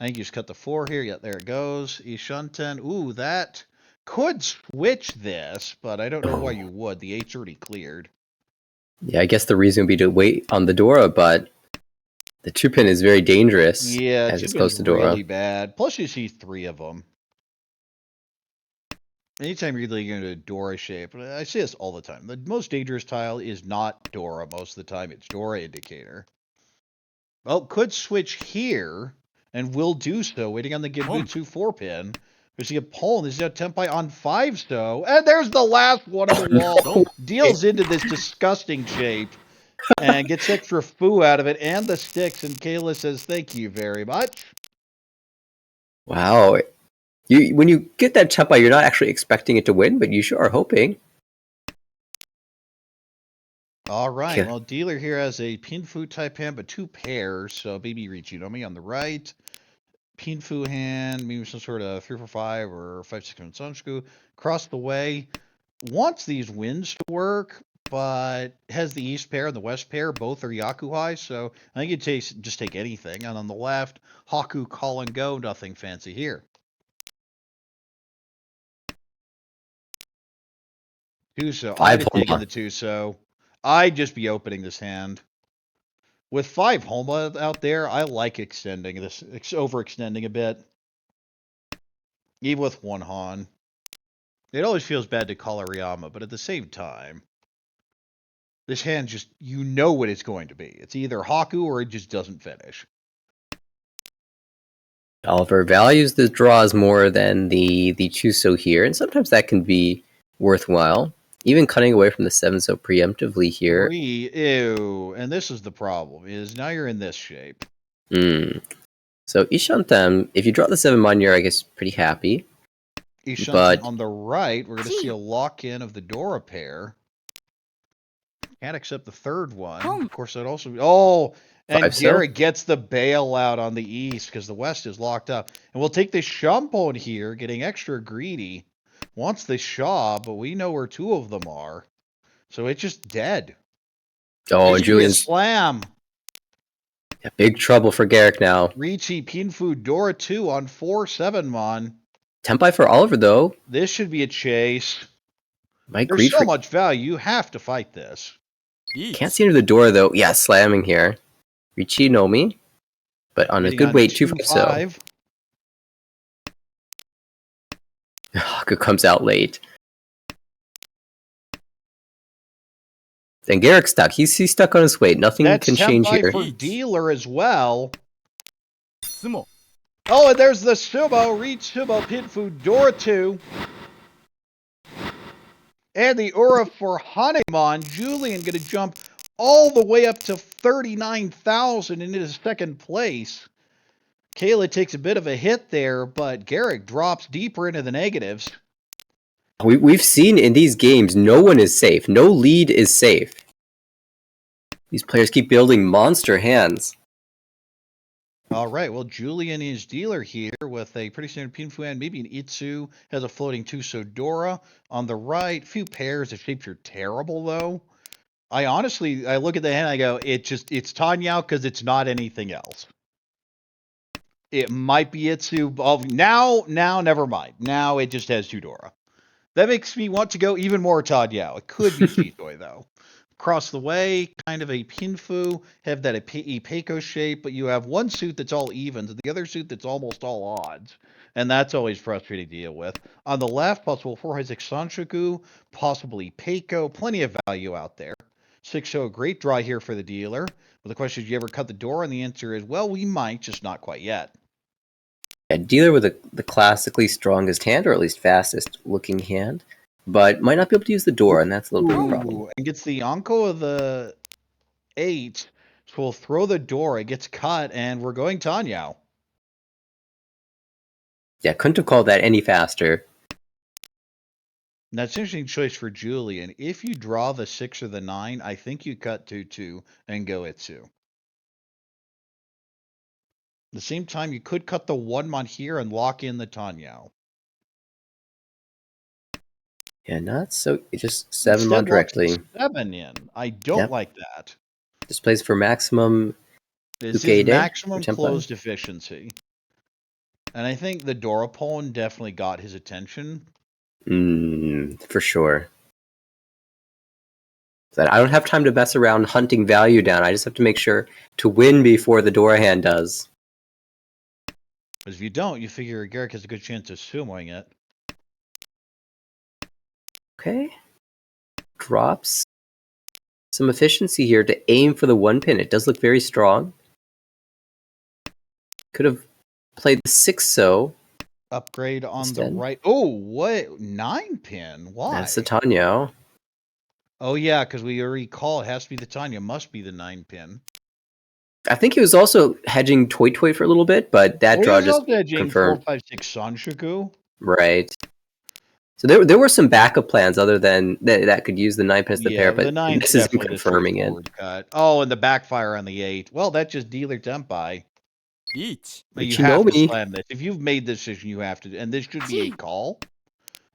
S1: I think you just cut the 4 here. Yeah, there it goes. Ishunten. Ooh, that could switch this, but I don't know why you would. The 8's already cleared.
S4: Yeah, I guess the reason would be to wait on the Dora, but the 2-pin is very dangerous
S1: Yeah,
S4: as it's
S1: 2
S4: close
S1: pin's
S4: to Dora.
S1: really bad. Plus, you see 3 of them. Anytime you're really going to Dora shape, I say this all the time. The most dangerous tile is not Dora most of the time. It's Dora indicator. Well, could switch here, and will do so, waiting on the Genbutsu 4-pin. We see a Poland. This is a Tempai on 5 so. And there's the last one of the wall. Deals into this disgusting shape. And gets extra foo out of it and the sticks. And Kayla says, thank you very much.
S4: Wow. When you get that Tempai, you're not actually expecting it to win, but you sure are hoping.
S1: All right.
S4: Okay.
S1: Well, dealer here has a Pinfu type hand, but 2 pairs. So Baby Richidomi on the right. Pinfu hand, maybe some sort of 3-4-5 or 5-6 Sunsku. Across the way. Wants these wins to work, but has the east pair and the west pair. Both are Yakuhai. So I think you just take anything. And on the left, Haku, call and go. Nothing fancy here. Tuso. I'd have taken the Tuso. I'd just be opening this hand. With 5 Homa out there, I like extending this, overextending a bit. Even with 1 Han. It always feels bad to call Ariyama, but at the same time, this hand just, you know what it's going to be. It's either Haku or it just doesn't finish.
S4: Oliver values the draws more than the Chuso here, and sometimes that can be worthwhile. Even cutting away from the 7 so preemptively here.
S1: 3, ew. And this is the problem, is now you're in this shape.
S4: So Ishanten, if you draw the 7 mon, you're, I guess, pretty happy.
S1: Ishanten
S4: But
S1: on the right, we're going to see a lock-in of the Dora pair. Can't accept the 3rd one. Of course, that also... Oh, and
S4: 5 so?
S1: Garrett gets the bailout on the east because the west is locked up. And we'll take the Shampon here, getting extra greedy. Wants the Shaw, but we know where 2 of them are. So it's just dead.
S4: Oh,
S1: It
S4: and
S1: should be a
S4: Julian's
S1: slam.
S4: big trouble for Garrick now.
S1: Ricci, Pinfu, Dora 2 on 4-7 mon.
S4: Tempai for Oliver, though.
S1: This should be a chase.
S4: Might
S1: There's
S4: greed
S1: so
S4: for...
S1: much value. You have to fight this.
S4: Can't see into the door, though. Yeah, slamming here. Ricci no mi. But on a
S1: Waiting
S4: good
S1: on
S4: weight, 2-5 so.
S1: 2-5.
S4: Haku comes out late. Then Garrick's stuck. He's stuck on his weight. Nothing
S1: That's
S4: can change
S1: Tempai
S4: here.
S1: for dealer as well.
S3: Sumo.
S1: Oh, and there's the Sumo. Reach Sumo, Pinfu, Dora 2. And the Ura for Hanemon. Julian going to jump all the way up to 39,000 into second place. Kayla takes a bit of a hit there, but Garrick drops deeper into the negatives.
S4: We've seen in these games, no one is safe. No lead is safe. These players keep building monster hands.
S1: All right, well, Julian is dealer here with a pretty standard Pinfu and maybe an Itsu. Has a floating Tuso Dora. On the right, few pairs. The shapes are terrible, though. I look at the hand and I go, it's Tanyao because it's not anything else. It might be Itsu. Now, never mind. Now it just has 2 Dora. That makes me want to go even more Tanyao. It could be Chitoy, though. Across the way, kind of a Pinfu, have that Ipeiko shape, but you have one suit that's all evens and the other suit that's almost all odds. And that's always frustrating to deal with. On the left, possible 4-Isaac Sanshoku, possibly Peiko, plenty of value out there. 6-0, great draw here for the dealer. But the question is, do you ever cut the door? And the answer is, well, we might, just not quite yet.
S4: A dealer with the classically strongest hand, or at least fastest looking hand, but might not be able to use the door, and that's a little bit of a problem.
S1: And gets the Anko of the 8, so we'll throw the door. It gets cut, and we're going Tanyao.
S4: Yeah, couldn't have called that any faster.
S1: That's an interesting choice for Julian. If you draw the 6 or the 9, I think you cut 2-2 and go Itsu. At the same time, you could cut the 1 mon here and lock in the Tanyao.
S4: Yeah, not so. Just 7 mon directly.
S1: 7 in. I don't like that.
S4: This plays for maximum.
S1: This is maximum closed efficiency. And I think the Dorapon definitely got his attention.
S4: For sure. That I don't have time to mess around hunting value down. I just have to make sure to win before the door hand does.
S1: Because if you don't, you figure Garrick has a good chance of sumoing it.
S4: Okay. Drops some efficiency here to aim for the 1 pin. It does look very strong. Could have played the 6-so.
S1: Upgrade on
S4: Instead.
S1: the right. Oh, what? 9 pin? Why?
S4: That's the Tanyo.
S1: Oh, yeah, because we already call it has to be the Tanya. Must be the 9 pin.
S4: I think he was also hedging Toy Toy for a little bit, but that draw just confirmed.
S1: 4, 5, 6 Sanshoku.
S4: Right. So there were some backup plans other than that could use the 9 pin as the pair, but
S1: the 9
S4: this isn't
S1: definitely
S4: confirming it.
S1: Cut. Oh, and the backfire on the 8. Well, that's just dealer tempai.
S3: Each.
S1: You have to
S4: Ichinomi.
S1: slam this. If you've made the decision, you have to. And this should be a call.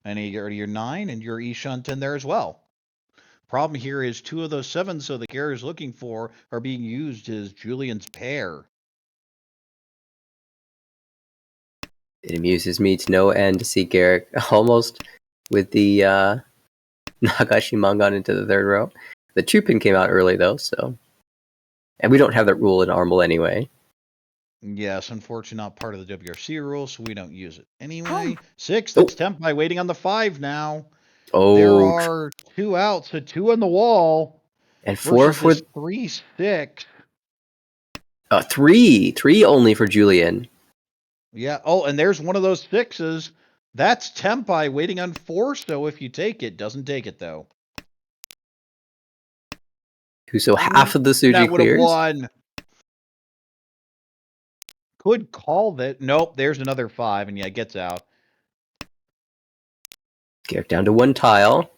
S1: And your 9 and your Ishan 10 there as well. Problem here is 2 of those 7, so the Gare is looking for are being used as Julian's pair.
S4: It amuses me to no end to see Garrick almost with the Nagashi Mangan into the 3rd row. The 2 pin came out early though, so. And we don't have that rule in Armel anyway.
S1: Yes, unfortunately not part of the WRC rule, so we don't use it. Anyway, 6, that's Tempai waiting on the 5 now.
S4: Oh.
S1: There are 2 outs, so 2 on the wall.
S4: And 4 for
S1: 3, 6.
S4: 3 only for Julian.
S1: Yeah. Oh, and there's one of those 6s. That's Tempai waiting on 4, so if you take it, doesn't take it though.
S4: So half of the Suji
S1: that would have
S4: clears.
S1: won. Could call that. Nope, there's another 5, and yeah, gets out.
S4: Garrick down to 1 tile.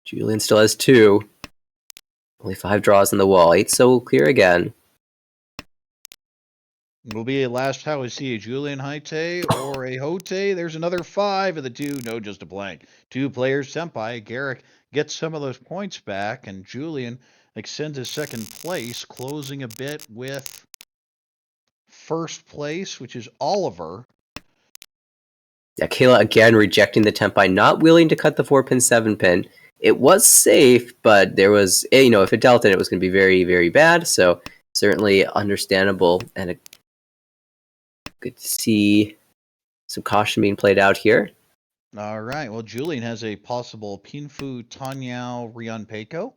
S4: Julian still has 2. Only 5 draws on the wall. 8 so clear again.
S1: Will be a last how we see a Julian Haite or a Hote. There's another 5 of the 2. No, just a blank. 2 players Senpai. Garrick gets some of those points back, and Julian extends his 2nd place, closing a bit with 1st place, which is Oliver.
S4: Yeah, Kayla again rejecting the Tempai, not willing to cut the 4-pin, 7-pin. It was safe, but there was, if it dealt in, it was going to be very, very bad. So certainly understandable, and good to see some caution being played out here.
S1: All right. Well, Julian has a possible Pinfu, Tanyao, Rion Peiko.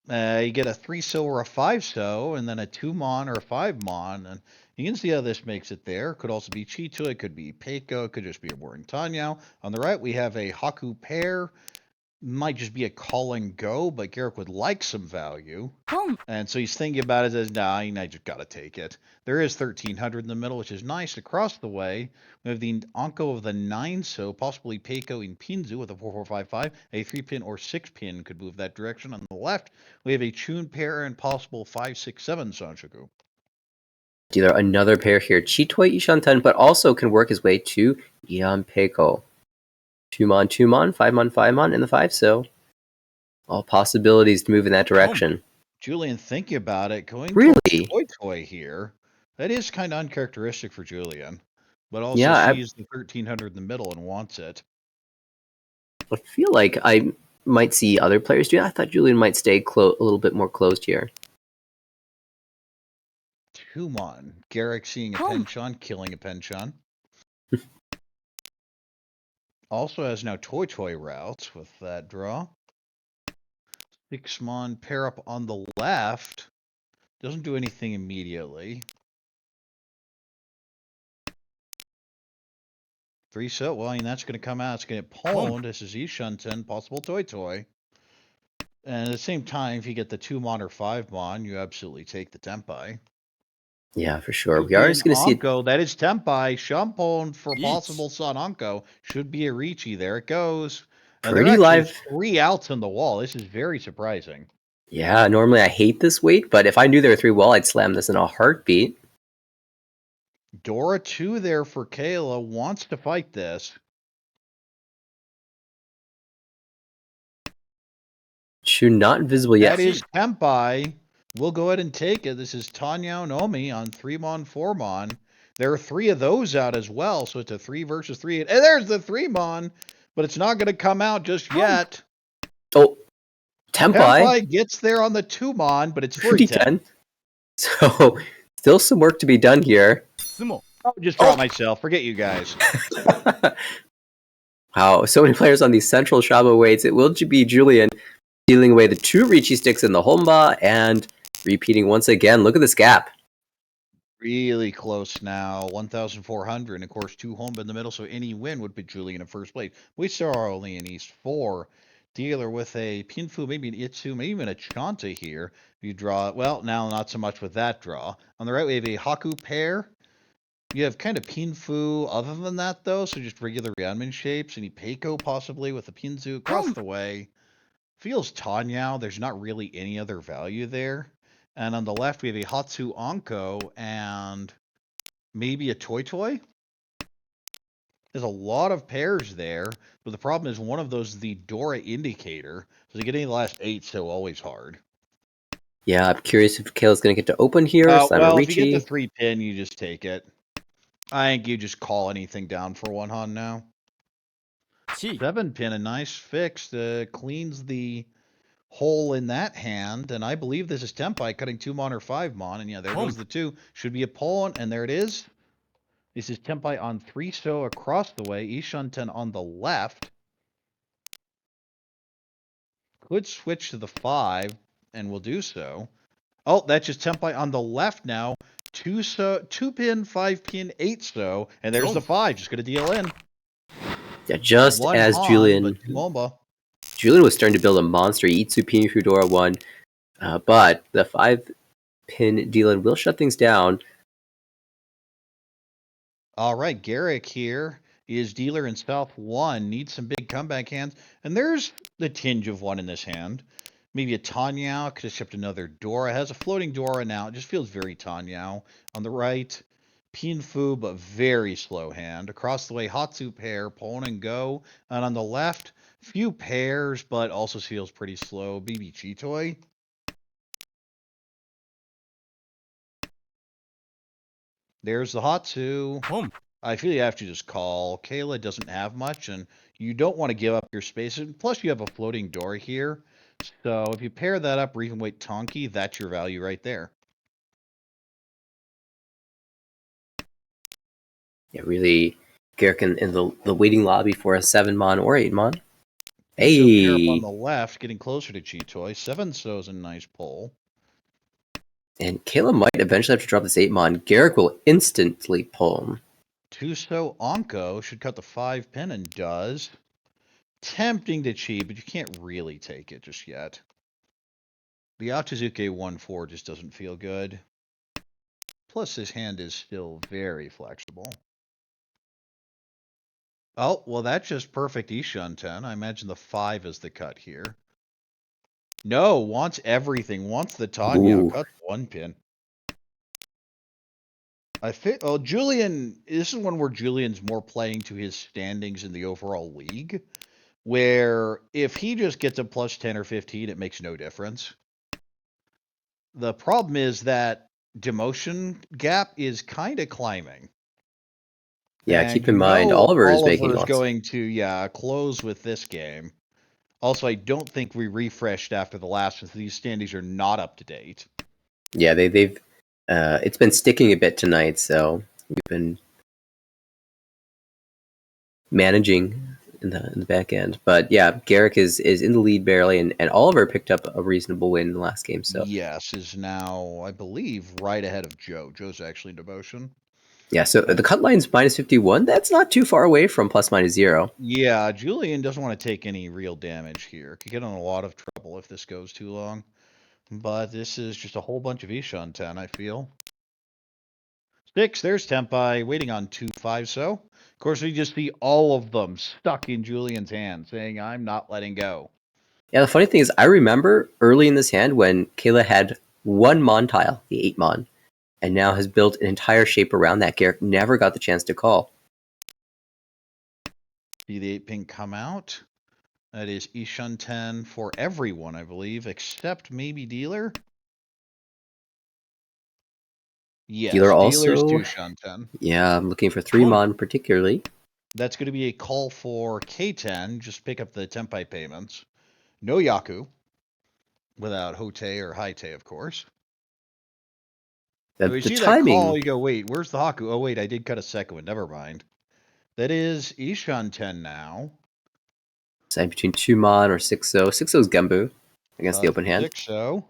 S1: You get a 3-so or a 5-so, and then a 2-mon or a 5-mon. And you can see how this makes it there. Could also be Chito. It could be Peiko. It could just be a boring Tanyao. On the right, we have a Haku pair. Might just be a call and go, but Garrick would like some value. And so he's thinking about it as, nah, I just got to take it. There is 1,300 in the middle, which is nice. Across the way, we have the Anko of the 9-so, possibly Peiko in Pinzu with a 4-4-5-5. A 3-pin or 6-pin could move that direction. On the left, we have a Chun pair and possible 5-6-7 Sanshoku.
S4: Dealer another pair here. Chitoi Ishanten, but also can work his way to Ian Peiko. 2-mon, 2-mon, 5-mon, 5-mon, and the 5-so. All possibilities to move in that direction.
S1: Julian, thinking about it, going
S4: really
S1: Toy here. That is kind of uncharacteristic for Julian. But also sees the 1,300 in the middle and wants it.
S4: I feel like I might see other players do that. I thought Julian might stay a little bit more closed here.
S1: 2-mon. Garrick seeing a penchant, killing a penchant. Also has now Toy routes with that draw. 6-mon pair up on the left. Doesn't do anything immediately. 3-so, well, that's going to come out. It's going to get pwned. This is Ishunten, possible Toy. And at the same time, if you get the 2-mon or 5-mon, you absolutely take the Tempai.
S4: Yeah, for sure. We are just going to see
S1: Anko, that is Tempai. Shampon for possible Son Anko. Should be a Ricci. There it goes. And
S4: pretty live.
S1: 3 outs on the wall. This is very surprising.
S4: Yeah, normally I hate this weight, but if I knew there were 3 wall, I'd slam this in a heartbeat.
S1: Dora 2 there for Kayla. Wants to fight this.
S4: Should not visible yet.
S1: That is Tempai. We'll go ahead and take it. This is Tanya Nomi on 3-mon, 4-mon. There are 3 of those out as well, so it's a 3 versus 3. And there's the 3-mon, but it's not going to come out just yet.
S4: Oh, Tempai.
S1: Tempai gets there on the 2-mon, but it's 3-10.
S4: So, still some work to be done here.
S3: 相撲
S1: Oh, just drop myself. Forget you guys.
S4: Wow, so many players on these central Shaba weights. It will be Julian dealing away the 2 Ricci sticks in the Homba and repeating once again. Look at this gap.
S1: Really close now, 1,400, and of course 2 home in the middle, so any win would put Julian in first place. We still are only in East 4. Dealer with a Pinfu, maybe an Itsu, maybe even a Chanta here. You draw, well, now not so much with that draw. On the right, we have a Haku pair. You have kind of Pinfu other than that, though, so just regular Ryanman shapes. Any Peiko possibly with a Pinzu across the way. Feels Tanyao. There's not really any other value there. And on the left, we have a Hatsu Anko and maybe a Toy Toy. There's a lot of pairs there, but the problem is one of those is the Dora indicator. So to get any of the last 8, so always hard.
S4: Yeah, I'm curious if Kale's going to get to open here.
S1: Well, if you get
S4: Ricci.
S1: the 3-pin, you just take it. I think you just call anything down for 1 Han now.
S3: 地
S1: 7-pin, a nice fix. Cleans the hole in that hand, and I believe this is Tempai cutting 2-mon or 5-mon, and yeah, there goes the 2. Should be a pawn, and there it is. This is Tempai on 3 so across the way, Ishanten on the left. Could switch to the 5, and will do so. Oh, that's just Tempai on the left now. 2-pin, 5-pin, 8 so, and there's the 5, just gonna deal in.
S4: Yeah, just
S1: 1
S4: as
S1: Han,
S4: Julian
S1: but 2 Momba.
S4: Julian was starting to build a monster Itsu Pini Fudora 1, but the 5-pin Dylan will shut things down.
S1: All right, Garrick here is dealer in South 1. Needs some big comeback hands. And there's the tinge of 1 in this hand. Maybe a Tanyao. Could have shipped another Dora. Has a floating Dora now. It just feels very Tanyao. On the right, Pinfu, but very slow hand. Across the way, Hatsu pair, Pawn and Go. And on the left, few pairs, but also feels pretty slow. BB Chitoy. There's the Hatsu.
S3: 本
S1: I feel you have to just call. Kayla doesn't have much, and you don't want to give up your space. And plus, you have a floating door here. So if you pair that up or even wait Tonki, that's your value right there.
S4: Yeah, really, Garrick in the waiting lobby for a 7-mon or 8-mon.
S1: So pair up
S4: Hey!
S1: on the left, getting closer to Chitoy. 7 so is a nice pull.
S4: And Kayla might eventually have to drop this 8-mon. Garrick will instantly pull him.
S1: 2 so Onko should cut the 5-pin and does. Tempting to cheat, but you can't really take it just yet. The Aotezuke 1-4 just doesn't feel good. Plus, his hand is still very flexible. Oh, well, that's just perfect Ishan 10. I imagine the 5 is the cut here. No, wants everything. Wants the Tanya.
S4: Ooh.
S1: Cuts 1 pin. Oh, Julian, this is one where Julian's more playing to his standings in the overall league, where if he just gets a plus 10 or 15, it makes no difference. The problem is that demotion gap is kind of climbing.
S4: Yeah,
S1: And
S4: keep in mind, Oliver is making lots.
S1: going to, close with this game. Also, I don't think we refreshed after the last one, so these standings are not up to date.
S4: Yeah, they've it's been sticking a bit tonight, so we've been managing in the back end. But yeah, Garrick is in the lead barely, and Oliver picked up a reasonable win in the last game. So
S1: Yes, is now, I believe, right ahead of Joe. Joe's actually in devotion.
S4: yeah, so the cut line's -51. That's not too far away from ±0.
S1: Yeah, Julian doesn't want to take any real damage here. Could get in a lot of trouble if this goes too long. But this is just a whole bunch of Ishan 10, I feel. 6, there's Tempai, waiting on 2-5 so. Of course, we just see all of them stuck in Julian's hand, saying, I'm not letting go.
S4: Yeah, the funny thing is, I remember early in this hand when Kayla had 1 mon tile, the 8-mon, and now has built an entire shape around that. Garrick never got the chance to call.
S1: See the 8-pin come out. That is Ishan 10 for everyone, I believe, except maybe Dealer. Yes,
S4: Dealer
S1: dealers
S4: also.
S1: do Shanten.
S4: Yeah, I'm looking for 3 mon particularly.
S1: That's going to be a call for K10. Just pick up the Tenpai payments. No Yaku. Without Hote or Haite, of course.
S4: The,
S1: So you
S4: the
S1: see that call,
S4: timing.
S1: you go, wait, where's the Haku? Oh, wait, I did cut a second one. Never mind. That is Ishanten now.
S4: Sign between 2 mon or 6-0. 6-0 is Gembu against the
S1: Cut
S4: open hand.
S1: 6-0.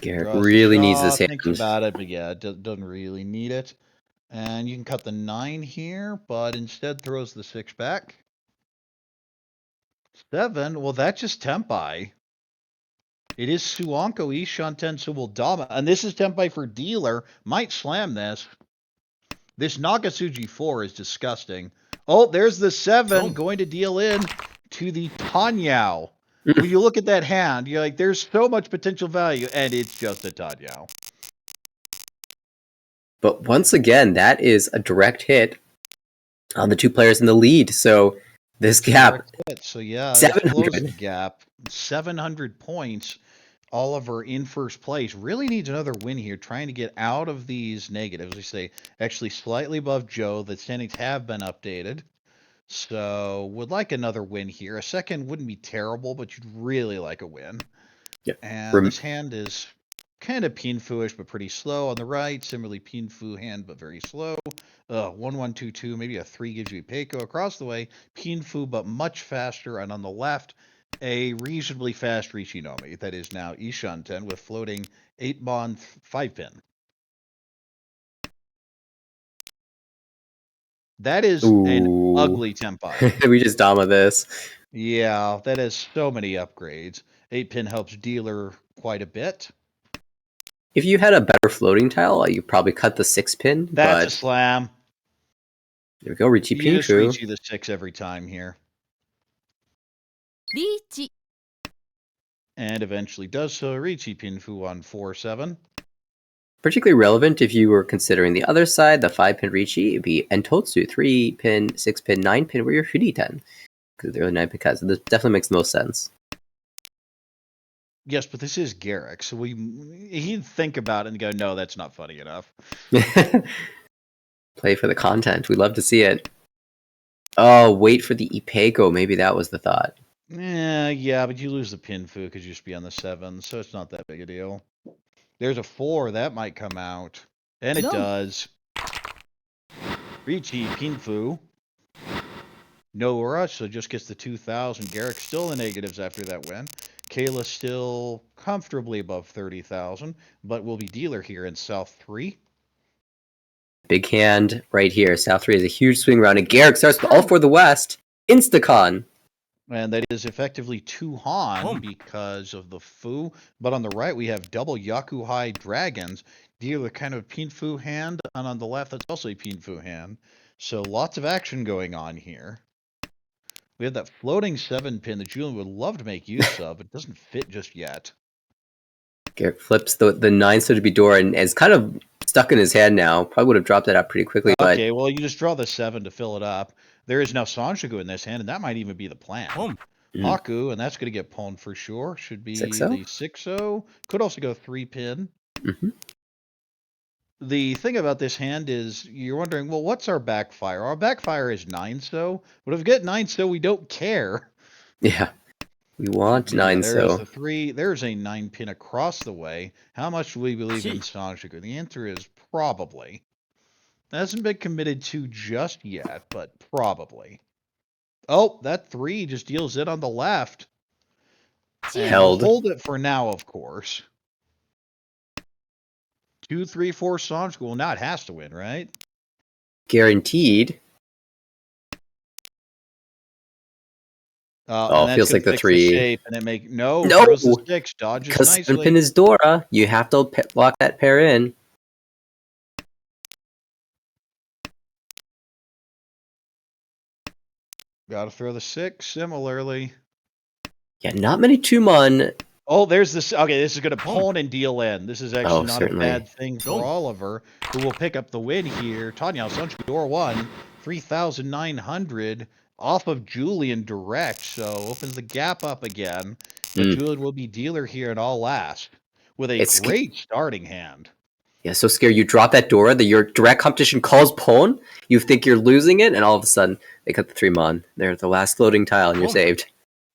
S4: Garrett
S1: Draws the
S4: really needs this
S1: shot, thinks
S4: hand.
S1: about it, but yeah, it doesn't really need it. And you can cut the 9 here, but instead throws the 6 back. 7, well, that's just Tempai. It is Suanko Ishanten Suwaldama, and this is Tempai for dealer. Might slam this. This Nakatsuji 4 is disgusting. Oh, there's the 7 going to deal in to the Tanyao. When you look at that hand, you're like, there's so much potential value, and it's just a Tanyao.
S4: But once again, that is a direct hit on the 2 players in the lead. So this gap,
S1: So yeah, this
S4: 700.
S1: closes the gap. 700 points. Oliver in first place. Really needs another win here, trying to get out of these negatives. We say actually slightly above Joe. The standings have been updated. So would like another win here. A second wouldn't be terrible, but you'd really like a win.
S4: Yep.
S1: And this hand is kind of Pinfu-ish, but pretty slow on the right. Similarly, Pinfu hand, but very slow. 1-1-2-2, maybe a 3 gives you a Peiko across the way. Pinfu, but much faster. And on the left, a reasonably fast Richinomi. That is now Ishanten with floating 8-mon 5-pin. That is an
S4: Ooh.
S1: ugly Tenpai.
S4: We just Dama this.
S1: Yeah, that has so many upgrades. 8-pin helps dealer quite a bit.
S4: If you had a better floating tile, you probably cut the 6-pin.
S1: That's
S4: but
S1: a slam.
S4: there we go, Richie
S1: You just
S4: Pinfu.
S1: reach you the 6 every time here.
S5: Riday.
S1: And eventually does so. Richie Pinfu on 4-7.
S4: Particularly relevant if you were considering the other side, the 5-pin Richie, it'd be Entotsu, 3-pin, 6-pin, 9-pin, where you're Huriten. Because they're the 9-pin cuts. So this definitely makes the most sense.
S1: Yes, but this is Garrick, so he'd think about it and go, no, that's not funny enough.
S4: Play for the content. We love to see it. Oh, wait for the Ipeko. Maybe that was the thought.
S1: Yeah, but you lose the Pinfu because you just be on the 7, so it's not that big a deal. There's a 4, that might come out. And it does. Richie Pinfu. No rush, so just gets the 2,000. Garrick still in the negatives after that win. Kayla still comfortably above 30,000, but will be dealer here in South 3.
S4: Big hand right here. South 3 is a huge swing round, and Garrick starts with all for the West. Instacon.
S1: And that is effectively 2 Han because of the Fu. But on the right, we have double Yakuhai Dragons. Dealer kind of Pinfu hand, and on the left, that's also a Pinfu hand. So lots of action going on here. We have that floating 7-pin that Julian would love to make use of. It doesn't fit just yet.
S4: Garrick flips the 9 Sojibi door and is kind of stuck in his hand now. Probably would have dropped that out pretty quickly.
S1: Okay, well, you just draw the 7 to fill it up. There is now Sanshougu in this hand, and that might even be the plan. Haku, and that's going to get pawned for sure. Should be
S4: 6-0?
S1: the 6-0. Could also go 3-pin.
S4: Mm-hmm.
S1: The thing about this hand is you're wondering, well, what's our backfire? Our backfire is 9-so, but if we get 9-so, we don't care.
S4: Yeah. We want 9
S1: There's
S4: so.
S1: the 3. There's a 9-pin across the way. How much do we believe in Sanshougu? The answer is probably. That hasn't been committed to just yet, but probably. Oh, that 3 just deals it on the left. And
S4: Held.
S1: we'll hold it for now, of course. 2, 3, 4 Sanshougu. Well, now it has to win, right?
S4: Guaranteed.
S1: And
S4: feels like the
S1: fix
S4: 3.
S1: shape and it make no.
S4: No!
S1: Throws the 6, dodges
S4: Because
S1: nicely.
S4: 7-pin is Dora. You have to lock that pair in.
S1: Got to throw the 6 similarly.
S4: Yeah, not many 2-mon.
S1: Oh, there's this. Okay, this is going to pawn and deal in. This is actually not
S4: certainly.
S1: a bad thing for Oliver, who will pick up the win here. Tanya Sanshougu, door 1, 3,900. off of Julian direct, so opens the gap up again. But Julian will be dealer here in all last with a great starting hand.
S4: Yeah, so scary. You drop that Dora, your direct competition calls pawn, you think you're losing it, and all of a sudden they cut the 3-mon. They're at the last floating tile, and you're saved.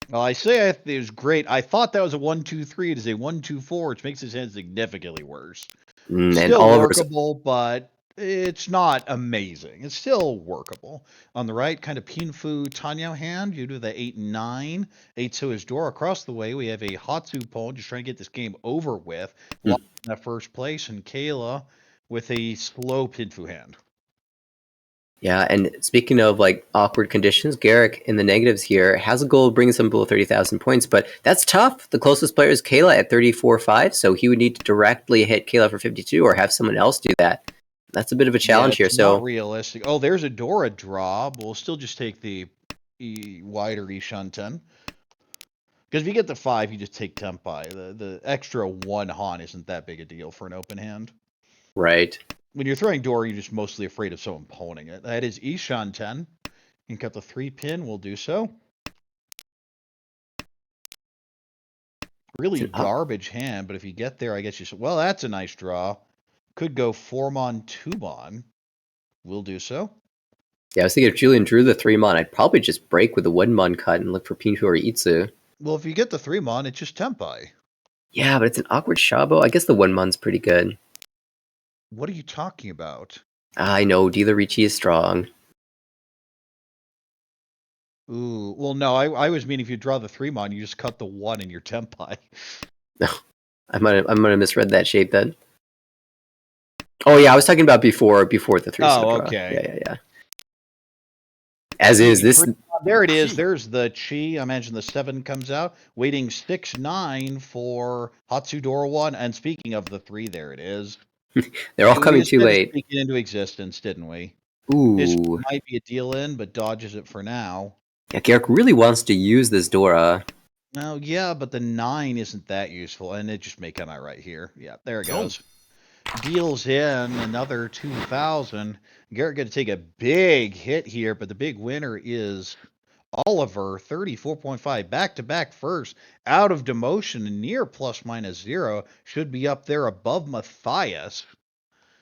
S1: Well, I say it was great. I thought that was a 1-2-3. It is a 1-2-4, which makes his hand significantly worse. Still workable, but it's not amazing. It's still workable. On the right, kind of Pinfu Tanyo hand. You do the 8-9. 8-2 is Dora. Across the way, we have a Hatsu pawn just trying to get this game over with. Locked in that first place, and Kayla with a slow Pinfu hand.
S4: Yeah, and speaking of like awkward conditions, Garrick in the negatives here has a goal of bringing some below 30,000 points, but that's tough. The closest player is Kayla at 34.5, so he would need to directly hit Kayla for 52 or have someone else do that. That's a bit of a challenge here. So
S1: not realistic. Oh, there's a Dora draw. We'll still just take the wider Ishanten. Because if you get the 5, you just take Tempai. The extra 1 Han isn't that big a deal for an open hand.
S4: Right.
S1: When you're throwing Dora, you're just mostly afraid of someone pawning it. That is Ishanten. You can cut the 3-pin. We'll do so. Really garbage hand, but if you get there, I guess you... Well, that's a nice draw. Could go 4-mon, 2-mon. We'll do so.
S4: Yeah, I was thinking if Julian drew the 3-mon, I'd probably just break with a 1-mon cut and look for Pinfu or Itsu.
S1: Well, if you get the 3-mon, it's just Tempai.
S4: Yeah, but it's an awkward Shabo. I guess the 1-mon's pretty good.
S1: What are you talking about?
S4: I know, Dealer Ricci is strong.
S1: Ooh, well, no, I was meaning if you draw the 3-mon, you just cut the 1 in your Tempai.
S4: I might have misread that shape then. Oh yeah, I was talking about before the 3.
S1: Oh, okay.
S4: Yeah. As is this.
S1: There it is. There's the Chi. I imagine the 7 comes out. Waiting 6-9 for Hatsudora 1. And speaking of the 3, there it is.
S4: They're all coming too late.
S1: Speak it into existence, didn't we?
S4: Ooh.
S1: This might be a deal in, but dodges it for now.
S4: Yeah, Garrick really wants to use this Dora.
S1: Oh, yeah, but the 9 isn't that useful. And it just may come out right here. Yeah, there it goes. Deals in another 2,000. Garrett going to take a big hit here, but the big winner is Oliver, 34.5, back-to-back first, out of demotion, near ±0, should be up there above Matthias.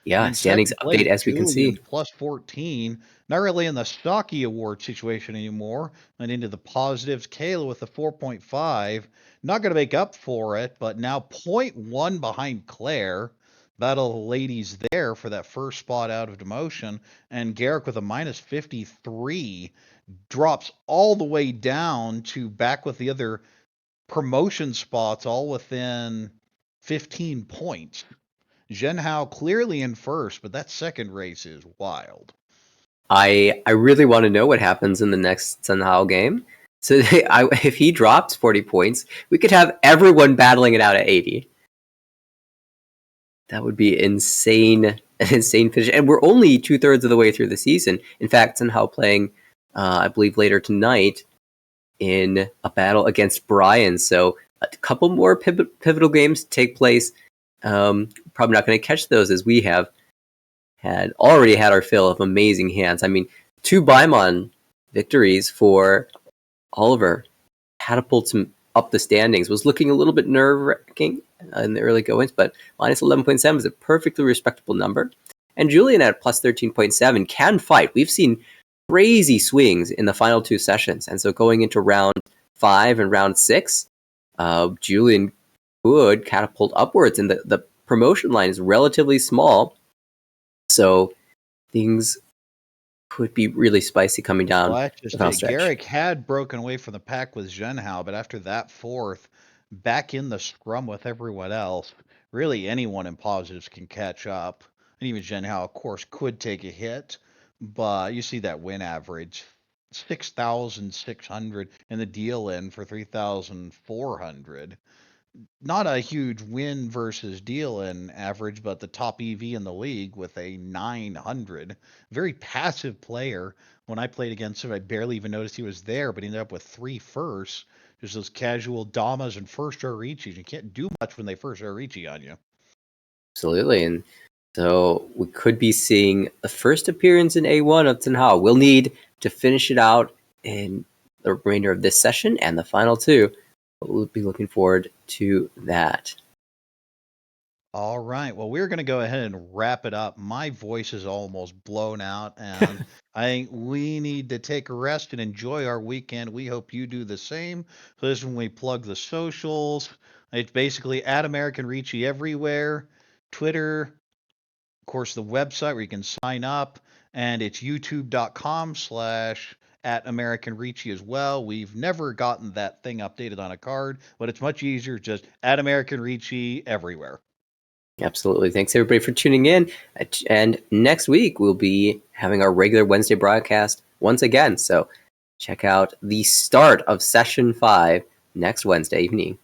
S4: Yeah, standings update as we can see.
S1: Plus 14, not really in the stocky award situation anymore, and into the positives. Kayla with the 4.5, not going to make up for it, but now 0.1 behind Claire. Battle of the ladies there for that first spot out of demotion, and Garrick with a -53 drops all the way down to back with the other promotion spots, all within 15 points. Zhenhao clearly in first, but that second race is wild.
S4: I really want to know what happens in the next Zhenhao game. So if he drops 40 points, we could have everyone battling it out at 80. That would be insane, an insane finish. And we're only 2/3 of the way through the season. In fact, somehow playing, I believe, later tonight in a battle against Brian. So a couple more pivotal games take place. Probably not going to catch those as we have already had our fill of amazing hands. I mean, 2 Baimon victories for Oliver catapults him up the standings. Was looking a little bit nerve-wracking in the early goings, but minus 11.7 is a perfectly respectable number. And Julian at plus 13.7 can fight. We've seen crazy swings in the final 2 sessions. And so going into round 5 and round 6, Julian could catapult upwards. And the promotion line is relatively small. So things could be really spicy coming down.
S1: Well, Garrick had broken away from the pack with Zhenhao, but after that fourth, back in the scrum with everyone else, really anyone in positives can catch up. And even Zhenhao, of course, could take a hit, but you see that win average, 6,600, and the deal in for 3,400. Not a huge win versus deal in average, but the top EV in the league with a 900. Very passive player. When I played against him, I barely even noticed he was there, but he ended up with 3 firsts. Just those casual Damas and first Arichis. You can't do much when they first Arichi on you.
S4: Absolutely. And so we could be seeing the first appearance in A1 of Zhenhao. We'll need to finish it out in the remainder of this session and the final two. We'll be looking forward to that.
S1: All right. Well, we're going to go ahead and wrap it up. My voice is almost blown out, and I think we need to take a rest and enjoy our weekend. We hope you do the same. So this is when we plug the socials. It's basically at American Ricci everywhere, Twitter, of course, the website where you can sign up, and it's youtube.com/ at American Ricci as well. We've never gotten that thing updated on a card, but it's much easier just at American Ricci everywhere.
S4: Absolutely. Thanks, everybody, for tuning in. And next week, we'll be having our regular Wednesday broadcast once again. So check out the start of Session 5 next Wednesday evening.